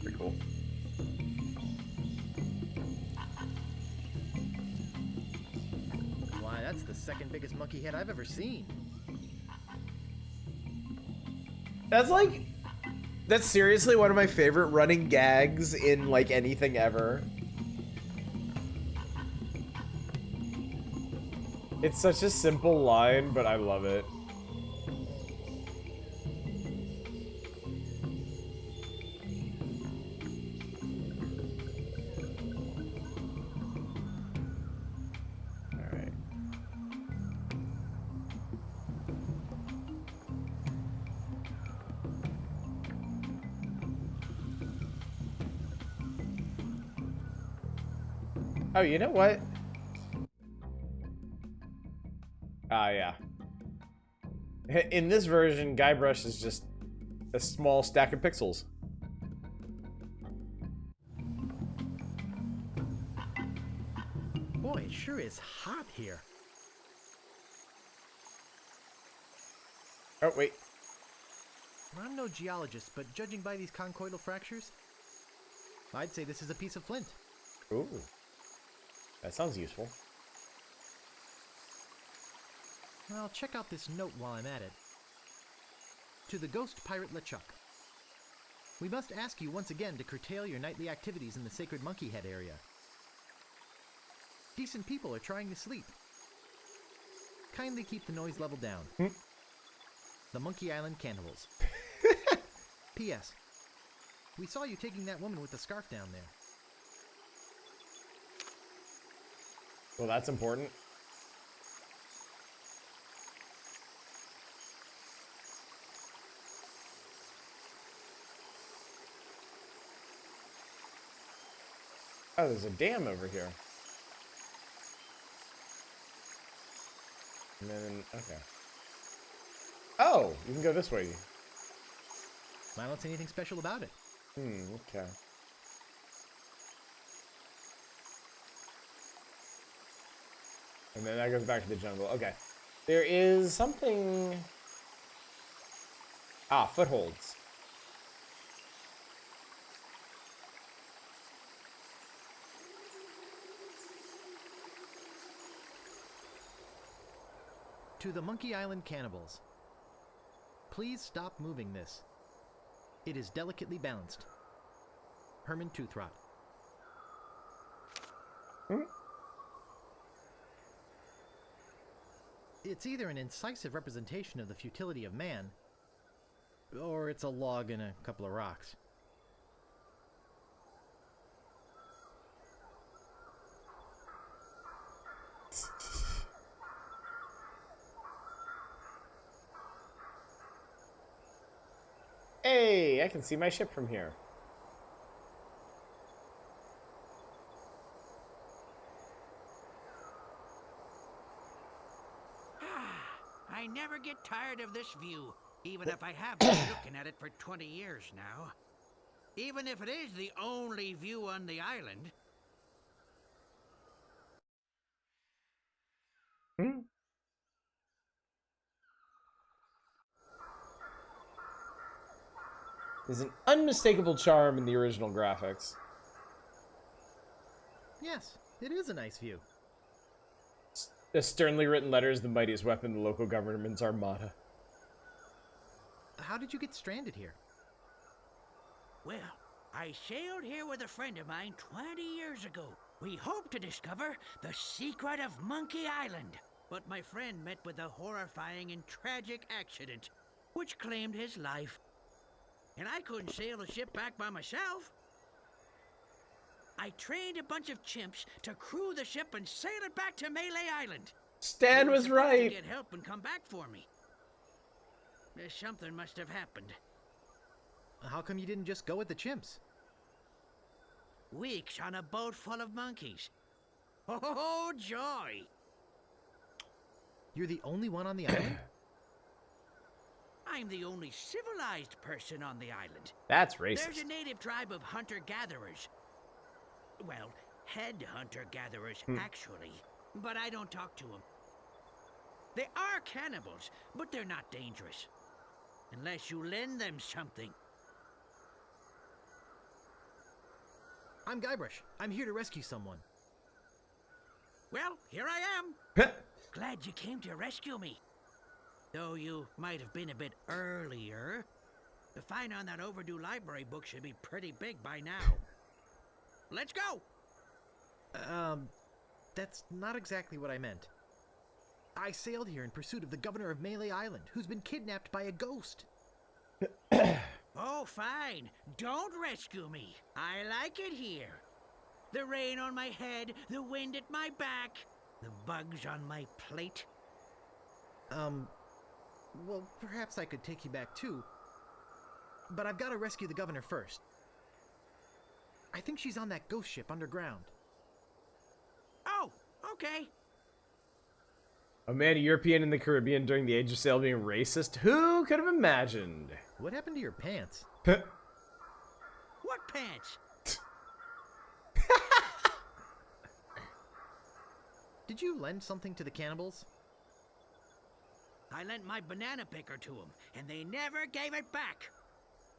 Pretty cool. Why, that's the second biggest monkey head I've ever seen. That's like That's seriously one of my favorite running gags in, like, anything ever. It's such a simple line, but I love it. Oh, you know what? Yeah. In this version, Guybrush is just a small stack of pixels. Boy, it sure is hot here. Oh, wait. I'm no geologist, but judging by these conchoidal fractures, I'd say this is a piece of flint. Ooh. That sounds useful. Well, check out this note while I'm at it. To the ghost pirate LeChuck. We must ask you once again to curtail your nightly activities in the sacred Monkey Head area. Decent people are trying to sleep. Kindly keep the noise level down. The Monkey Island Cannibals. P.S. We saw you taking that woman with the scarf down there. Well, that's important. Oh, there's a dam over here. And then, okay. Oh, you can go this way. I don't see anything special about it. Okay. And then that goes back to the jungle. Okay. There is something... Ah, footholds. To the Monkey Island Cannibals. Please stop moving this. It is delicately balanced. Herman Toothrot. It's either an incisive representation of the futility of man, or it's a log and a couple of rocks. Hey, I can see my ship from here. I never get tired of this view, even if I have been looking at it for 20 years now. Even if it is the only view on the island. There's an unmistakable charm in the original graphics. Yes, it is a nice view. The sternly written letters, the mightiest weapon, the local government's armada. How did you get stranded here? Well, I sailed here with a friend of mine 20 years ago. We hoped to discover the secret of Monkey Island. But my friend met with a horrifying and tragic accident, which claimed his life. And I couldn't sail the ship back by myself. I trained a bunch of chimps to crew the ship and sail it back to Melee Island. Stan was right. To get help and come back for me. Something must have happened. How come you didn't just go with the chimps? Weeks on a boat full of monkeys. Oh, joy! You're the only one on the island? I'm the only civilized person on the island. That's racist. There's a native tribe of hunter-gatherers. Well, head hunter-gatherers, actually. But I don't talk to them. They are cannibals, but they're not dangerous. Unless you lend them something. I'm Guybrush. I'm here to rescue someone. Well, here I am. Glad you came to rescue me. Though you might have been a bit earlier. The fine on that overdue library book should be pretty big by now. Let's go! That's not exactly what I meant. I sailed here in pursuit of the governor of Melee Island, who's been kidnapped by a ghost. Oh, fine. Don't rescue me. I like it here. The rain on my head, the wind at my back, the bugs on my plate. Well, perhaps I could take you back too. But I've got to rescue the governor first. I think she's on that ghost ship underground. Oh, okay. A man, a European in the Caribbean during the Age of Sail being racist? Who could have imagined? What happened to your pants? What pants? Did you lend something to the cannibals? I lent my banana picker to them, and they never gave it back.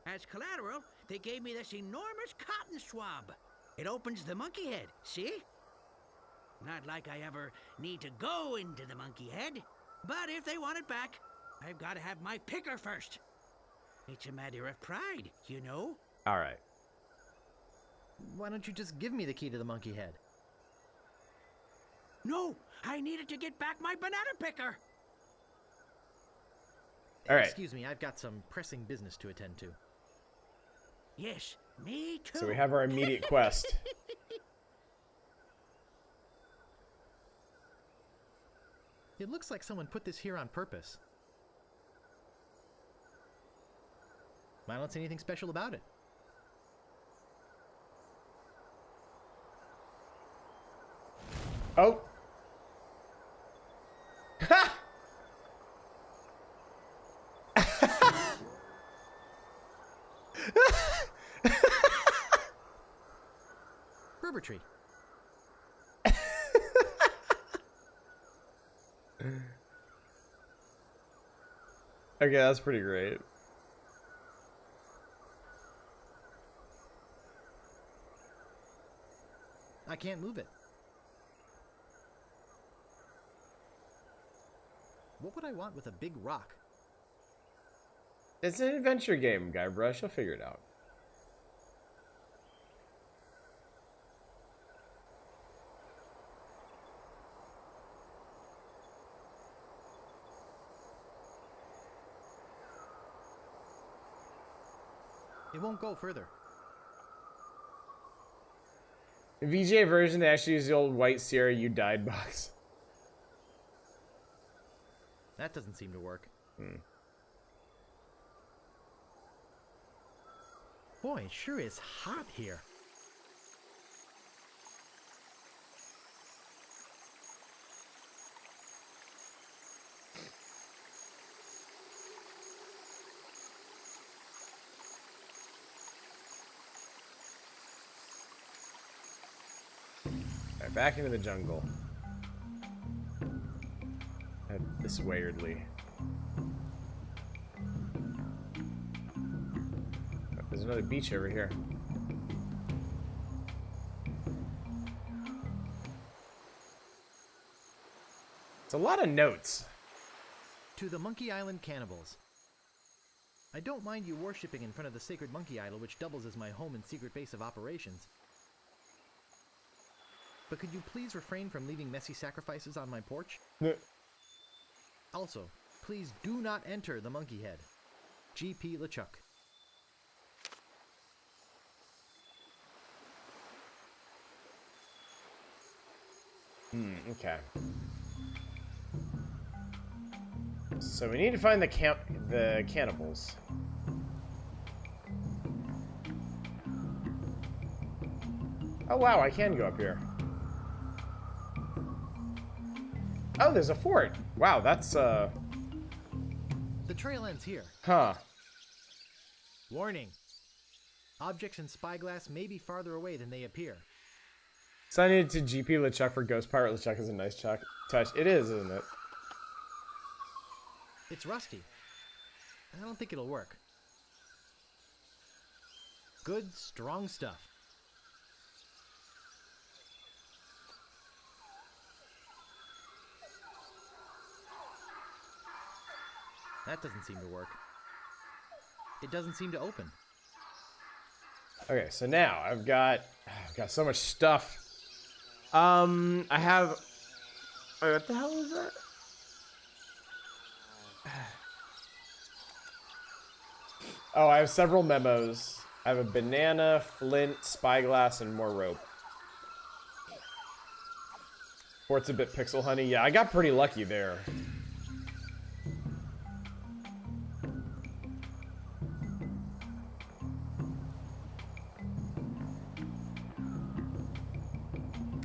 As collateral, they gave me this enormous cotton swab. It opens the monkey head, see? Not like I ever need to go into the monkey head. But if they want it back, I've got to have my picker first. It's a matter of pride, you know? All right. Why don't you just give me the key to the monkey head? No, I needed to get back my banana picker. All right. Excuse me, I've got some pressing business to attend to. Yes, me too. So we have our immediate quest. It looks like someone put this here on purpose. I don't see anything special about it. Oh. Ha! Rubber tree. Okay, that's pretty great. I can't move it. What would I want with a big rock? It's an adventure game, Guybrush. You'll figure it out. It won't go further. The VGA version, they actually use the old White Sierra You Died box. That doesn't seem to work. Boy, it sure is hot here. Alright, back into the jungle. Head this weirdly. There's another beach over here. It's a lot of notes. To the Monkey Island cannibals. I don't mind you worshipping in front of the sacred monkey idol, which doubles as my home and secret base of operations. But could you please refrain from leaving messy sacrifices on my porch? Also, please do not enter the monkey head. G.P. LeChuck. Okay. So we need to find the cannibals. Oh wow, I can go up here. Oh, there's a fort. Wow, that's The trail ends here. Huh. Warning. Objects in Spyglass may be farther away than they appear. Signing it to GP LeChuck for Ghost Pirate LeChuck is a nice touch. It is, isn't it? It's rusty. I don't think it'll work. Good, strong stuff. That doesn't seem to work. It doesn't seem to open. Okay, so now I've got so much stuff. I have. Wait, what the hell is that? Oh, I have several memos. I have a banana, flint, spyglass, and more rope. Sports a bit pixel honey. Yeah, I got pretty lucky there.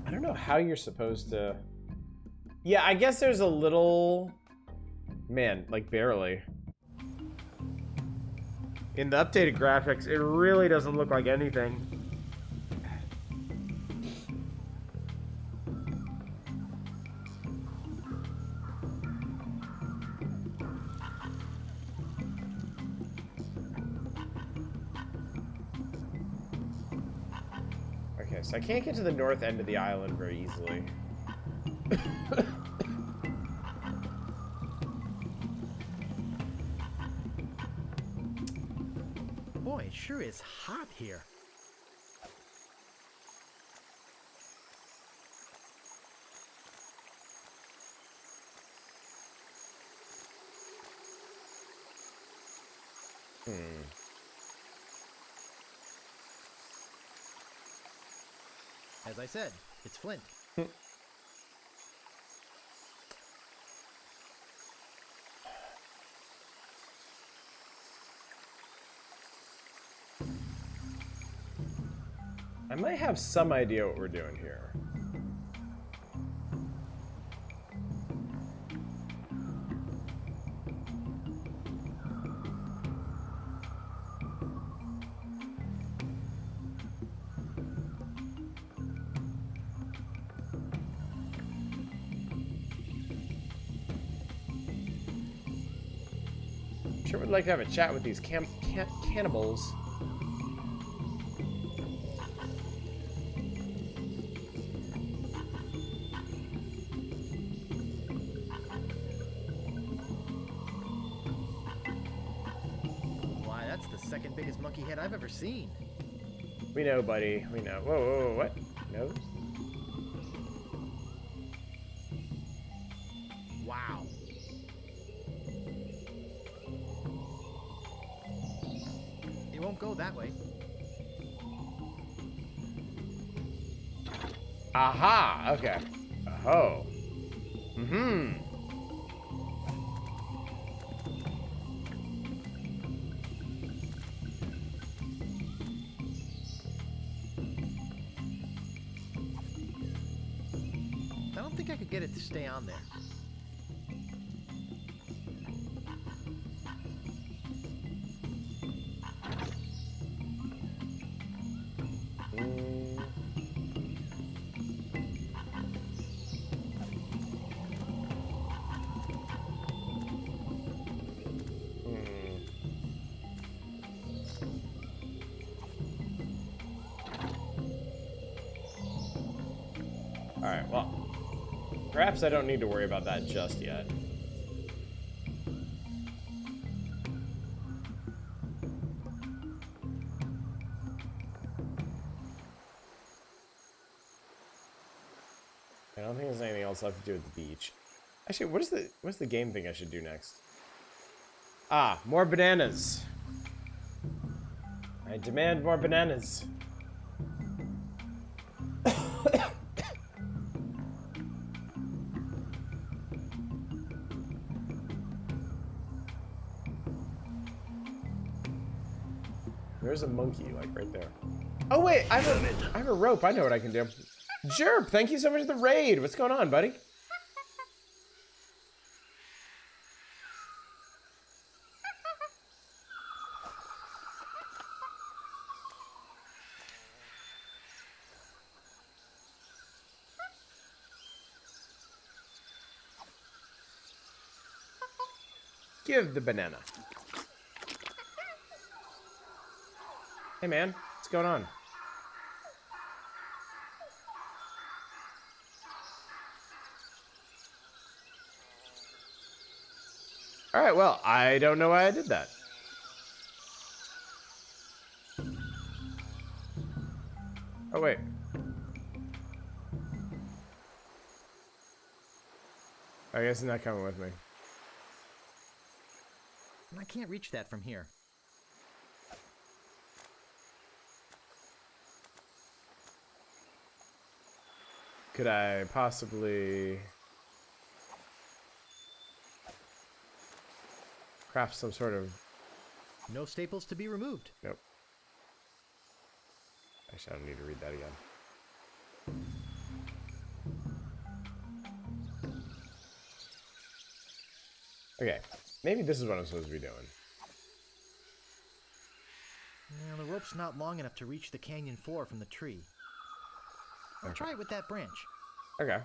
I don't know how you're supposed to... Yeah, I guess there's a little... Man, like barely. In the updated graphics, it really doesn't look like anything. Okay, so I can't get to the north end of the island very easily. Boy, it sure is hot here. As I said, it's flint. I might have some idea what we're doing here. Sure would like to have a chat with these cannibals. Why, that's the second biggest monkey head I've ever seen. We know, buddy. We know. Whoa, whoa, whoa, what? Nose? Wow. It won't go that way. Aha! Okay. Oh. Mm-hmm. I don't think I could get it to stay on there. Alright, well, perhaps I don't need to worry about that just yet. I don't think there's anything else left to do at the beach. Actually, what's the game thing I should do next? Ah, more bananas. I demand more bananas. There's a monkey, like, right there. Oh, wait, I have a rope. I know what I can do. Jerp, thank you so much for the raid. What's going on, buddy? Give the banana. Hey, man. What's going on? Alright, well, I don't know why I did that. Oh, wait. I guess he's not coming with me. I can't reach that from here. Could I possibly craft some sort of... No staples to be removed. Nope. Actually, I don't need to read that again. Okay, maybe this is what I'm supposed to be doing. The rope's not long enough to reach the canyon floor from the tree. I'll try it with that branch. Okay.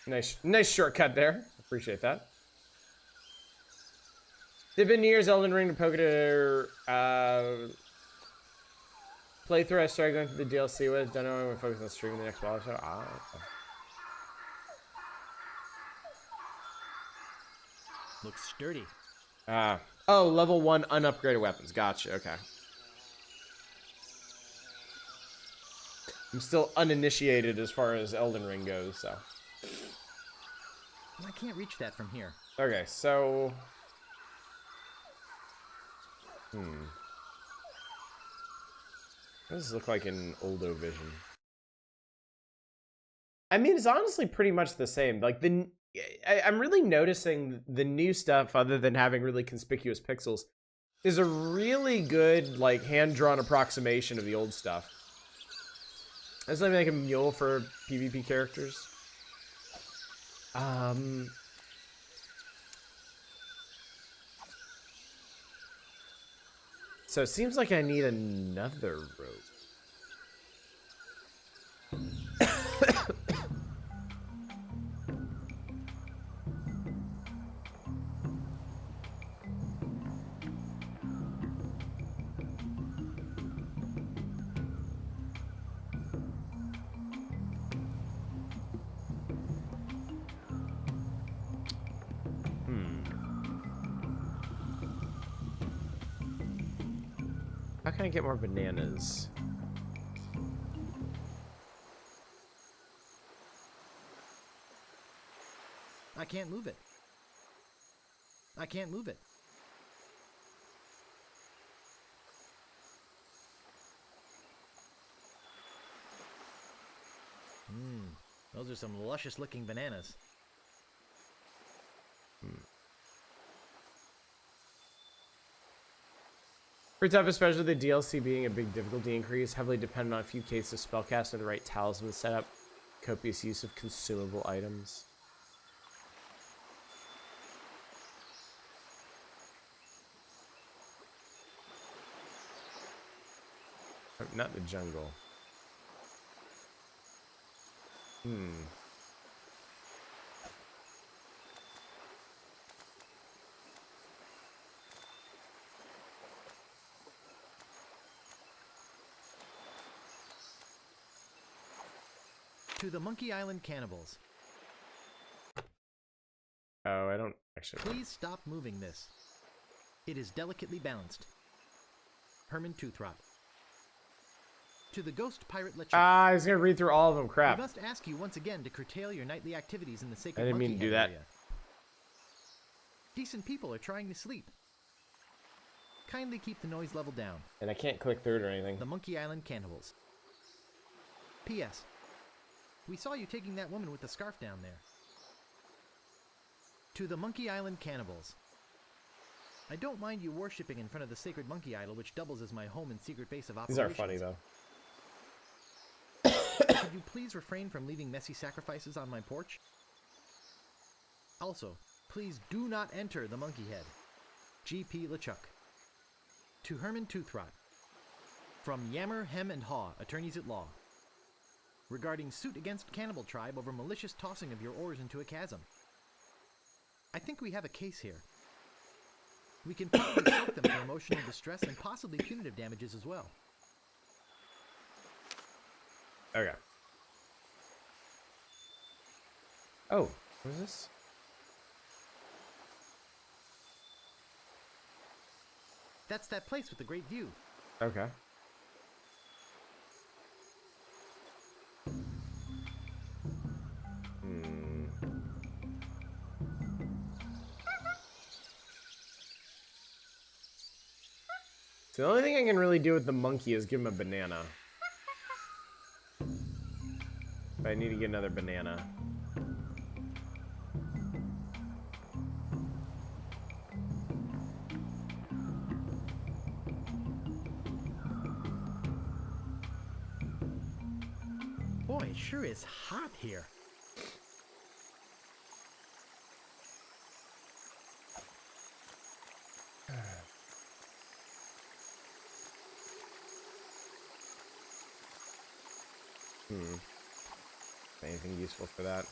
Nice shortcut there. Appreciate that. There've been years Elden Ring to Pokédex playthrough. I started going through the DLC with. Don't know when we're focused on streaming the next wall show. Ah, okay. Looks sturdy. Oh, level 1 unupgraded weapons. Gotcha. Okay. I'm still uninitiated as far as Elden Ring goes, so. I can't reach that from here. Okay, so. What does this look like in Oldo Vision? I mean, it's honestly pretty much the same. Like, I'm really noticing the new stuff, other than having really conspicuous pixels, is a really good, like, hand-drawn approximation of the old stuff. That's something like a mule for PvP characters. So it seems like I need another rope. How can I get more bananas? I can't move it. I can't move it. Those are some luscious looking bananas. Pretty tough, especially the DLC being a big difficulty increase, heavily dependent on a few cases of spellcast and the right talisman setup, copious use of consumable items. Oh, not the jungle. To the Monkey Island Cannibals. Oh, I don't actually... Please stop moving this. It is delicately balanced. Herman Toothrot. To the Ghost Pirate LeChuck. I was gonna read through all of them, crap. I must ask you once again to curtail your nightly activities in the sacred I didn't mean to do that. area. Decent people are trying to sleep. Kindly keep the noise level down. And I can't click through it or anything. The Monkey Island Cannibals. P.S. We saw you taking that woman with the scarf down there. To the Monkey Island Cannibals. I don't mind you worshipping in front of the sacred monkey idol, which doubles as my home and secret base of operations. These are funny, though. Could you please refrain from leaving messy sacrifices on my porch? Also, please do not enter the Monkey Head. G.P. LeChuck. To Herman Toothrot. From Yammer, Hem, and Haw, attorneys at law. Regarding suit against Cannibal Tribe over malicious tossing of your oars into a chasm. I think we have a case here. We can probably soak them for emotional distress and possibly punitive damages as well. Okay. Oh, what is this? That's that place with the great view. Okay. So the only thing I can really do with the monkey is give him a banana. But I need to get another banana. Boy, it sure is hot here. Anything useful for that?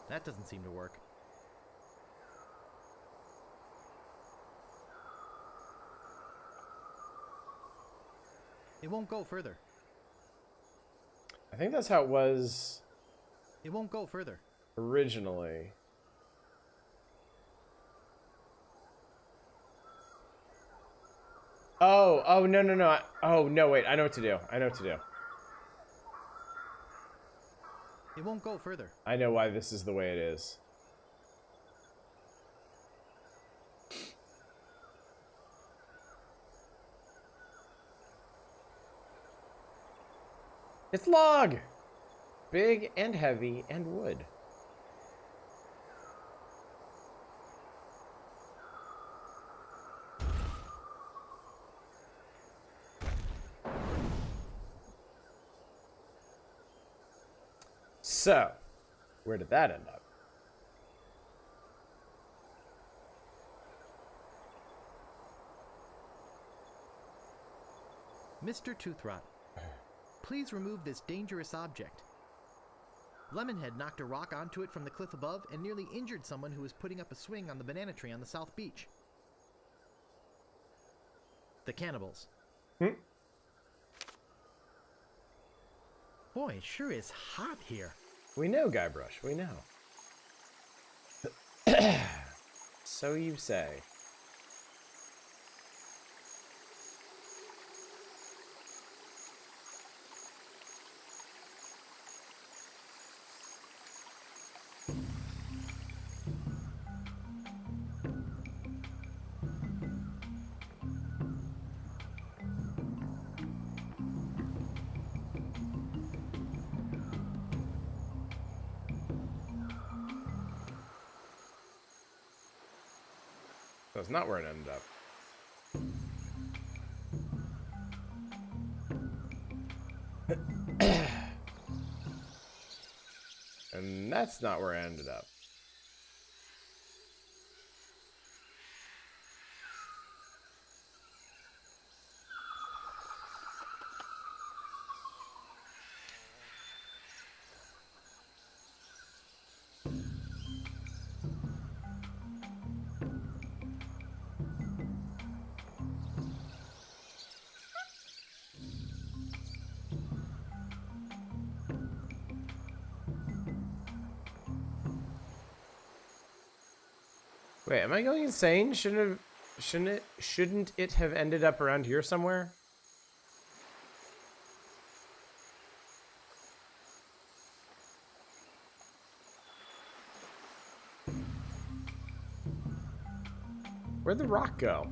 That doesn't seem to work. It won't go further. I think that's how it was It won't go further. originally. Oh, no. Oh, no, wait. I know what to do. It won't go further. I know why this is the way it is. It's log! Big and heavy and wood. So, where did that end up? Mr. Toothrot, please remove this dangerous object. Lemonhead knocked a rock onto it from the cliff above and nearly injured someone who was putting up a swing on the banana tree on the South Beach. The cannibals. Boy, it sure is hot here. We know, Guybrush, we know. So you say. That's not where it ended up. And that's not where it ended up. Wait, am I going insane? Shouldn't it have ended up around here somewhere? Where'd the rock go?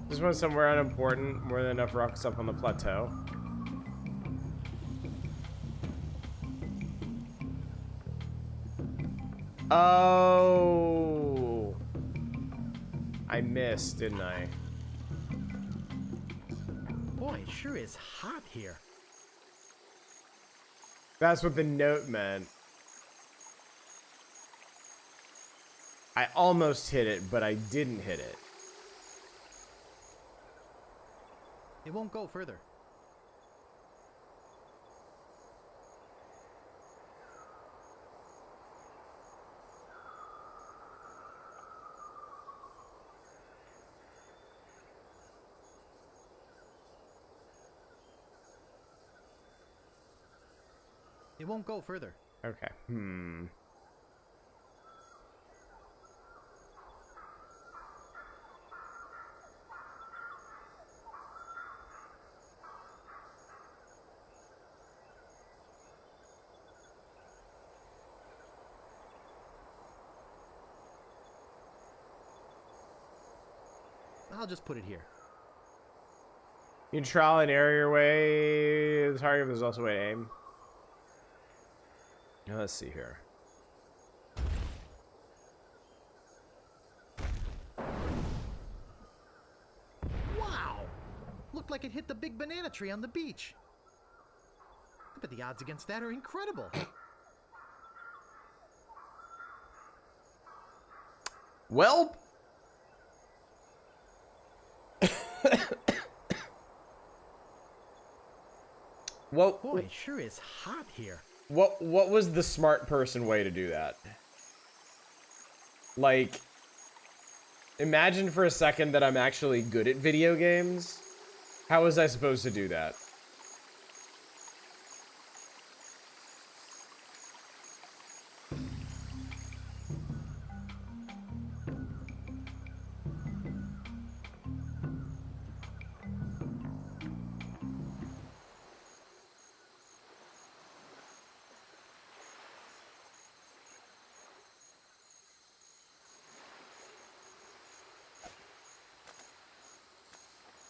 This one's somewhere unimportant, more than enough rocks up on the plateau. Oh, I missed, didn't I? Boy, it sure is hot here. That's what the note meant. I almost hit it, but I didn't hit it. It won't go further. It won't go further. Okay. I'll just put it here. You can trial and error your way. The target, there's also a way to aim. Now let's see here. Wow! Looked like it hit the big banana tree on the beach. But the odds against that are incredible. Well, what? Boy, it sure is hot here. What was the smart person way to do that? Like, imagine for a second that I'm actually good at video games. How was I supposed to do that?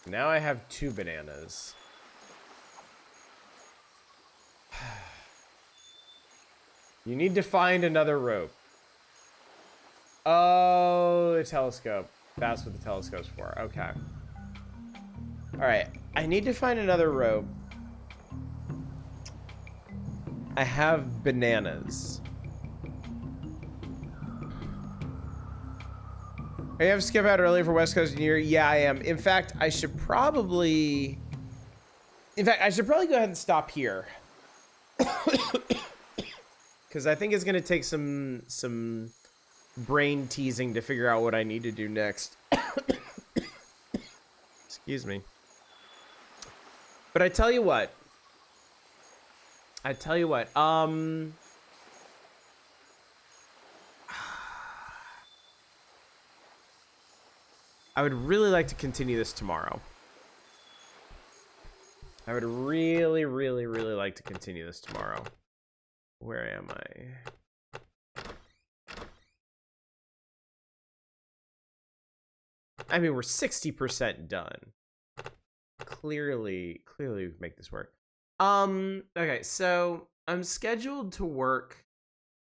Now I have 2 bananas. You need to find another rope. Oh, the telescope. That's what the telescope's for. Okay. Alright. I need to find another rope. I have bananas. Are you have to skip out early for West Coast New Year? Yeah, I am. In fact, I should probably go ahead and stop here. Because I think it's going to take some brain teasing to figure out what I need to do next. Excuse me. But I tell you what. I would really like to continue this tomorrow. I would really, really, really like to continue this tomorrow. Where am I? I mean, we're 60% done. Clearly we can make this work. Okay, so I'm scheduled to work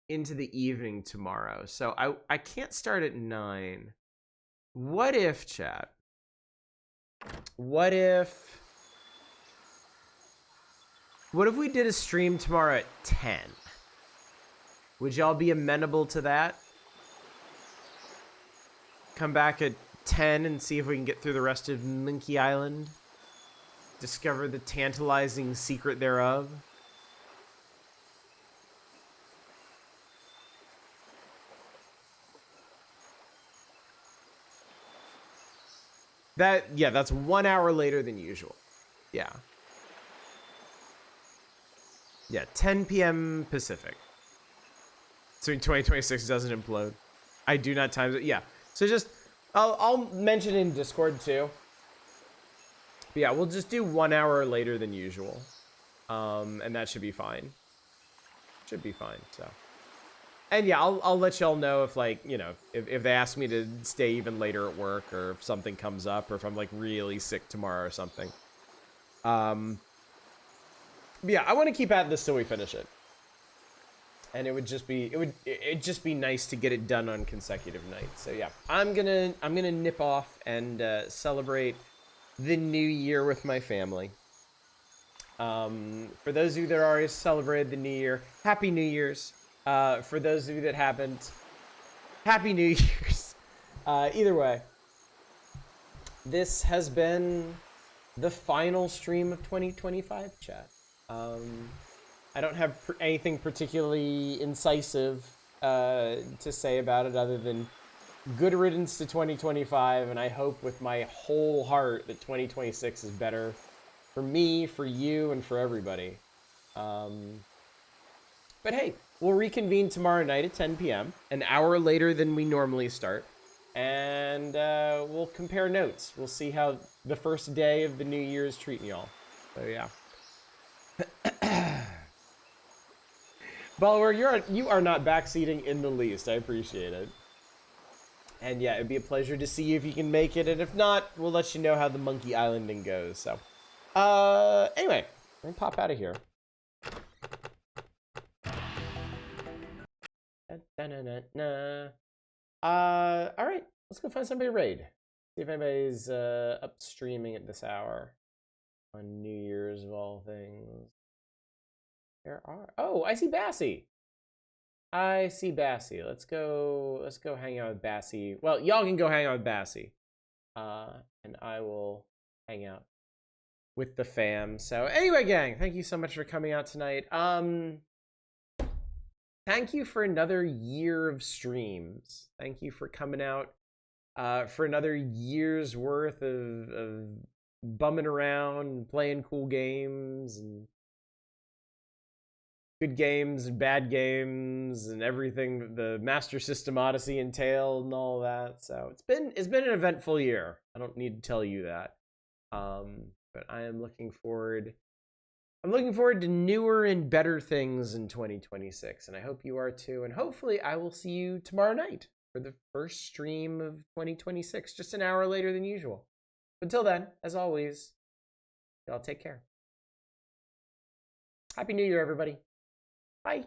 into the evening tomorrow. So I can't start at 9. What if, chat? What if we did a stream tomorrow at 10? Would y'all be amenable to that? Come back at 10 and see if we can get through the rest of Monkey Island. Discover the tantalizing secret thereof. That's 1 hour later than usual. Yeah. Yeah, 10 p.m. Pacific. So in 2026 doesn't implode. I do not times it. Yeah. So just, I'll mention in Discord too. But yeah, we'll just do 1 hour later than usual. And that should be fine. Should be fine, so. And yeah, I'll let y'all know if, like, you know, if they ask me to stay even later at work, or if something comes up, or if I'm, like, really sick tomorrow or something. But yeah, I want to keep at this till we finish it. And it'd just be nice to get it done on consecutive nights. So yeah, I'm gonna nip off and celebrate the new year with my family. For those of you that already celebrated the new year, Happy New Year's. For those of you that haven't, Happy New Year's. Either way, this has been the final stream of 2025, chat. I don't have anything particularly incisive to say about it other than good riddance to 2025, and I hope with my whole heart that 2026 is better for me, for you, and for everybody. But hey, we'll reconvene tomorrow night at 10 p.m., an hour later than we normally start, and we'll compare notes. We'll see how the first day of the new year is treating y'all. So yeah. Bulwer, you are not backseating in the least. I appreciate it. And yeah, it'd be a pleasure to see if you can make it, and if not, we'll let you know how the monkey islanding goes. So, anyway, let me pop out of here. All right, let's go find somebody to raid. See if anybody's up streaming at this hour on New Year's of all things. There are. Oh, I see Bassy. I see Bassy. Let's go hang out with Bassy. Well, y'all can go hang out with Bassy. And I will hang out with the fam. So anyway, gang, thank you so much for coming out tonight. Thank you for another year of streams. Thank you for coming out for another year's worth of bumming around, playing cool games and good games and bad games and everything the Master System Odyssey entailed and all that. So it's been an eventful year. I don't need to tell you that. But I am looking forward. I'm looking forward to newer and better things in 2026, and I hope you are too. And hopefully I will see you tomorrow night for the first stream of 2026, just an hour later than usual. Until then, as always, y'all take care. Happy New Year, everybody. Bye.